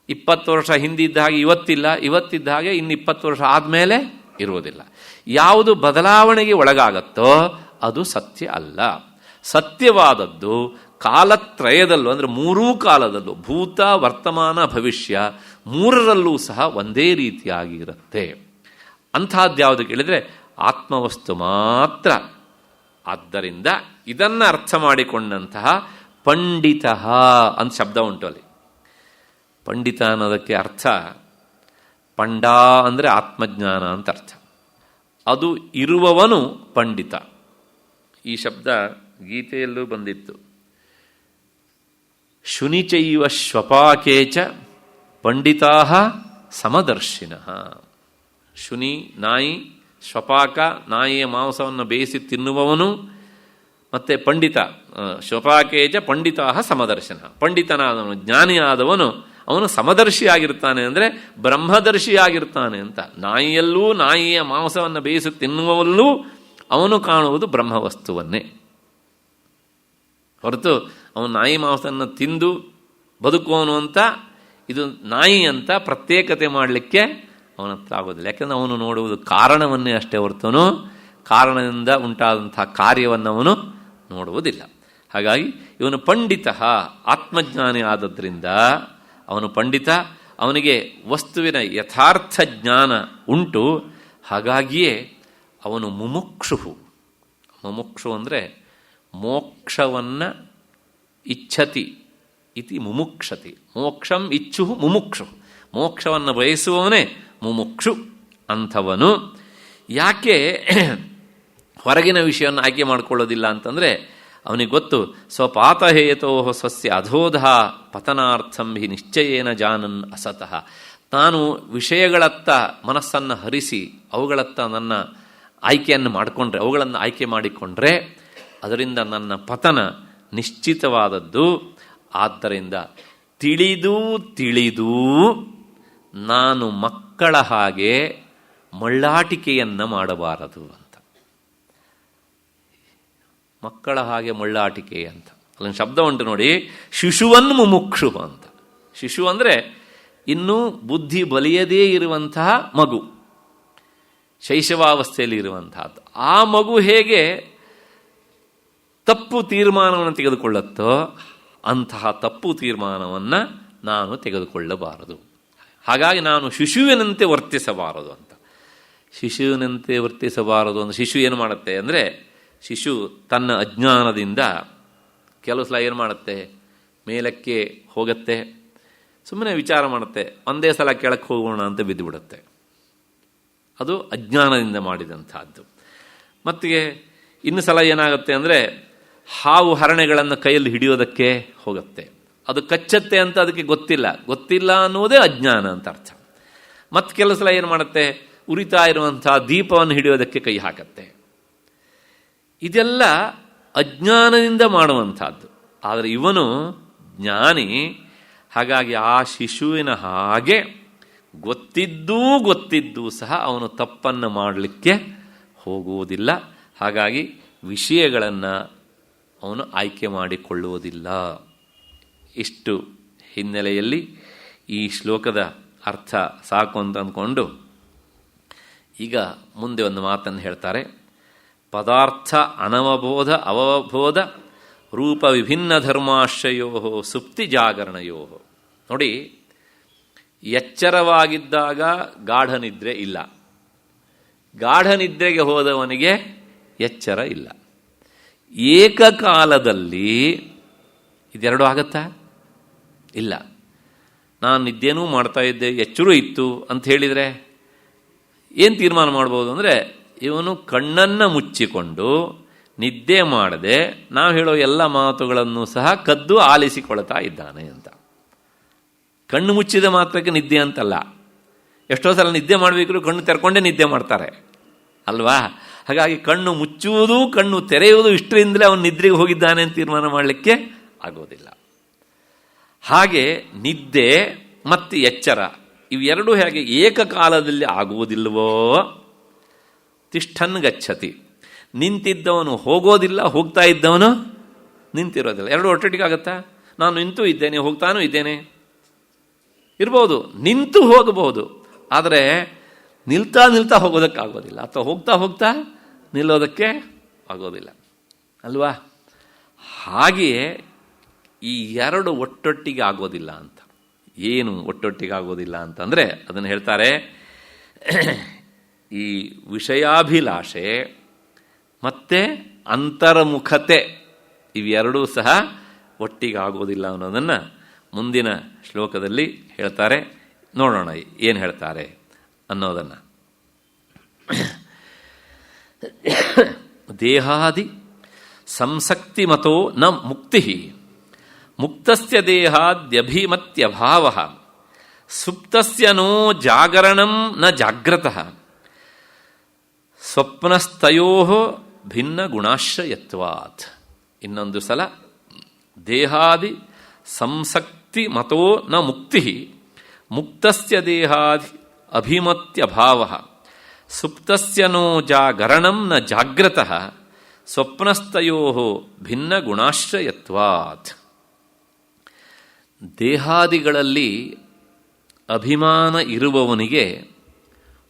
20 ವರ್ಷ ಹಿಂದಿದ್ದ ಹಾಗೆ ಇವತ್ತಿಲ್ಲ, ಇವತ್ತಿದ್ದ ಹಾಗೆ ಇನ್ನು 20 ವರ್ಷ ಆದಮೇಲೆ ಇರುವುದಿಲ್ಲ. ಯಾವುದು ಬದಲಾವಣೆಗೆ ಒಳಗಾಗತ್ತೋ ಅದು ಸತ್ಯ ಅಲ್ಲ. ಸತ್ಯವಾದದ್ದು ಕಾಲತ್ರಯದಲ್ಲೂ, ಅಂದರೆ ಮೂರೂ ಕಾಲದಲ್ಲೂ, ಭೂತ, ವರ್ತಮಾನ, ಭವಿಷ್ಯ ಮೂರರಲ್ಲೂ ಸಹ ಒಂದೇ ರೀತಿಯಾಗಿರುತ್ತೆ. ಅಂಥದ್ಯಾವುದು ಕೇಳಿದರೆ ಆತ್ಮವಸ್ತು ಮಾತ್ರ. ಆದ್ದರಿಂದ ಇದನ್ನು ಅರ್ಥ ಮಾಡಿಕೊಂಡಂತಹ ಪಂಡಿತ ಅಂತ ಶಬ್ದ ಉಂಟು ಅಲ್ಲಿ. ಪಂಡಿತ ಅನ್ನೋದಕ್ಕೆ ಅರ್ಥ ಪಂಡ ಅಂದರೆ ಆತ್ಮಜ್ಞಾನ ಅಂತ ಅರ್ಥ. ಅದು ಇರುವವನು ಪಂಡಿತ. ಈ ಶಬ್ದ ಗೀತೆಯಲ್ಲೂ ಬಂದಿತ್ತು. ಶುನಿಚೈವ ಶ್ವಪಾಕೇಚ ಪಂಡಿತಾ ಸಮದರ್ಶಿನಃ. ಶುನಿ ನಾಯಿ, ಶ್ವಪಾಕ ನಾಯಿಯ ಮಾಂಸವನ್ನು ಬೇಯಿಸಿ ತಿನ್ನುವವನು, ಮತ್ತು ಪಂಡಿತ ಶೋಪಾಕೇಜ ಪಂಡಿತಾ ಸಮದರ್ಶನ, ಪಂಡಿತನಾದವನು ಜ್ಞಾನಿಯಾದವನು ಅವನು ಸಮದರ್ಶಿಯಾಗಿರ್ತಾನೆ, ಅಂದರೆ ಬ್ರಹ್ಮದರ್ಶಿಯಾಗಿರ್ತಾನೆ ಅಂತ. ನಾಯಿಯಲ್ಲೂ ನಾಯಿಯ ಮಾಂಸವನ್ನು ಬೇಯಿಸಿ ತಿನ್ನುವಲ್ಲೂ ಅವನು ಕಾಣುವುದು ಬ್ರಹ್ಮವಸ್ತುವನ್ನೇ ಹೊರತು ಅವನು ನಾಯಿ ಮಾಂಸವನ್ನು ತಿಂದು ಬದುಕುವನು ಅಂತ ಇದು ನಾಯಿ ಅಂತ ಪ್ರತ್ಯೇಕತೆ ಮಾಡಲಿಕ್ಕೆ ಅವನ ಹತ್ರ ಆಗೋದಿಲ್ಲ. ಯಾಕೆಂದರೆ ಅವನು ನೋಡುವುದು ಕಾರಣವನ್ನೇ ಅಷ್ಟೇ ಹೊರತನು ಕಾರಣದಿಂದ ಉಂಟಾದಂಥ ಕಾರ್ಯವನ್ನು ಅವನು ನೋಡುವುದಿಲ್ಲ. ಹಾಗಾಗಿ ಇವನು ಪಂಡಿತ, ಆತ್ಮಜ್ಞಾನಿ ಆದದ್ರಿಂದ ಅವನು ಪಂಡಿತ, ಅವನಿಗೆ ವಸ್ತುವಿನ ಯಥಾರ್ಥ ಜ್ಞಾನ ಉಂಟು. ಹಾಗಾಗಿಯೇ ಅವನು ಮುಮುಕ್ಷು. ಮುಮುಕ್ಷು ಅಂದರೆ ಮೋಕ್ಷವನ್ನು ಇಚ್ಛತಿ ಇತಿ ಮುಮುಕ್ಷತಿ, ಮೋಕ್ಷಂ ಇಚ್ಛು ಮುಮುಕ್ಷು, ಮೋಕ್ಷವನ್ನು ಬಯಸುವವನೇ ಮುಮುಕ್ಷು ಅಂಥವನು. ಯಾಕೆ ಹೊರಗಿನ ವಿಷಯವನ್ನು ಆಯ್ಕೆ ಮಾಡಿಕೊಳ್ಳೋದಿಲ್ಲ ಅಂತಂದರೆ ಅವನಿಗೆ ಗೊತ್ತು, ಸ್ವಪಾತಹೇತೋ ಸ್ವಸ್ಯ ಅಧೋಧ ಪತನಾರ್ಥಂ ಹಿ ನಿಶ್ಚಯೇನ ಜಾನನ್ ಅಸತಃ. ತಾನು ವಿಷಯಗಳತ್ತ ಮನಸ್ಸನ್ನು ಹರಿಸಿ ಅವುಗಳತ್ತ ನನ್ನ ಆಯ್ಕೆಯನ್ನು ಮಾಡಿಕೊಂಡ್ರೆ, ಅವುಗಳನ್ನು ಆಯ್ಕೆ ಮಾಡಿಕೊಂಡ್ರೆ ಅದರಿಂದ ನನ್ನ ಪತನ ನಿಶ್ಚಿತವಾದದ್ದು. ಆದ್ದರಿಂದ ತಿಳಿದು ತಿಳಿದು ನಾನು ಮಕ್ಕಳ ಹಾಗೆ ಮಳ್ಳಾಟಿಕೆಯನ್ನು ಮಾಡಬಾರದು ಅಂತ. ಮಕ್ಕಳ ಹಾಗೆ ಮಳ್ಳಾಟಿಕೆ ಅಂತ ಅಲ್ಲೊಂದು ಶಬ್ದ ಉಂಟು ನೋಡಿ, ಶಿಶುವನ್ ಮುಮುಕ್ಷು ಅಂತ. ಶಿಶು ಅಂದರೆ ಇನ್ನೂ ಬುದ್ಧಿ ಬಲಿಯದೇ ಇರುವಂತಹ ಮಗು, ಶೈಶವಾವಸ್ಥೆಯಲ್ಲಿ ಇರುವಂತಹದ್ದು. ಆ ಮಗು ಹೇಗೆ ತಪ್ಪು ತೀರ್ಮಾನವನ್ನು ತೆಗೆದುಕೊಳ್ಳುತ್ತೋ ಅಂತಹ ತಪ್ಪು ತೀರ್ಮಾನವನ್ನು ನಾನು ತೆಗೆದುಕೊಳ್ಳಬಾರದು. ಹಾಗಾಗಿ ನಾನು ಶಿಶುವಿನಂತೆ ವರ್ತಿಸಬಾರದು ಅಂತ. ಶಿಶುವಿನಂತೆ ವರ್ತಿಸಬಾರದು ಅಂದರೆ ಶಿಶು ಏನು ಮಾಡುತ್ತೆ ಅಂದರೆ, ಶಿಶು ತನ್ನ ಅಜ್ಞಾನದಿಂದ ಕೆಲವು ಸಲ ಏನು ಮಾಡುತ್ತೆ, ಮೇಲಕ್ಕೆ ಹೋಗುತ್ತೆ, ಸುಮ್ಮನೆ ವಿಚಾರ ಮಾಡುತ್ತೆ, ಒಂದೇ ಸಲ ಕೆಳಕ್ಕೆ ಹೋಗೋಣ ಅಂತ ಬಿದ್ದುಬಿಡುತ್ತೆ. ಅದು ಅಜ್ಞಾನದಿಂದ ಮಾಡಿದಂಥದ್ದು. ಮತ್ತು ಇನ್ನು ಸಲ ಏನಾಗುತ್ತೆ ಅಂದರೆ ಹಾವು ಹರಣೆಗಳನ್ನು ಕೈಯಲ್ಲಿ ಹಿಡಿಯೋದಕ್ಕೆ ಹೋಗುತ್ತೆ, ಅದು ಕಚ್ಚತ್ತೆ ಅಂತ ಅದಕ್ಕೆ ಗೊತ್ತಿಲ್ಲ ಅನ್ನೋದೇ ಅಜ್ಞಾನ ಅಂತ ಅರ್ಥ. ಮತ್ತು ಕೆಲವು ಸಲ ಏನು ಮಾಡುತ್ತೆ, ಉರಿತಾ ಇರುವಂಥ ದೀಪವನ್ನು ಹಿಡಿಯೋದಕ್ಕೆ ಕೈ ಹಾಕತ್ತೆ. ಇದೆಲ್ಲ ಅಜ್ಞಾನದಿಂದ ಮಾಡುವಂಥದ್ದು. ಆದರೆ ಇವನು ಜ್ಞಾನಿ, ಹಾಗಾಗಿ ಆ ಶಿಶುವಿನ ಹಾಗೆ ಗೊತ್ತಿದ್ದೂ ಸಹ ಅವನು ತಪ್ಪನ್ನು ಮಾಡಲಿಕ್ಕೆ ಹೋಗುವುದಿಲ್ಲ. ಹಾಗಾಗಿ ವಿಷಯಗಳನ್ನು ಅವನು ಆಯ್ಕೆ ಮಾಡಿಕೊಳ್ಳುವುದಿಲ್ಲ. ಇಷ್ಟು ಹಿನ್ನೆಲೆಯಲ್ಲಿ ಈ ಶ್ಲೋಕದ ಅರ್ಥ ಸಾಕು ಅಂತ ಅಂದ್ಕೊಂಡು ಈಗ ಮುಂದೆ ಒಂದು ಮಾತನ್ನು ಹೇಳ್ತಾರೆ. ಪದಾರ್ಥ ಅನವಬೋಧ ಅವಬೋಧ ರೂಪ ವಿಭಿನ್ನ ಧರ್ಮಾಶ್ರಯೋ ಸುಪ್ತಿ ಜಾಗರಣಯೋ. ನೋಡಿ, ಎಚ್ಚರವಾಗಿದ್ದಾಗ ಗಾಢನಿದ್ರೆ ಇಲ್ಲ, ಗಾಢನಿದ್ರೆಗೆ ಹೋದವನಿಗೆ ಎಚ್ಚರ ಇಲ್ಲ. ಏಕಕಾಲದಲ್ಲಿ ಇದೆರಡು ಆಗತ್ತಾ? ಇಲ್ಲ. ನಾನು ನಿದ್ದೆನೂ ಮಾಡ್ತಾ ಇದ್ದೆ, ಎಚ್ಚರೂ ಇತ್ತು ಅಂತ ಹೇಳಿದರೆ ಏನು ತೀರ್ಮಾನ ಮಾಡ್ಬೋದು ಅಂದರೆ, ಇವನು ಕಣ್ಣನ್ನು ಮುಚ್ಚಿಕೊಂಡು ನಿದ್ದೆ ಮಾಡದೆ ನಾವು ಹೇಳೋ ಎಲ್ಲ ಮಾತುಗಳನ್ನು ಸಹ ಕದ್ದು ಆಲಿಸಿಕೊಳ್ತಾ ಇದ್ದಾನೆ ಅಂತ. ಕಣ್ಣು ಮುಚ್ಚಿದ ಮಾತ್ರಕ್ಕೆ ನಿದ್ದೆ ಅಂತಲ್ಲ. ಎಷ್ಟೋ ಸಲ ನಿದ್ದೆ ಮಾಡಬೇಕಾದ್ರೂ ಕಣ್ಣು ತೆರ್ಕೊಂಡೇ ನಿದ್ದೆ ಮಾಡ್ತಾರೆ ಅಲ್ವಾ? ಹಾಗಾಗಿ ಕಣ್ಣು ಮುಚ್ಚುವುದು ಕಣ್ಣು ತೆರೆಯುವುದು ಇಷ್ಟರಿಂದಲೇ ಅವನು ನಿದ್ರೆಗೆ ಹೋಗಿದ್ದಾನೆ ಅಂತ ತೀರ್ಮಾನ ಮಾಡಲಿಕ್ಕೆ ಆಗೋದಿಲ್ಲ. ಹಾಗೆ ನಿದ್ದೆ ಮತ್ತು ಎಚ್ಚರ ಇವೆರಡೂ ಹೇಗೆ ಏಕಕಾಲದಲ್ಲಿ ಆಗುವುದಿಲ್ಲವೋ, ತಿಷ್ಠನ್ ಗಚ್ಚತಿ, ನಿಂತಿದ್ದವನು ಹೋಗೋದಿಲ್ಲ, ಹೋಗ್ತಾ ಇದ್ದವನು ನಿಂತಿರೋದಿಲ್ಲ. ಎರಡು ಒಟ್ಟೊಟ್ಟಿಗೆ ಆಗುತ್ತಾ? ನಾನು ನಿಂತು ಇದ್ದೇನೆ, ಹೋಗ್ತಾನೂ ಇದ್ದೇನೆ ಇರ್ಬೋದು, ನಿಂತು ಹೋಗಬಹುದು, ಆದರೆ ನಿಲ್ತಾ ಹೋಗೋದಕ್ಕಾಗೋದಿಲ್ಲ, ಅಥವಾ ಹೋಗ್ತಾ ನಿಲ್ಲೋದಕ್ಕೆ ಆಗೋದಿಲ್ಲ ಅಲ್ವಾ? ಹಾಗೆಯೇ ಈ ಎರಡು ಒಟ್ಟೊಟ್ಟಿಗೆ ಆಗೋದಿಲ್ಲ ಅಂತ. ಏನು ಒಟ್ಟೊಟ್ಟಿಗೆ ಆಗೋದಿಲ್ಲ ಅಂತಂದರೆ ಅದನ್ನು ಹೇಳ್ತಾರೆ, ಈ ವಿಷಯಾಭಿಲಾಷೆ ಮತ್ತು ಅಂತರ್ಮುಖತೆ ಇವೆರಡೂ ಸಹ ಒಟ್ಟಿಗೆ ಆಗೋದಿಲ್ಲ ಅನ್ನೋದನ್ನು ಮುಂದಿನ ಶ್ಲೋಕದಲ್ಲಿ ಹೇಳ್ತಾರೆ. ನೋಡೋಣ ಏನು ಹೇಳ್ತಾರೆ ಅನ್ನೋದನ್ನು. ದೇಹಾದಿ ಸಂಸಕ್ತಿ ಮತೋ ನ ಮುಕ್ತಿ, ಮುಕ್ತಸ್ಯ ದೇಹಾದ್ಯಭಿಮತ್ಯಭಾವ, ಸುಪ್ತಸ್ಯ ನೋ ಜಾಗರಣಂ ನ ಜಾಗ್ರತಃ, ಸ್ವಪ್ನಸ್ತಯೋ ಭಿನ್ನ ಗುಣಾಶ್ರಯತ್ವಾತ್. ಇನ್ನೊಂದು ಸಲ ದೇಹಾದಿ ಸಂಸಕ್ತಿ ಮತೋ ನ ಮುಕ್ತಿ ಮುಕ್ತಸ್ಯ ದೇಹಾದಿ ಅಭಿಮತ್ಯಭಾವ ಸುಪ್ತಸ್ಯ ನೋ ಜಾಗರಣಂ ನ ಜಾಗ್ರತಃ ಸ್ವಪ್ನಸ್ತಯೋ ಭಿನ್ನ ಗುಣಾಶ್ರಯತ್ವಾತ್. ದೇಹಾದಿಗಳಲ್ಲಿ ಅಭಿಮಾನ ಇರುವವನಿಗೆ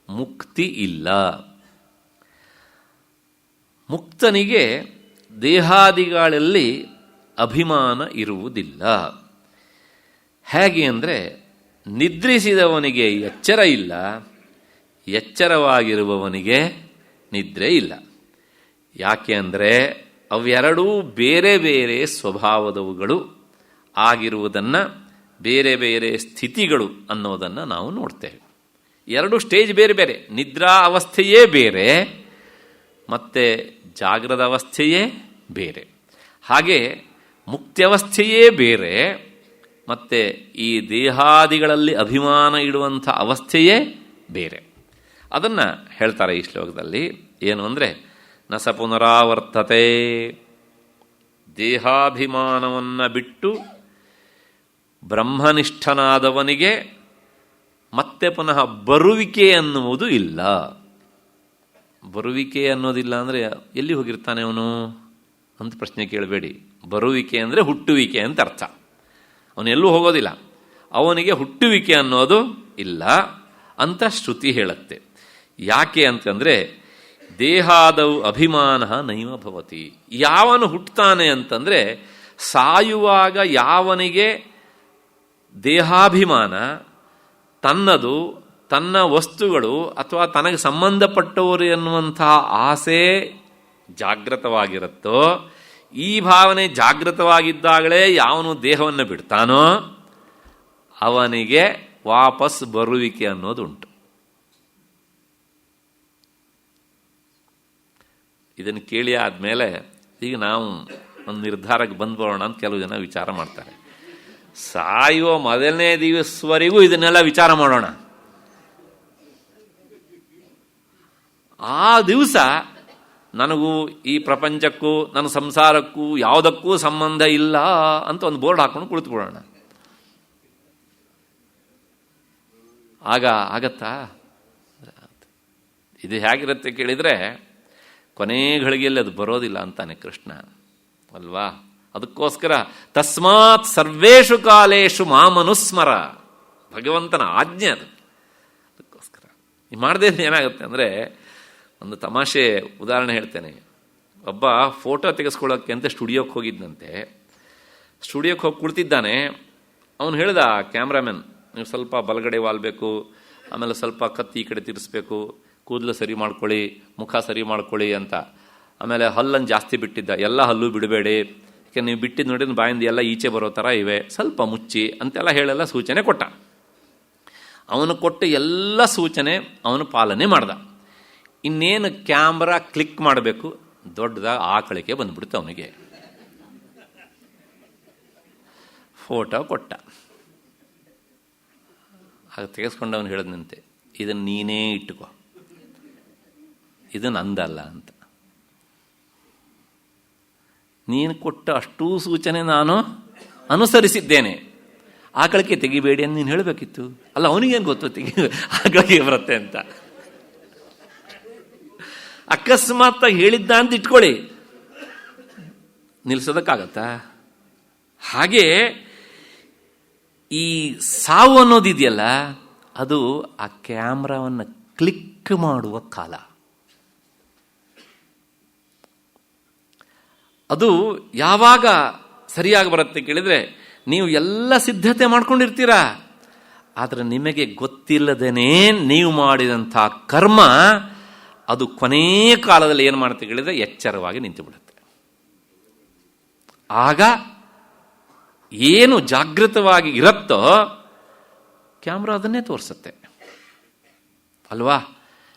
ಮುಕ್ತಿ ಇಲ್ಲ. ಮುಕ್ತನಿಗೆ ದೇಹಾದಿಗಳಲ್ಲಿ ಅಭಿಮಾನ ಇರುವುದಿಲ್ಲ. ಹೇಗೆ ಅಂದರೆ, ನಿದ್ರಿಸಿದವನಿಗೆ ಎಚ್ಚರ ಇಲ್ಲ, ಎಚ್ಚರವಾಗಿರುವವನಿಗೆ ನಿದ್ರೆ ಇಲ್ಲ. ಯಾಕೆ ಅಂದರೆ ಅವೆರಡೂ ಬೇರೆ ಬೇರೆ ಸ್ವಭಾವದವುಗಳು ಆಗಿರುವುದನ್ನು, ಬೇರೆ ಬೇರೆ ಸ್ಥಿತಿಗಳು ಅನ್ನೋದನ್ನು ನಾವು ನೋಡ್ತೇವೆ. ಎರಡು ಸ್ಟೇಜ್ ಬೇರೆ ಬೇರೆ. ನಿದ್ರಾ ಅವಸ್ಥೆಯೇ ಬೇರೆ, ಮತ್ತು ಜಾಗ್ರದ ಅವಸ್ಥೆಯೇ ಬೇರೆ. ಹಾಗೆ ಮುಕ್ತ್ಯವಸ್ಥೆಯೇ ಬೇರೆ, ಮತ್ತು ಈ ದೇಹಾದಿಗಳಲ್ಲಿ ಅಭಿಮಾನ ಇಡುವಂಥ ಅವಸ್ಥೆಯೇ ಬೇರೆ. ಅದನ್ನು ಹೇಳ್ತಾರೆ ಈ ಶ್ಲೋಕದಲ್ಲಿ. ಏನು ಅಂದರೆ, ನ ಸ ಪುನರಾವರ್ತತೆ, ದೇಹಾಭಿಮಾನವನ್ನು ಬಿಟ್ಟು ಬ್ರಹ್ಮನಿಷ್ಠನಾದವನಿಗೆ ಮತ್ತೆ ಪುನಃ ಬರುವಿಕೆ ಅನ್ನುವುದು ಇಲ್ಲ. ಬರುವಿಕೆ ಅನ್ನೋದಿಲ್ಲ ಅಂದರೆ ಎಲ್ಲಿ ಹೋಗಿರ್ತಾನೆ ಅವನು ಅಂತ ಪ್ರಶ್ನೆ ಕೇಳಬೇಡಿ. ಬರುವಿಕೆ ಅಂದರೆ ಹುಟ್ಟುವಿಕೆ ಅಂತ ಅರ್ಥ. ಅವನು ಎಲ್ಲೂ ಹೋಗೋದಿಲ್ಲ, ಅವನಿಗೆ ಹುಟ್ಟುವಿಕೆ ಅನ್ನೋದು ಇಲ್ಲ ಅಂತ ಶ್ರುತಿ ಹೇಳುತ್ತೆ. ಯಾಕೆ ಅಂತಂದರೆ, ದೇಹಾದವು ಅಭಿಮಾನ ನೈವ ಭವತಿ. ಯಾವನು ಹುಟ್ಟುತ್ತಾನೆ ಅಂತಂದರೆ, ಸಾಯುವಾಗ ಯಾವನಿಗೆ ದೇಹಾಭಿಮಾನ, ತನ್ನದು, ತನ್ನ ವಸ್ತುಗಳು ಅಥವಾ ತನಗೆ ಸಂಬಂಧಪಟ್ಟವರು ಎನ್ನುವಂಥ ಆಸೆ ಜಾಗೃತವಾಗಿರುತ್ತೋ, ಈ ಭಾವನೆ ಜಾಗೃತವಾಗಿದ್ದಾಗಲೇ ಯಾವನು ದೇಹವನ್ನು ಬಿಡ್ತಾನೋ ಅವನಿಗೆ ವಾಪಸ್ ಬರುವಿಕೆ ಅನ್ನೋದುಂಟು. ಇದನ್ನು ಕೇಳಿ ಆದಮೇಲೆ ಈಗ ನಾವು ಒಂದು ನಿರ್ಧಾರಕ್ಕೆ ಬಂದ್ಬರೋಣ ಅಂತ ಕೆಲವು ಜನ ವಿಚಾರ ಮಾಡ್ತಾರೆ. ಸಾಯುವ ಮೊದಲನೇ ದಿವಸವರೆಗೂ ಇದನ್ನೆಲ್ಲ ವಿಚಾರ ಮಾಡೋಣ. ಆ ದಿವಸ ನನಗೂ ಈ ಪ್ರಪಂಚಕ್ಕೂ ನನ್ನ ಸಂಸಾರಕ್ಕೂ ಯಾವುದಕ್ಕೂ ಸಂಬಂಧ ಇಲ್ಲ ಅಂತ ಒಂದು ಬೋರ್ಡ್ ಹಾಕೊಂಡು ಕುಳಿತುಕೊಳ್ಳೋಣ. ಆಗ ಆಗತ್ತಾ? ಇದು ಹೇಗಿರುತ್ತೆ ಕೇಳಿದರೆ, ಕೊನೆ ಘಳಿಗೆಯಲ್ಲಿ ಅದು ಬರೋದಿಲ್ಲ ಅಂತಾನೆ ಕೃಷ್ಣ ಅಲ್ವಾ. ಅದಕ್ಕೋಸ್ಕರ ತಸ್ಮಾತ್ ಸರ್ವೇಷು ಕಾಲೇಶು ಮಾಮನುಸ್ಮರ, ಭಗವಂತನ ಆಜ್ಞೆ ಅದು. ಅದಕ್ಕೋಸ್ಕರ ಈ ಮಾಡದೇ ಏನಾಗುತ್ತೆ ಅಂದರೆ, ಒಂದು ತಮಾಷೆ ಉದಾಹರಣೆ ಹೇಳ್ತೇನೆ. ಒಬ್ಬ ಫೋಟೋ ತೆಗೆಸ್ಕೊಳ್ಳೋಕ್ಕೆ ಅಂತ ಸ್ಟುಡಿಯೋಕ್ಕೆ ಹೋಗಿದ್ದಂತೆ. ಸ್ಟುಡಿಯೋಕ್ಕೆ ಹೋಗಿ ಕುಳಿತಿದ್ದಾನೆ. ಅವನು ಹೇಳ್ದ ಕ್ಯಾಮ್ರಾಮನ್, ನೀವು ಸ್ವಲ್ಪ ಬಲಗಡೆ ವಾಲ್ಬೇಕು, ಆಮೇಲೆ ಸ್ವಲ್ಪ ಕತ್ತಿ ಈ ಕಡೆ ತಿರ್ಸ್ಬೇಕು, ಕೂದಲು ಸರಿ ಮಾಡ್ಕೊಳ್ಳಿ, ಮುಖ ಸರಿ ಮಾಡ್ಕೊಳ್ಳಿ ಅಂತ. ಆಮೇಲೆ ಹಲ್ಲನ್ನು ಜಾಸ್ತಿ ಬಿಟ್ಟಿದ್ದ, ಎಲ್ಲ ಹಲ್ಲು ಬಿಡಬೇಡಿ, ಯಾಕೆ ನೀವು ಬಿಟ್ಟಿದ್ದು ನೋಡಿದ್ರೆ ಬಾಯಿಂದ ಎಲ್ಲ ಈಚೆ ಬರೋ ಥರ ಇವೆ, ಸ್ವಲ್ಪ ಮುಚ್ಚಿ ಅಂತೆಲ್ಲ ಹೇಳೆಲ್ಲ ಸೂಚನೆ ಕೊಟ್ಟ. ಅವನು ಕೊಟ್ಟು ಎಲ್ಲ ಸೂಚನೆ ಅವನು ಪಾಲನೆ ಮಾಡ್ದ. ಇನ್ನೇನು ಕ್ಯಾಮ್ರಾ ಕ್ಲಿಕ್ ಮಾಡಬೇಕು, ದೊಡ್ಡದಾಗ ಆಕಳಿಕೆ ಬಂದ್ಬಿಡ್ತು ಅವನಿಗೆ. ಫೋಟೋ ಕೊಟ್ಟ. ಆಗ ತೆಗೆಸ್ಕೊಂಡವನು ಹೇಳಿದಂತೆ, ಇದನ್ನು ನೀನೇ ಇಟ್ಟುಕೋ, ಇದು ನಂದಲ್ಲ ಅಂತ. ನೀನು ಕೊಟ್ಟ ಅಷ್ಟೂ ಸೂಚನೆ ನಾನು ಅನುಸರಿಸಿದ್ದೇನೆ, ಆಕಳಿಕೆ ತೆಗಿಬೇಡಿ ಅಂತ ನೀನು ಹೇಳಬೇಕಿತ್ತು. ಅಲ್ಲ, ಅವನಿಗೇನು ಗೊತ್ತು ಆಕಳಿಕೆ ಬರುತ್ತೆ ಅಂತ. ಅಕಸ್ಮಾತ್ತಾಗಿ ಹೇಳಿದ್ದ ಅಂತ ಇಟ್ಕೊಳ್ಳಿ, ನಿಲ್ಲಿಸೋದಕ್ಕಾಗತ್ತಾ? ಹಾಗೆ ಈ ಸಾವು ಅನ್ನೋದಿದೆಯಲ್ಲ, ಅದು ಆ ಕ್ಯಾಮ್ರಾವನ್ನು ಕ್ಲಿಕ್ ಮಾಡುವ ಕಾಲ. ಅದು ಯಾವಾಗ ಸರಿಯಾಗಿ ಬರುತ್ತೆ ಕೇಳಿದರೆ, ನೀವು ಎಲ್ಲ ಸಿದ್ಧತೆ ಮಾಡ್ಕೊಂಡಿರ್ತೀರಾ, ಆದರೆ ನಿಮಗೆ ಗೊತ್ತಿಲ್ಲದೇನೆ ನೀವು ಮಾಡಿದಂಥ ಕರ್ಮ ಅದು ಕೊನೆಯ ಕಾಲದಲ್ಲಿ ಏನು ಮಾಡುತ್ತೆ ಕೇಳಿದರೆ ಎಚ್ಚರವಾಗಿ ನಿಂತು ಬಿಡುತ್ತೆ. ಆಗ ಏನು ಜಾಗೃತವಾಗಿ ಇರುತ್ತೋ ಕ್ಯಾಮ್ರಾ ಅದನ್ನೇ ತೋರಿಸುತ್ತೆ ಅಲ್ವಾ.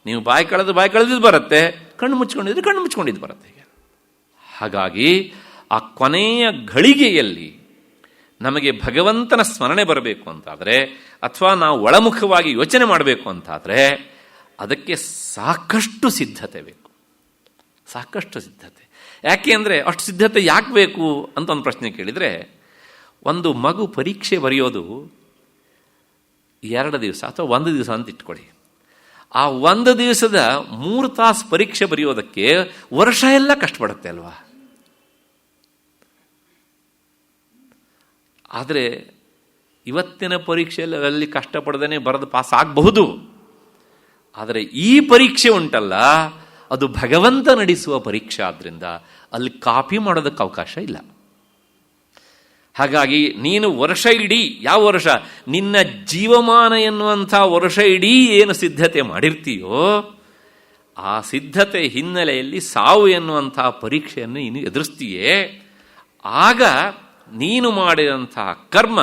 ನೀವು ಬಾಯಿ ಕಳೆದಿದ್ದು ಬರುತ್ತೆ, ಕಣ್ಣು ಮುಚ್ಕೊಂಡಿದ್ದು ಬರುತ್ತೆ. ಹಾಗಾಗಿ ಆ ಕೊನೆಯ ಘಳಿಗೆಯಲ್ಲಿ ನಮಗೆ ಭಗವಂತನ ಸ್ಮರಣೆ ಬರಬೇಕು ಅಂತಾದರೆ, ಅಥವಾ ನಾವು ಒಳಮುಖವಾಗಿ ಯೋಚನೆ ಮಾಡಬೇಕು ಅಂತಾದರೆ, ಅದಕ್ಕೆ ಸಾಕಷ್ಟು ಸಿದ್ಧತೆ ಬೇಕು, ಸಾಕಷ್ಟು ಸಿದ್ಧತೆ. ಯಾಕೆ ಅಂದರೆ ಅಷ್ಟು ಸಿದ್ಧತೆ ಯಾಕೆ ಬೇಕು ಅಂತ ಒಂದು ಪ್ರಶ್ನೆ ಕೇಳಿದರೆ, ಒಂದು ಮಗು ಪರೀಕ್ಷೆ ಬರೆಯೋದು 2 ದಿವಸ ಅಥವಾ 1 ದಿವಸ ಅಂತ ಇಟ್ಕೊಳ್ಳಿ. ಆ 1 ದಿವಸದ 3 ತಾಸು ಪರೀಕ್ಷೆ ಬರೆಯೋದಕ್ಕೆ ವರ್ಷ ಎಲ್ಲ ಕಷ್ಟಪಡುತ್ತೆ ಅಲ್ವಾ? ಆದರೆ ಇವತ್ತಿನ ಪರೀಕ್ಷೆಯಲ್ಲಿ ಕಷ್ಟಪಡದೇ ಬರೆದು ಪಾಸ್ ಆಗಬಹುದು. ಆದರೆ ಈ ಪರೀಕ್ಷೆ ಉಂಟಲ್ಲ, ಅದು ಭಗವಂತ ನಡೆಸುವ ಪರೀಕ್ಷೆ. ಆದ್ದರಿಂದ ಅಲ್ಲಿ ಕಾಪಿ ಮಾಡೋದಕ್ಕೆ ಅವಕಾಶ ಇಲ್ಲ. ಹಾಗಾಗಿ ನೀನು ವರ್ಷ ಇಡೀ, ಯಾವ ವರ್ಷ, ನಿನ್ನ ಜೀವಮಾನ ಎನ್ನುವಂಥ ವರ್ಷ ಇಡೀ ಏನು ಸಿದ್ಧತೆ ಮಾಡಿರ್ತೀಯೋ ಆ ಸಿದ್ಧತೆ ಹಿನ್ನೆಲೆಯಲ್ಲಿ ಸಾವು ಎನ್ನುವಂಥ ಪರೀಕ್ಷೆಯನ್ನು ನೀನು ಎದುರಿಸ್ತೀಯೇ. ಆಗ ನೀನು ಮಾಡಿದಂಥ ಕರ್ಮ,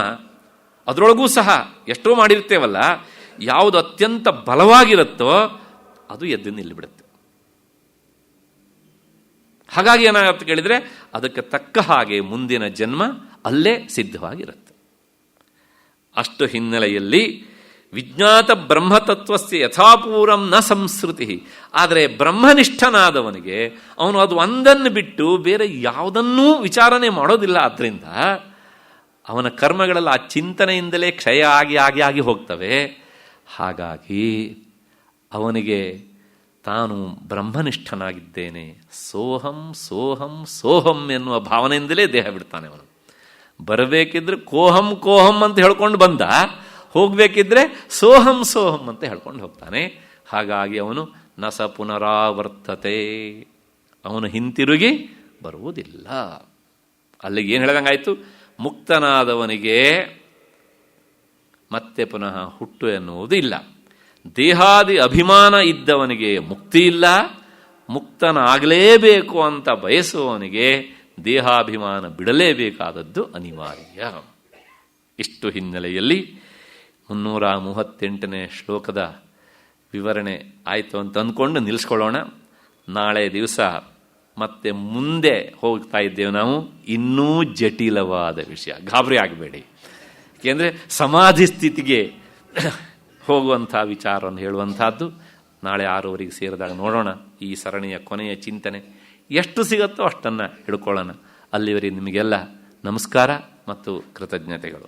ಅದರೊಳಗೂ ಸಹ ಎಷ್ಟೋ ಮಾಡಿರ್ತೇವಲ್ಲ, ಯಾವುದು ಅತ್ಯಂತ ಬಲವಾಗಿರುತ್ತೋ ಅದು ಎದ್ದು ನಿಲ್ಲಿಬಿಡುತ್ತೆ. ಹಾಗಾಗಿ ಏನಾಗುತ್ತೆ ಕೇಳಿದರೆ, ಅದಕ್ಕೆ ತಕ್ಕ ಹಾಗೆ ಮುಂದಿನ ಜನ್ಮ ಅಲ್ಲೇ ಸಿದ್ಧವಾಗಿರುತ್ತೆ. ಅಷ್ಟು ಹಿನ್ನೆಲೆಯಲ್ಲಿ ವಿಜ್ಞಾತ ಬ್ರಹ್ಮತತ್ವಸ್ಯ ಯಥಾಪೂರ್ವಂ ನ ಸಂಸ್ಕೃತಿ. ಆದರೆ ಬ್ರಹ್ಮನಿಷ್ಠನಾದವನಿಗೆ ಅವನು ಅದು ಒಂದನ್ನು ಬಿಟ್ಟು ಬೇರೆ ಯಾವುದನ್ನೂ ವಿಚಾರಣೆ ಮಾಡೋದಿಲ್ಲ. ಆದ್ದರಿಂದ ಅವನ ಕರ್ಮಗಳೆಲ್ಲ ಆ ಚಿಂತನೆಯಿಂದಲೇ ಕ್ಷಯ ಆಗಿ ಹೋಗ್ತವೆ. ಹಾಗಾಗಿ ಅವನಿಗೆ ತಾನು ಬ್ರಹ್ಮನಿಷ್ಠನಾಗಿದ್ದೇನೆ, ಸೋಹಂ ಸೋಹಂ ಸೋಹಂ ಎನ್ನುವ ಭಾವನೆಯಿಂದಲೇ ದೇಹ ಬಿಡ್ತಾನೆ. ಅವನು ಬರಬೇಕಿದ್ರೆ ಕೋಹಂ ಕೋಹಂ ಅಂತ ಹೇಳ್ಕೊಂಡು ಬಂದ, ಹೋಗಬೇಕಿದ್ರೆ ಸೋಹಂ ಸೋಹಂ ಅಂತ ಹೇಳ್ಕೊಂಡು ಹೋಗ್ತಾನೆ. ಹಾಗಾಗಿ ಅವನು ನಸ ಪುನರಾವರ್ತತೆ, ಅವನು ಹಿಂತಿರುಗಿ ಬರುವುದಿಲ್ಲ. ಅಲ್ಲಿಗೆ ಏನು ಹೇಳ್ದಂಗಾಯ್ತು, ಮುಕ್ತನಾದವನಿಗೆ ಮತ್ತೆ ಪುನಃ ಹುಟ್ಟು ಎನ್ನುವುದು ಇಲ್ಲ. ದೇಹಾದಿ ಅಭಿಮಾನ ಇದ್ದವನಿಗೆ ಮುಕ್ತಿ ಇಲ್ಲ. ಮುಕ್ತನಾಗಲೇಬೇಕು ಅಂತ ಬಯಸುವವನಿಗೆ ದೇಹಾಭಿಮಾನ ಬಿಡಲೇಬೇಕಾದದ್ದು ಅನಿವಾರ್ಯ. ಇಷ್ಟು ಹಿನ್ನೆಲೆಯಲ್ಲಿ 338ನೇ ಶ್ಲೋಕದ ವಿವರಣೆ ಆಯಿತು ಅಂತ ಅಂದ್ಕೊಂಡು ನಿಲ್ಲಿಸ್ಕೊಳ್ಳೋಣ. ನಾಳೆ ದಿವಸ ಮತ್ತೆ ಮುಂದೆ ಹೋಗ್ತಾ ಇದ್ದೇವೆ ನಾವು. ಇನ್ನೂ ಜಟಿಲವಾದ ವಿಷಯ, ಗಾಬರಿ ಆಗಬೇಡಿ. ಏಕೆಂದರೆ ಸಮಾಧಿ ಸ್ಥಿತಿಗೆ ಹೋಗುವಂಥ ವಿಚಾರವನ್ನು ಹೇಳುವಂಥದ್ದು ನಾಳೆ 6:00 ಸೇರಿದಾಗ ನೋಡೋಣ. ಈ ಸರಣಿಯ ಕೊನೆಯ ಚಿಂತನೆ ಎಷ್ಟು ಸಿಗುತ್ತೋ ಅಷ್ಟನ್ನು ಹಿಡ್ಕೊಳ್ಳೋಣ. ಅಲ್ಲಿವರೆಗೆ ನಿಮಗೆಲ್ಲ ನಮಸ್ಕಾರ ಮತ್ತು ಕೃತಜ್ಞತೆಗಳು.